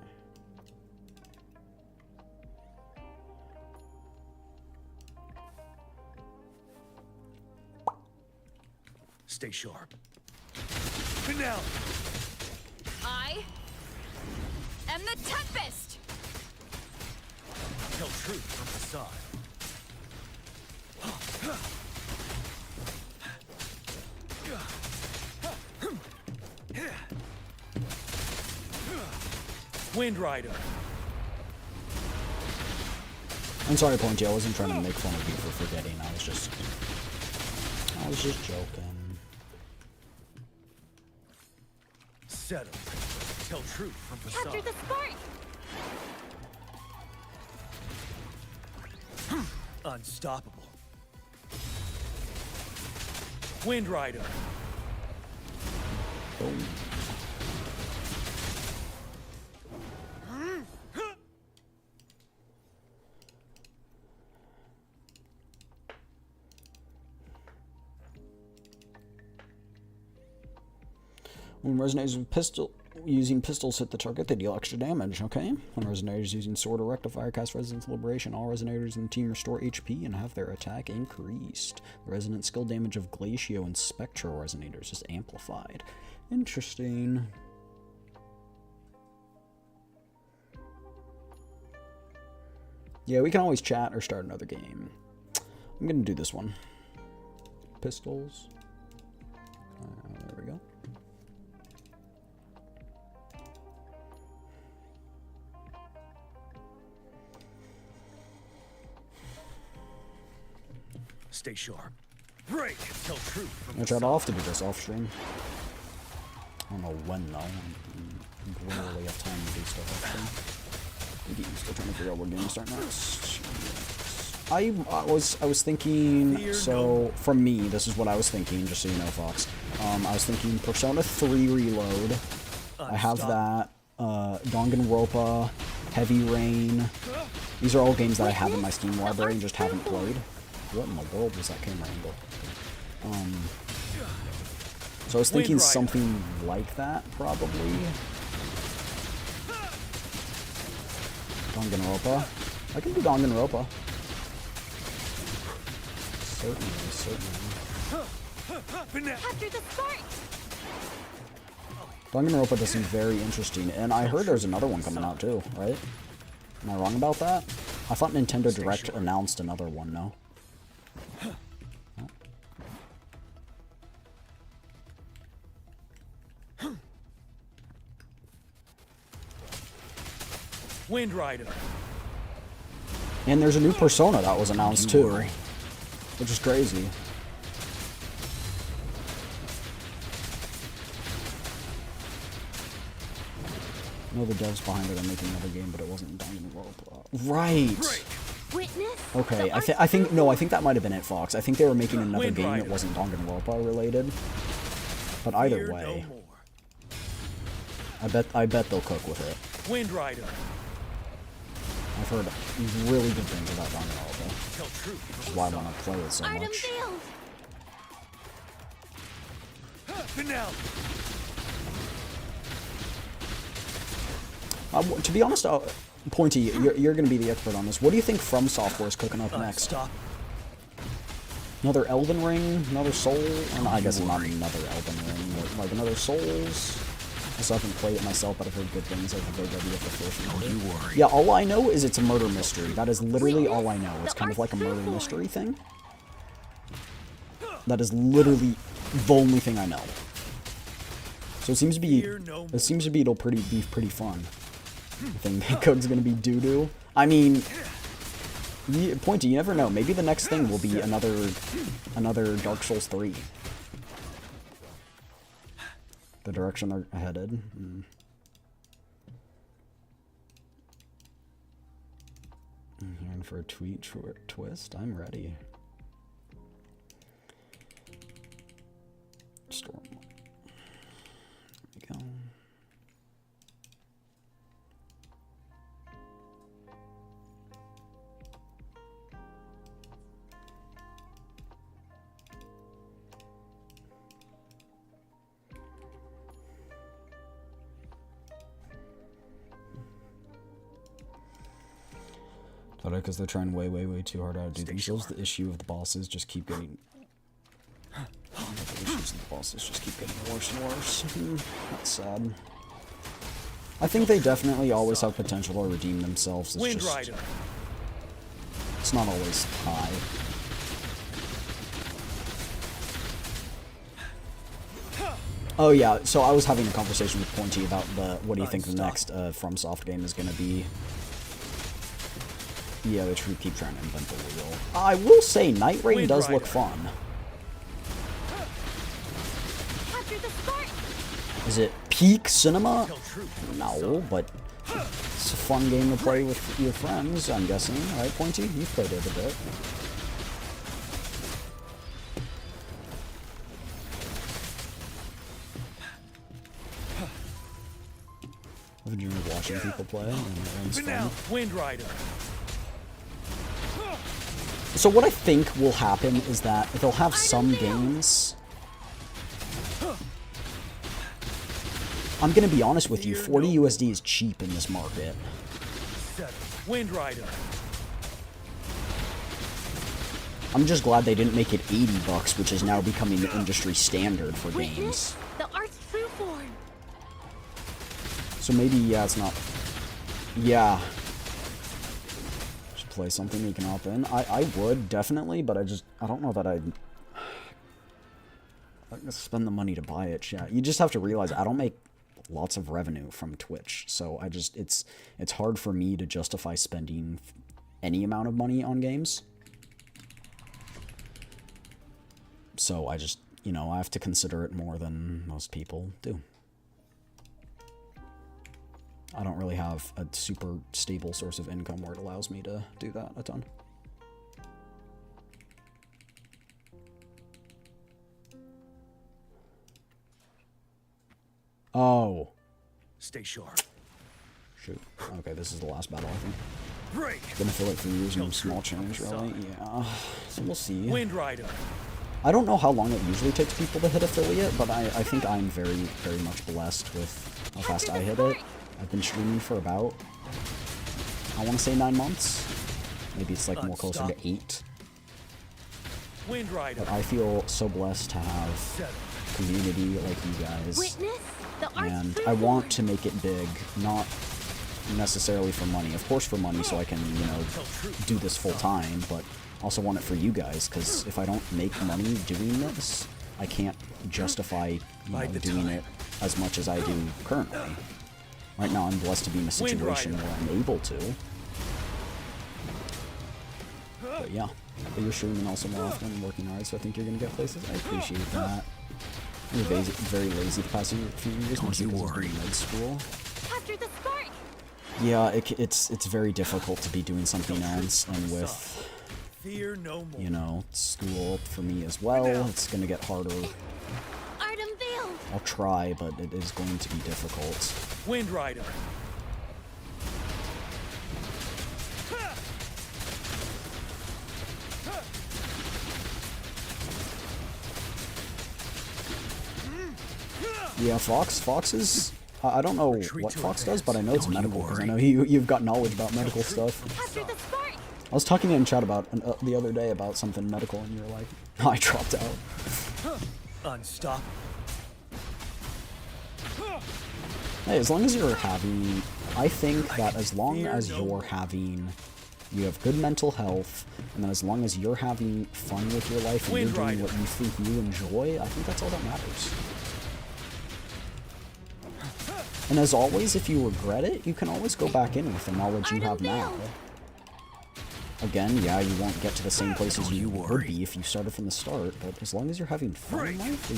Stay sharp. Finale. I am the Tempest. Tell truth from facade. Wind Rider. I'm sorry, Pointy. I wasn't trying to make fun of you for forgetting. I was just joking. Settle. Tell truth from facade. Capture the spark. Unstoppable. Wind Rider. Boom. When resonators with using pistols hit the target, they deal extra damage, okay? When resonators using sword or rectifier cast Resonance Liberation, all resonators in the team restore HP and have their attack increased. The resonant skill damage of Glacio and Spectral resonators is amplified. Interesting. Yeah, we can always chat or start another game. I'm gonna do this one. Pistols. There we go. Stay sharp. Break. Tell truth from I tried off to do this off stream. I don't know when though. I rarely have time to do stuff actually. Still trying to figure out what game to start next. I was thinking, so from me, this is what I was thinking, just so you know, Fox. I was thinking Persona 3 Reload. I have that. Danganronpa, Heavy Rain. These are all games that I have in my Steam library and just haven't played. What in the world was that camera angle? So I was thinking something like that, probably. Danganronpa. I can do Danganronpa. Certainly. Capture the spark! Danganronpa does seem very interesting, and I heard there's another one coming out too, right? Am I wrong about that? I thought Nintendo Direct announced another one, no? Wind Rider. And there's a new Persona that was announced too, which is crazy. I know the devs behind it are making another game, but it wasn't Danganronpa. Right. Witness? Okay, I think that might have been it, Fox. I think they were making another game that wasn't Danganronpa related. But either way, I bet they'll cook with it. Wind Rider. I've heard really good things about Danganronpa, which is why I want to play it so much. To be honest, Pointy, you're going to be the expert on this. What do you think From Software is cooking up next? Another Elden Ring? Another Soul? And I guess not another Elden Ring, but like another Souls? I still haven't played it myself, but I've heard good things. I've heard ready at the first one. Yeah, all I know is it's a murder mystery. That is literally all I know. It's kind of like a murder mystery thing. That is literally the only thing I know. So it seems to be it'll be pretty fun. I think the code's gonna be doo-doo. I mean, Pointy, you never know. Maybe the next thing will be another Dark Souls 3. The direction they're headed. I'm hearing for a twist. I'm ready. Storm. There we go. Because they're trying way too hard to do themselves. The issue of the bosses just keep getting... The issues of the bosses just keep getting worse and worse. That's sad. I think they definitely always have potential to redeem themselves. It's just... It's not always high. Oh yeah, so I was having a conversation with Pointy about what do you think the next FromSoft game is going to be. Yeah, they keep trying to invent the wheel. I will say, Night Rain does look fun. Is it peak cinema? No, but it's a fun game to play with your friends, I'm guessing. Right, Pointy? You've played it a bit. I've enjoyed watching people play, and it's fun. Wind Rider. So what I think will happen is that they'll have some games... I'm gonna be honest with you, 40 USD is cheap in this market. Wind Rider. I'm just glad they didn't make it 80 bucks, which is now becoming the industry standard for games. The art's true form. So maybe, yeah, it's not... Yeah. Should play something you can hop in. I would, definitely, but I don't know that I'd spend the money to buy it. Yeah, you just have to realize I don't make lots of revenue from Twitch, so it's hard for me to justify spending any amount of money on games. So I just, I have to consider it more than most people do. I don't really have a super stable source of income where it allows me to do that a ton. Oh. Stay sharp. Shoot. Okay, this is the last battle, I think. Break. Gonna feel it for using small change, really. Yeah. So we'll see. Wind Rider. I don't know how long it usually takes people to hit affiliate, but I think I'm very, very much blessed with how fast I hit it. I've been streaming for about, I want to say 9 months. Maybe it's like more closer to 8. Wind Rider. But I feel so blessed to have community like you guys. And I want to make it big, not necessarily for money. Of course for money so I can, you know, do this full time, but also want it for you guys, because if I don't make money doing this, I can't justify, you know, doing it as much as I do currently. Right now I'm blessed to be in a situation where I'm able to. But yeah, but you're streaming also more often and working hard, so I think you're going to get places. I appreciate that. I'm very lazy the past few years, mostly because I was doing med school. Capture the spark! Yeah, it's very difficult to be doing something else, and with, you know, school for me as well, it's gonna get harder. I'll try, but it is going to be difficult. Wind Rider. Yeah, Fox is... I don't know what Fox does, but I know it's medical, because I know you've got knowledge about medical stuff. I was talking in chat about the other day about something medical, and you were like, oh, I dropped out. Unstop. Hey, as long as you're having... I think that as long as you're having... You have good mental health, and then as long as you're having fun with your life and you're doing what you think you enjoy, I think that's all that matters. And as always, if you regret it, you can always go back in with the knowledge you have now. Again, yeah, you won't get to the same place as you would be if you started from the start, but as long as you're having fun in life,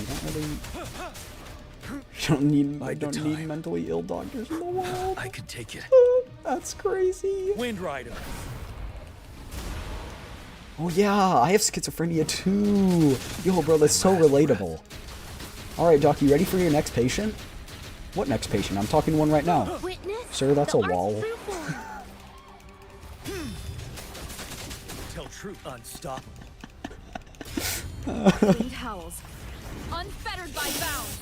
you don't need mentally ill doctors in the world. I can take it. That's crazy. Wind Rider. Oh yeah, I have schizophrenia too. Yo, bro, that's so relatable. Alright, Doc, you ready for your next patient? What next patient? I'm talking to one right now. Sir, that's a wall. Tell truth, unstoppable. Bleed howls. Unfettered by bounds.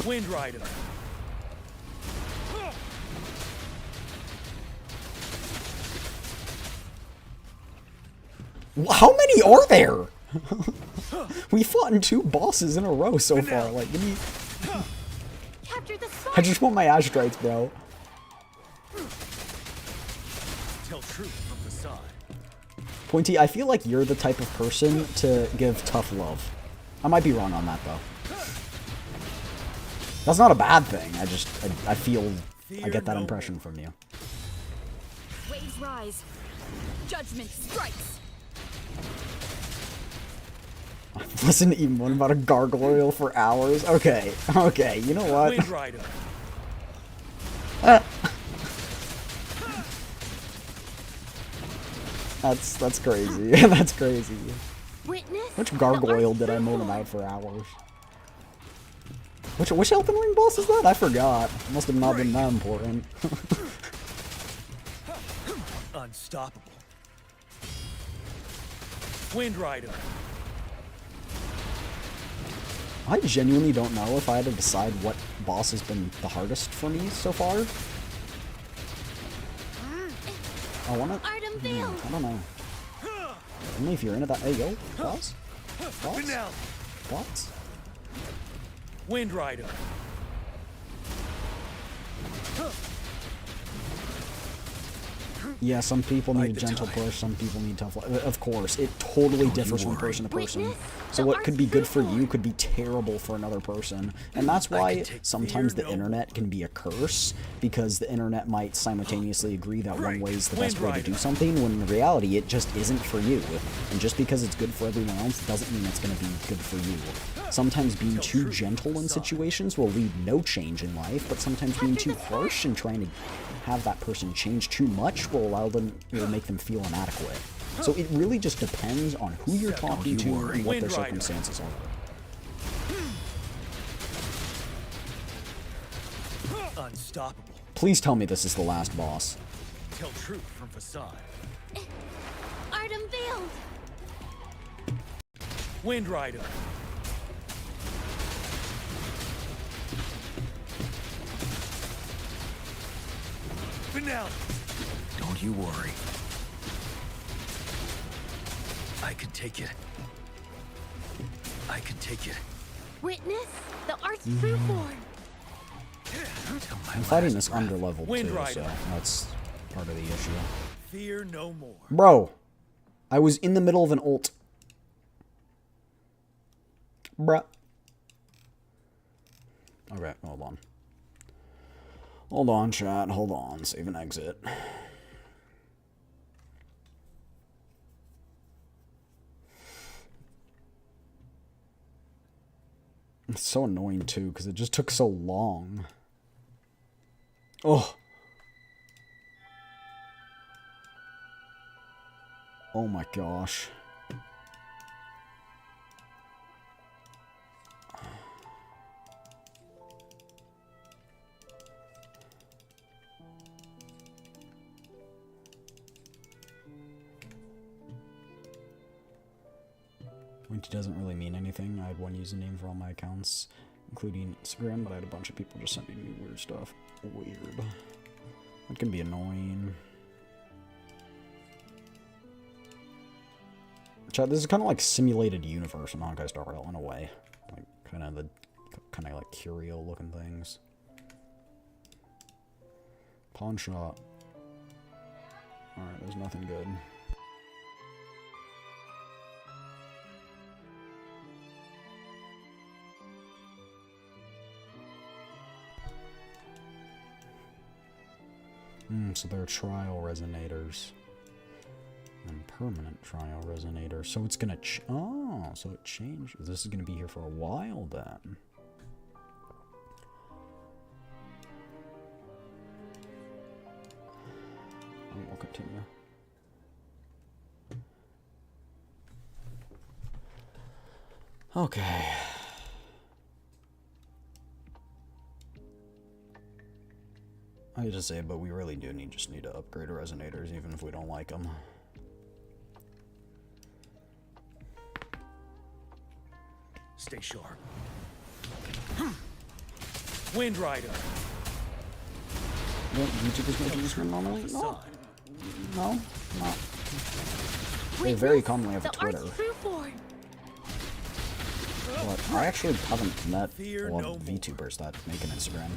Wind Rider. How many are there? We fought in 2 bosses in a row so far. Like, give me... I just want my astrites, bro. Tell truth from the side. Pointy, I feel like you're the type of person to give tough love. I might be wrong on that, though. That's not a bad thing. I feel... I get that impression from you. Waves rise. Judgment strikes. I've listened to Emote about a gargoyle for hours. Okay, okay, you know what? Wind Rider. That's crazy. That's crazy. Which gargoyle did I moan about for hours? Which Elden Ring boss is that? I forgot. Must have not been that important. Unstoppable. Wind Rider. I genuinely don't know if I had to decide what boss has been the hardest for me so far. I wanna... I don't know. Only if you're into that... Hey, yo, boss? Boss? Boss? Wind Rider. Yeah, some people need a gentle push, some people need tough love. Of course, it totally differs from person to person. So what could be good for you could be terrible for another person. And that's why sometimes the internet can be a curse, because the internet might simultaneously agree that one way is the best way to do something, when in reality it just isn't for you. And just because it's good for everyone else doesn't mean it's going to be good for you. Sometimes being too gentle in situations will lead no change in life, but sometimes being too harsh and trying to have that person change too much will make them feel inadequate. So it really just depends on who you're talking to and what their circumstances are. Unstoppable. Please tell me this is the last boss. Tell truth from facade. Art unveiled. Wind Rider. Finale. Don't you worry. I can take it. I can take it. Witness the art's true form. I'm fighting this under level too, so that's part of the issue. Fear no more. Bro, I was in the middle of an ult. Bruh. Okay, hold on. Hold on, chat. Hold on. Save and exit. It's so annoying, too, because it just took so long. Oh. Oh my gosh. Which doesn't really mean anything. I had one username for all my accounts, including Instagram, but I had a bunch of people just sending me weird stuff. Weird. That can be annoying. Chat, this is kind of like simulated universe in Honkai Star Rail in a way. Like, kind of like curio looking things. Pawn shop. Alright, there's nothing good. So there are trial resonators. And permanent trial resonators. So it's gonna so it changed. This is gonna be here for a while then. And we'll continue. Okay. I hate to say it, but we really do just need to upgrade resonators, even if we don't like them. Stay sharp. Wind Rider. Don't YouTubers make use of normally? No. No? Not. They very commonly have a Twitter. But I actually haven't met a lot of VTubers that make an Instagram.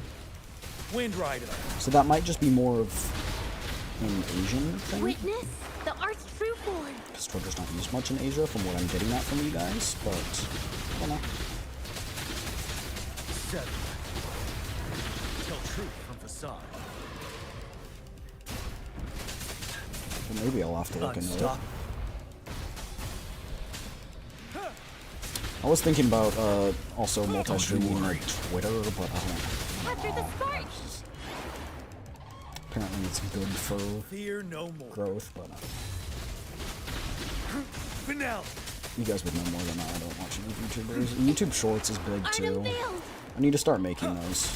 Wind Rider. So that might just be more of an Asian thing. Witness the art's true form. Because Twitter's not used much in Asia from what I'm getting at from you guys, but I don't know. 7. Tell truth from facade. Well, maybe I'll have to look into it. I was thinking about also multi-streaming like Twitter, but I don't know. Apparently it's good for growth, but you guys would know more than I don't watch any YouTubers. YouTube Shorts is big too. I need to start making those.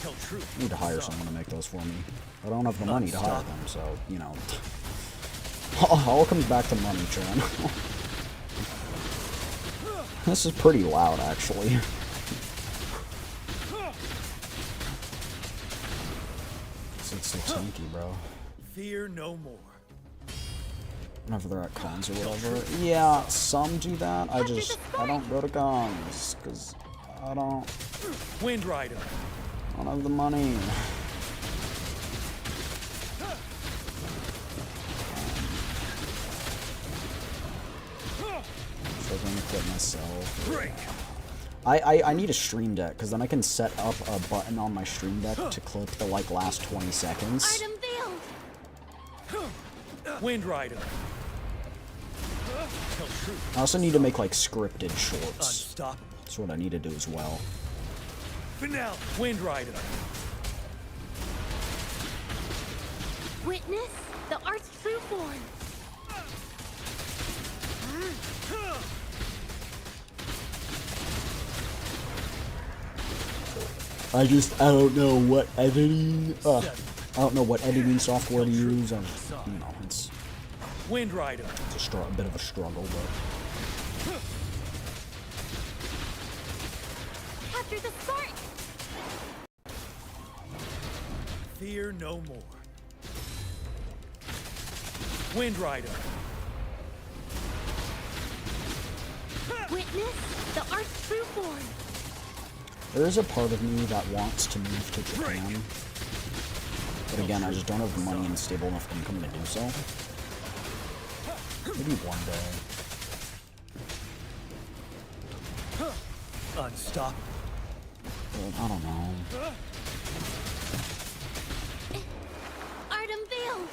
I need to hire someone to make those for me. I don't have the money to hire them, so, you know. All comes back to money, Chan. This is pretty loud, actually. It's so tanky, bro. Fear no more. Whenever they're at cons or whatever. Yeah, some do that. I don't go to cons, because I don't... Wind Rider. I don't have the money. So I'm gonna quit myself. I need a stream deck, because then I can set up a button on my stream deck to clip the like last 20 seconds. Wind Rider. I also need to make like scripted shorts. That's what I need to do as well. Finale, Wind Rider. Witness the art's true form. I don't know what editing, I don't know what editing software to use. You know, it's Wind Rider. It's a bit of a struggle, but Capture the spark. Fear no more. Wind Rider. Witness the art's true form. there is a part of me that wants to move to Japan. But again, I just don't have the money and stable enough income to do so. Maybe one day. Unstoppable. But I don't know. Art unveiled.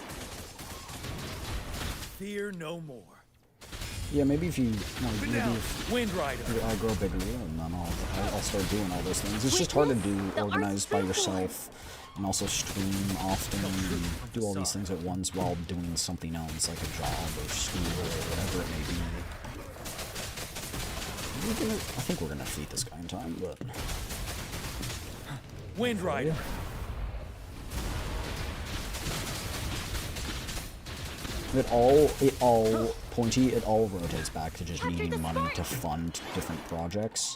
Fear no more. Yeah, maybe if you, like, maybe if Wind Rider. I grow bigger, and then I'll start doing all those things. It's just hard to do organized by yourself, and also stream often, and do all these things at once while doing something else, like a job or school or whatever it may be. I think we're gonna defeat this guy in time, but Wind Rider. it all rotates back to just needing money to fund different projects.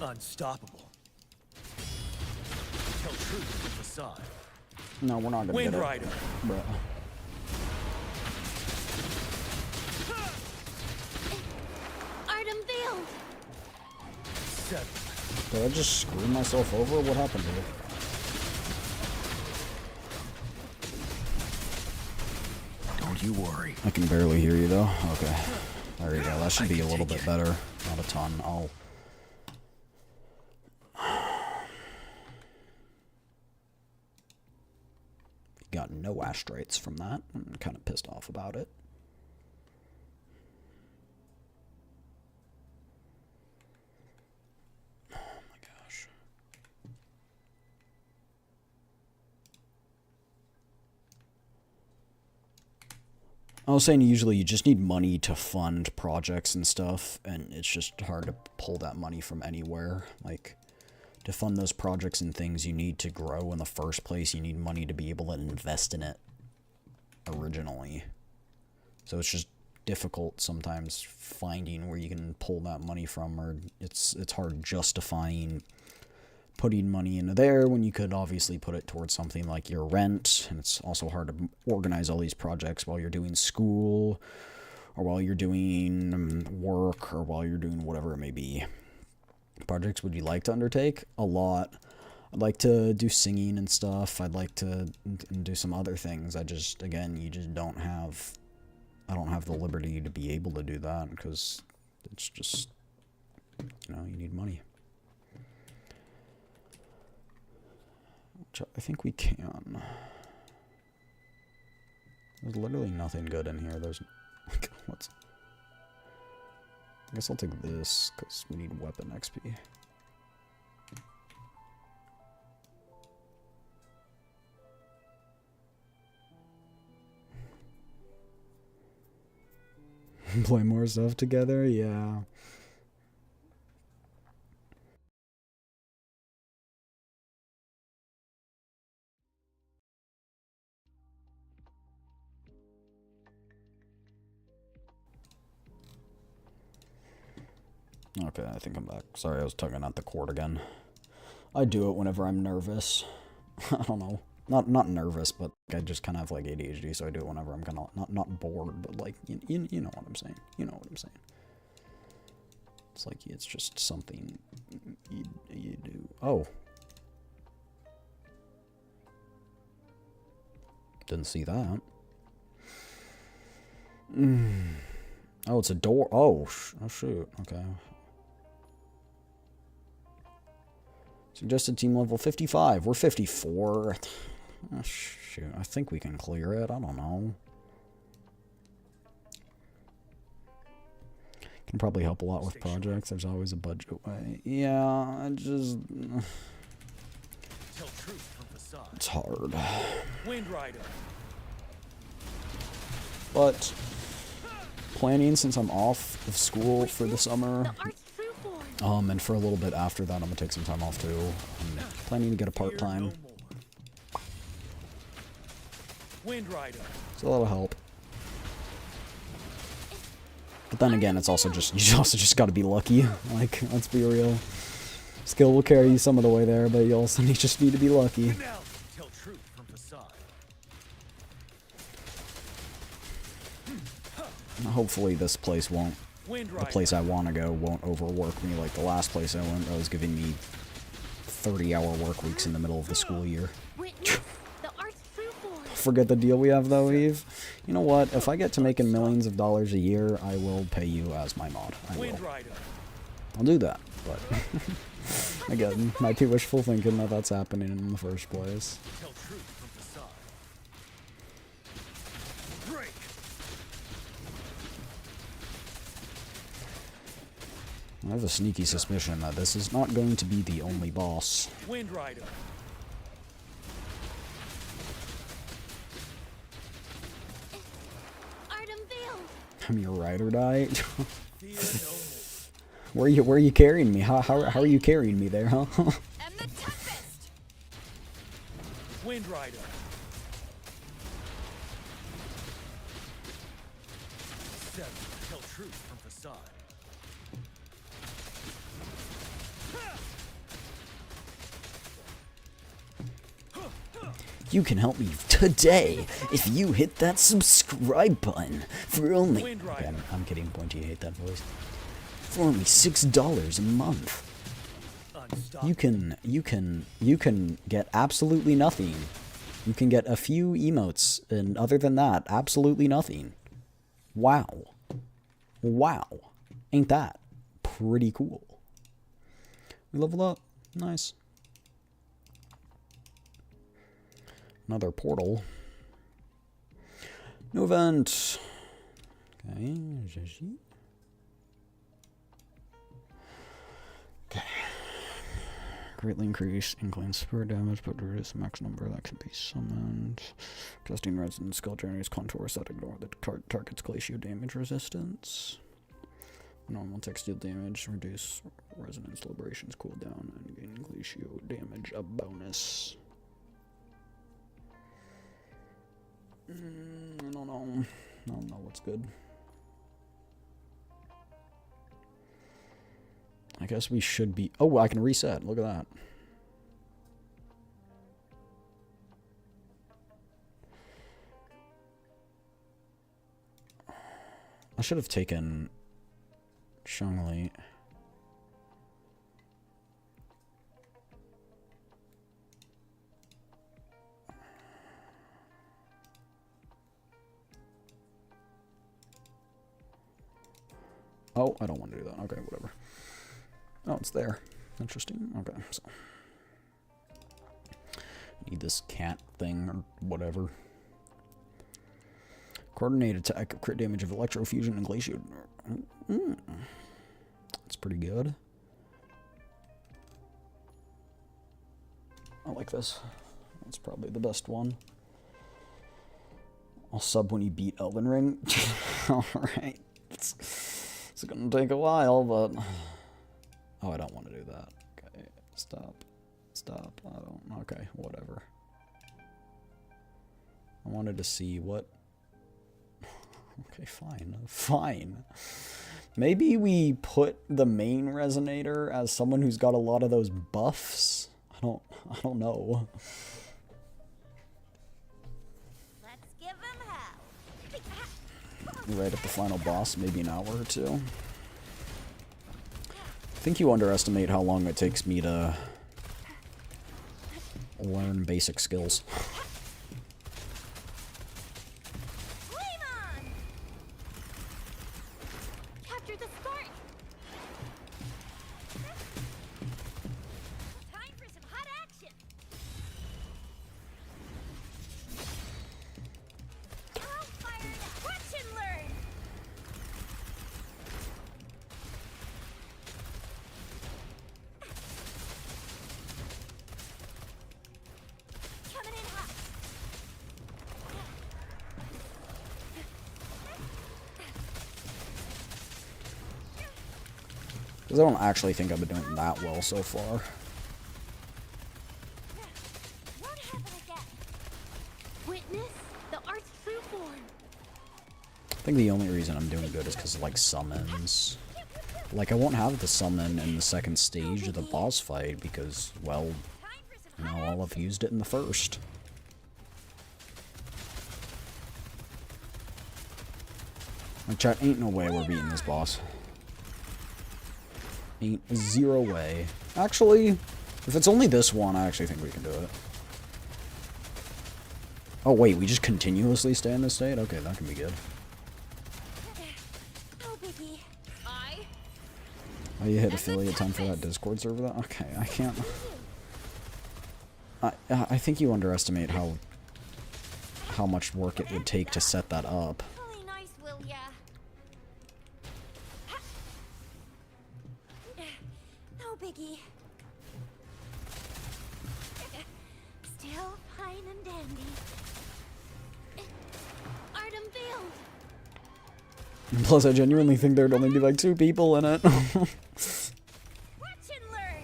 Unstoppable. Tell truth with the facade. No, we're not gonna Wind get it. Rider. Bruh. Art unveiled. Did I just screw myself over? What happened here? Don't you worry. I can barely hear you though. Okay. There you go. That should be a little bit better. Not a ton. Got no astrates from that. I'm kind of pissed off about it. Oh my gosh. I was saying usually you just need money to fund projects and stuff, and it's just hard to pull that money from anywhere. Like, to fund those projects and things you need to grow in the first place, you need money to be able to invest in it originally. So it's just difficult sometimes finding where you can pull that money from, or it's hard justifying putting money into there when you could obviously put it towards something like your rent. And it's also hard to organize all these projects while you're doing school, or while you're doing work, or while you're doing whatever it may be. Projects would you like to undertake? A lot. I'd like to do singing and stuff. I'd like to do some other things. Again, you just don't have, I don't have the liberty to be able to do that, because it's just, you need money. Which I think we can. There's literally nothing good in here. There's, like, what's... I guess I'll take this, because we need weapon XP. Play more stuff together? Yeah. Okay, I think I'm back. Sorry, I was tugging at the cord again. I do it whenever I'm nervous. I don't know. Not nervous, but I just kind of have like ADHD, so I do it whenever I'm kind of not bored, but like you know what I'm saying. You know what I'm saying. It's like it's just something you do. Oh. Didn't see that. Oh, it's a door. Oh, oh shoot. Okay. Suggested team level 55. We're 54. Oh, shoot. I think we can clear it. I don't know. Can probably help a lot with projects. There's always a budget way. Yeah, I just... Tell truth from facade. It's hard. Wind Rider. But planning, since I'm off of school for the summer, and for a little bit after that, I'm gonna take some time off too. I'm planning to get a part-time. Wind Rider. It's a lot of help. But then again, it's also just, you also just gotta be lucky. Like, let's be real. Skill will carry you some of the way there, but you also just need to be lucky. Tell truth from facade. Hopefully this place won't, the place I want to go won't overwork me like the last place I went that was giving me 30-hour work weeks in the middle of the school year. Forget the deal we have though, Eve. You know what? If I get to making millions of dollars a year, I will pay you as my mod. I will. I'll do that, but again, might be wishful thinking that that's happening in the first place. Tell truth from facade. Break. I have a sneaky suspicion that this is not going to be the only boss. Wind Rider. I'm your ride or die. Where are you carrying me? How are you carrying me there, huh? And the Tempest. Wind Rider. Seven. Tell truth from facade. You can help me today if you hit that subscribe button for only... Okay, I'm kidding, Pointy, I hate that voice. For only $6 a month. You can get absolutely nothing. You can get a few emotes, and other than that, absolutely nothing. Wow. Wow. Ain't that pretty cool? We leveled up. Nice. Another portal. New event. Okay. Okay. Greatly increase incline spirit damage, but reduce the max number that can be summoned. Casting resonance skill generates contours that ignore the target's glacial damage resistance. Normal textile damage, reduce resonance liberations cooldown, and gain glacial damage a bonus. I don't know. I don't know what's good. I guess we should be... Oh, I can reset. Look at that. I should have taken Shangli. Oh, I don't want to do that. Okay, whatever. Oh, it's there. Interesting. Okay, so. Need this cat thing or whatever. Coordinated attack of crit damage of electrofusion and glacial. That's pretty good. I like this. That's probably the best one. I'll sub when you beat Elden Ring. Alright. It's gonna take a while, but... Oh, I don't want to do that. Okay, stop. Stop. I don't... Okay, whatever. I wanted to see what... Okay, fine. Fine. Maybe we put the main resonator as someone who's got a lot of those buffs? I don't know. Let's give him hell. Right at the final boss, maybe an hour or two. I think you underestimate how long it takes me to learn basic skills. Capture the spark. Time for some hot action. I'll fire it up. Watch and learn. Because I don't actually think I've been doing that well so far. Witness the art's true form. I think the only reason I'm doing good is because of, like, summons. Like, I won't have the summon in the second stage of the boss fight because, well, you know, I'll have used it in the first. Like, chat, ain't no way we're beating this boss. Ain't zero way. Actually, if it's only this one, I actually think we can do it. Oh, wait, we just continuously stay in this state? Okay, that can be good. Oh, you hit affiliate time for that Discord server? Okay, I can't... I think you underestimate how much work it would take to set that up. No biggie. Still fine and dandy. Art unveiled. Plus, I genuinely think there'd only be like 2 people in it. Watch and learn.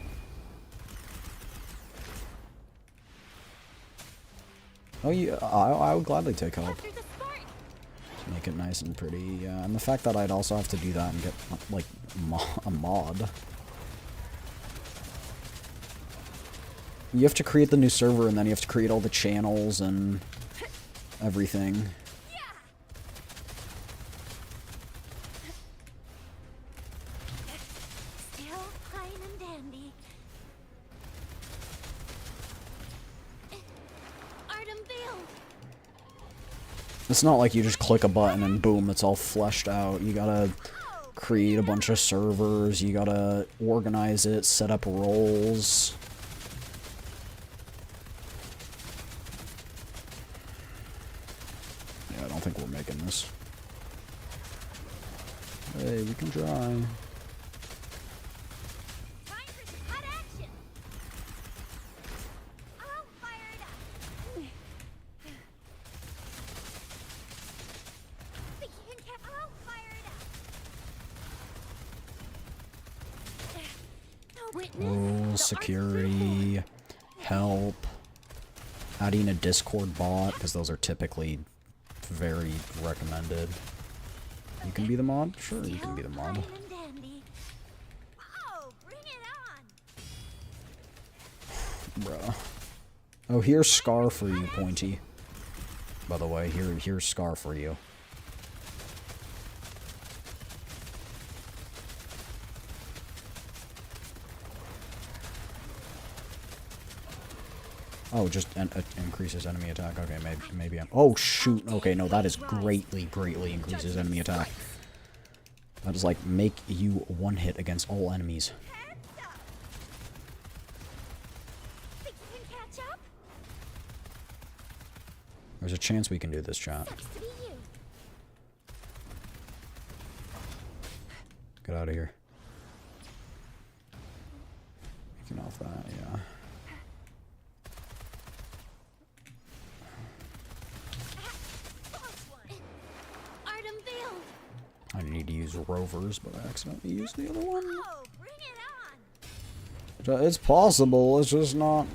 Oh, yeah, I would gladly take help. To make it nice and pretty, yeah. And the fact that I'd also have to do that and get, like, a mod. You have to create the new server, and then you have to create all the channels and everything. Still fine and dandy. Art unveiled. It's not like you just click a button and boom, it's all fleshed out. You gotta create a bunch of servers, you gotta organize it, set up roles. Yeah, I don't think we're making this. Hey, we can try. Rules, security, help, adding a Discord bot, because those are typically very recommended. You can be the mod? Sure, you can be the mod. Bruh. Oh, here's Scar for you, Pointy. By the way, here's Scar for you. Oh, just increases enemy attack. Okay, maybe I'm... Oh, shoot. Okay, no, that is greatly increases enemy attack. That is like, make you one hit against all enemies. There's a chance we can do this, chat. Get out of here. Making off that, yeah. I need to use rovers, but I accidentally used the other one. It's possible, it's just not...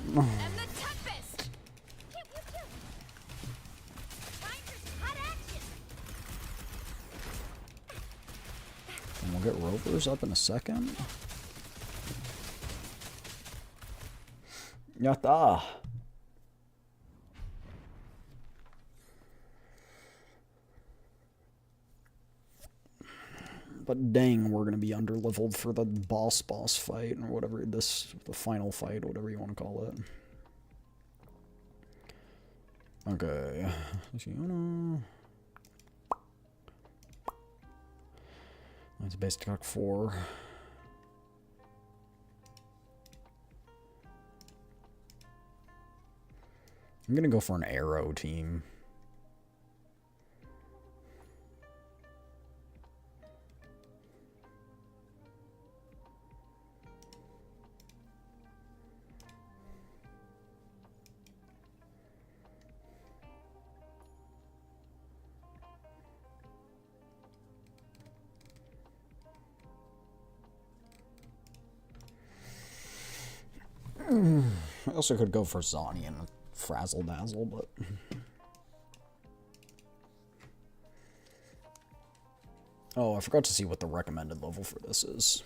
And we'll get rovers up in a second. Yatta! But dang, we're gonna be underleveled for the boss fight, or whatever, the final fight, whatever you want to call it. Okay. That's basic attack 4. I'm gonna go for an arrow team. I also could go for Zani and Frazzle Dazzle, but... Oh, I forgot to see what the recommended level for this is.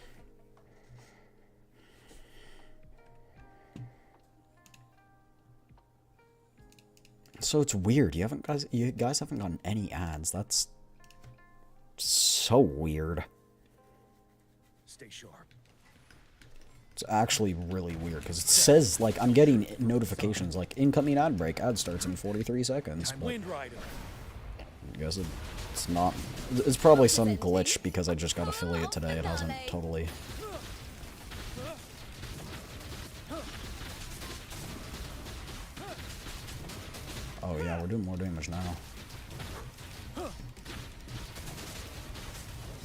So it's weird. You guys haven't gotten any ads. That's so weird. Stay sharp. It's actually really weird because it says like I'm getting notifications like incoming ad break. Ad starts in 43 seconds. But I guess it's not. It's probably some glitch because I just got affiliate today. It hasn't totally. Oh yeah, we're doing more damage now.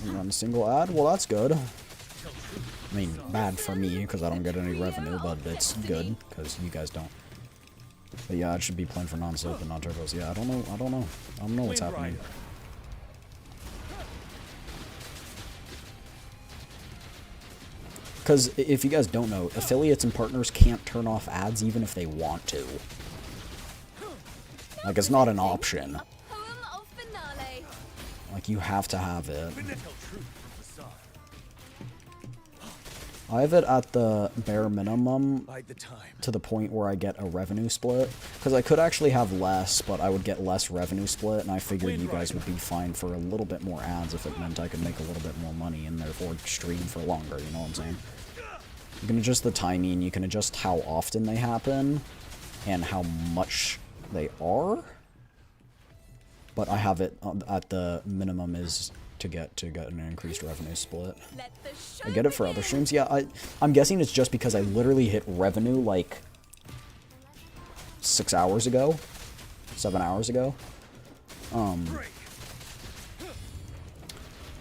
We run a single ad? Well, that's good. I mean, bad for me, because I don't get any revenue, but it's good, because you guys don't. But yeah, I should be playing for non-soap and non-turbos. Yeah, I don't know what's happening. Because if you guys don't know, affiliates and partners can't turn off ads even if they want to. Like, it's not an option. Like, you have to have it. I have it at the bare minimum to the point where I get a revenue split. Because I could actually have less, but I would get less revenue split, and I figured you guys would be fine for a little bit more ads if it meant I could make a little bit more money and therefore stream for longer, you know what I'm saying? You can adjust the timing, you can adjust how often they happen, and how much they are. But I have it at the minimum is to get an increased revenue split. I get it for other streams. Yeah, I'm guessing it's just because I literally hit revenue like 6 hours ago, 7 hours ago.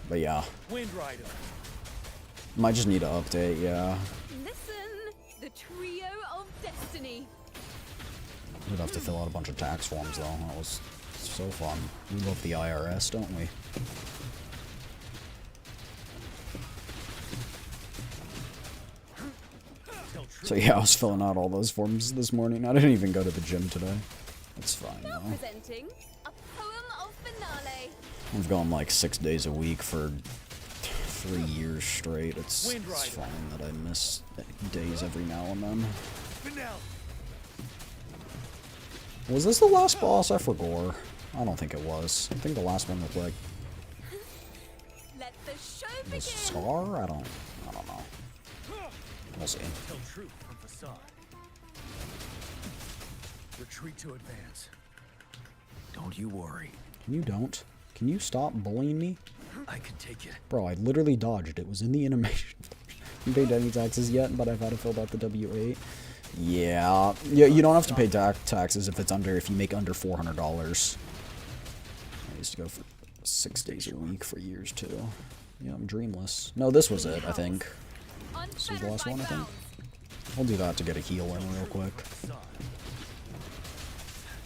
But yeah, might just need to update. Yeah. Listen, the trio of destiny. We'd have to fill out a bunch of tax forms though. That was so fun. We love the IRS, don't we? So yeah, I was filling out all those forms this morning. I didn't even go to the gym today. It's fine though. Presenting a poem of finale. I've gone like 6 days a week for 3 years straight. It's fine that I miss days every now and then. Was this the last boss? I forgot. I don't think it was. I think the last one looked like Let the show the Scar? I don't know. We'll see. Tell truth from facade. Retreat to advance. Don't you worry. Can you stop bullying me? I can take it. Bro, I literally dodged. It was in the animation. You paid any taxes yet, but I've had to fill out the W8. Yeah, you don't have to pay taxes if you make under $400. I used to go for 6 days a week for years too. Yeah, I'm dreamless. No, this was it, I think. This was the last one, I think. I'll do that to get a heal in real quick.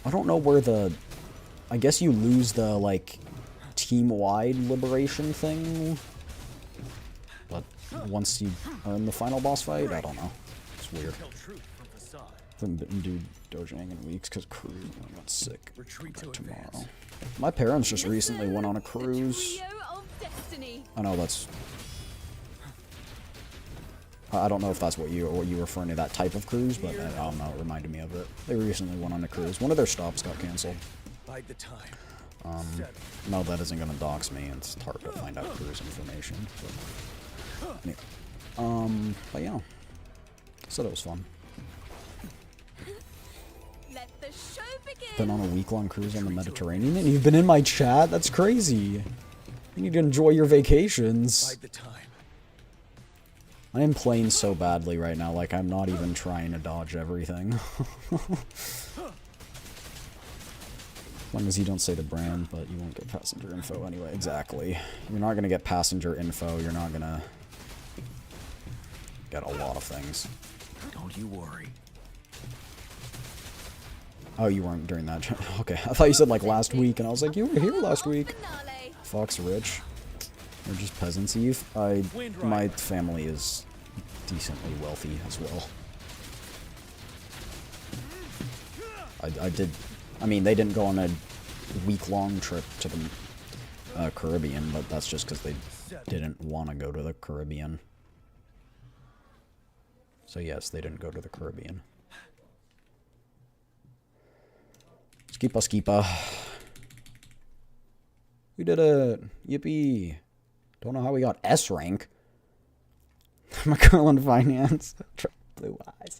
I don't know where the... I guess you lose the, like, team-wide liberation thing. But once you are in the final boss fight, I don't know. It's weird. Haven't been Dojang in weeks because cruise. I got sick. Tomorrow. My parents just recently went on a cruise. I know that's... I don't know if that's what you were referring to, that type of cruise, but I don't know, it reminded me of it. They recently went on a cruise. One of their stops got canceled. No, that isn't gonna dox me. It's hard to find out cruise information. But, anyway. But yeah. So that was fun. Let the show begin. Been on a week-long cruise on the Mediterranean, and you've been in my chat? That's crazy. You need to enjoy your vacations. I am playing so badly right now, like I'm not even trying to dodge everything. As long as you don't say the brand, but you won't get passenger info anyway. Exactly. You're not gonna get passenger info, you're not gonna get a lot of things. Don't you worry. Oh, you weren't during that. Okay, I thought you said like last week, and I was like, you were here last week. Fox rich. They're just peasants. My family is decently wealthy as well. I did. I mean, they didn't go on a week-long trip to the Caribbean, but that's just because they didn't want to go to the Caribbean. So yes, they didn't go to the Caribbean. Skipa skipa. We did it! Yippee! Don't know how we got S rank. I'm a girl in finance. Blue eyes.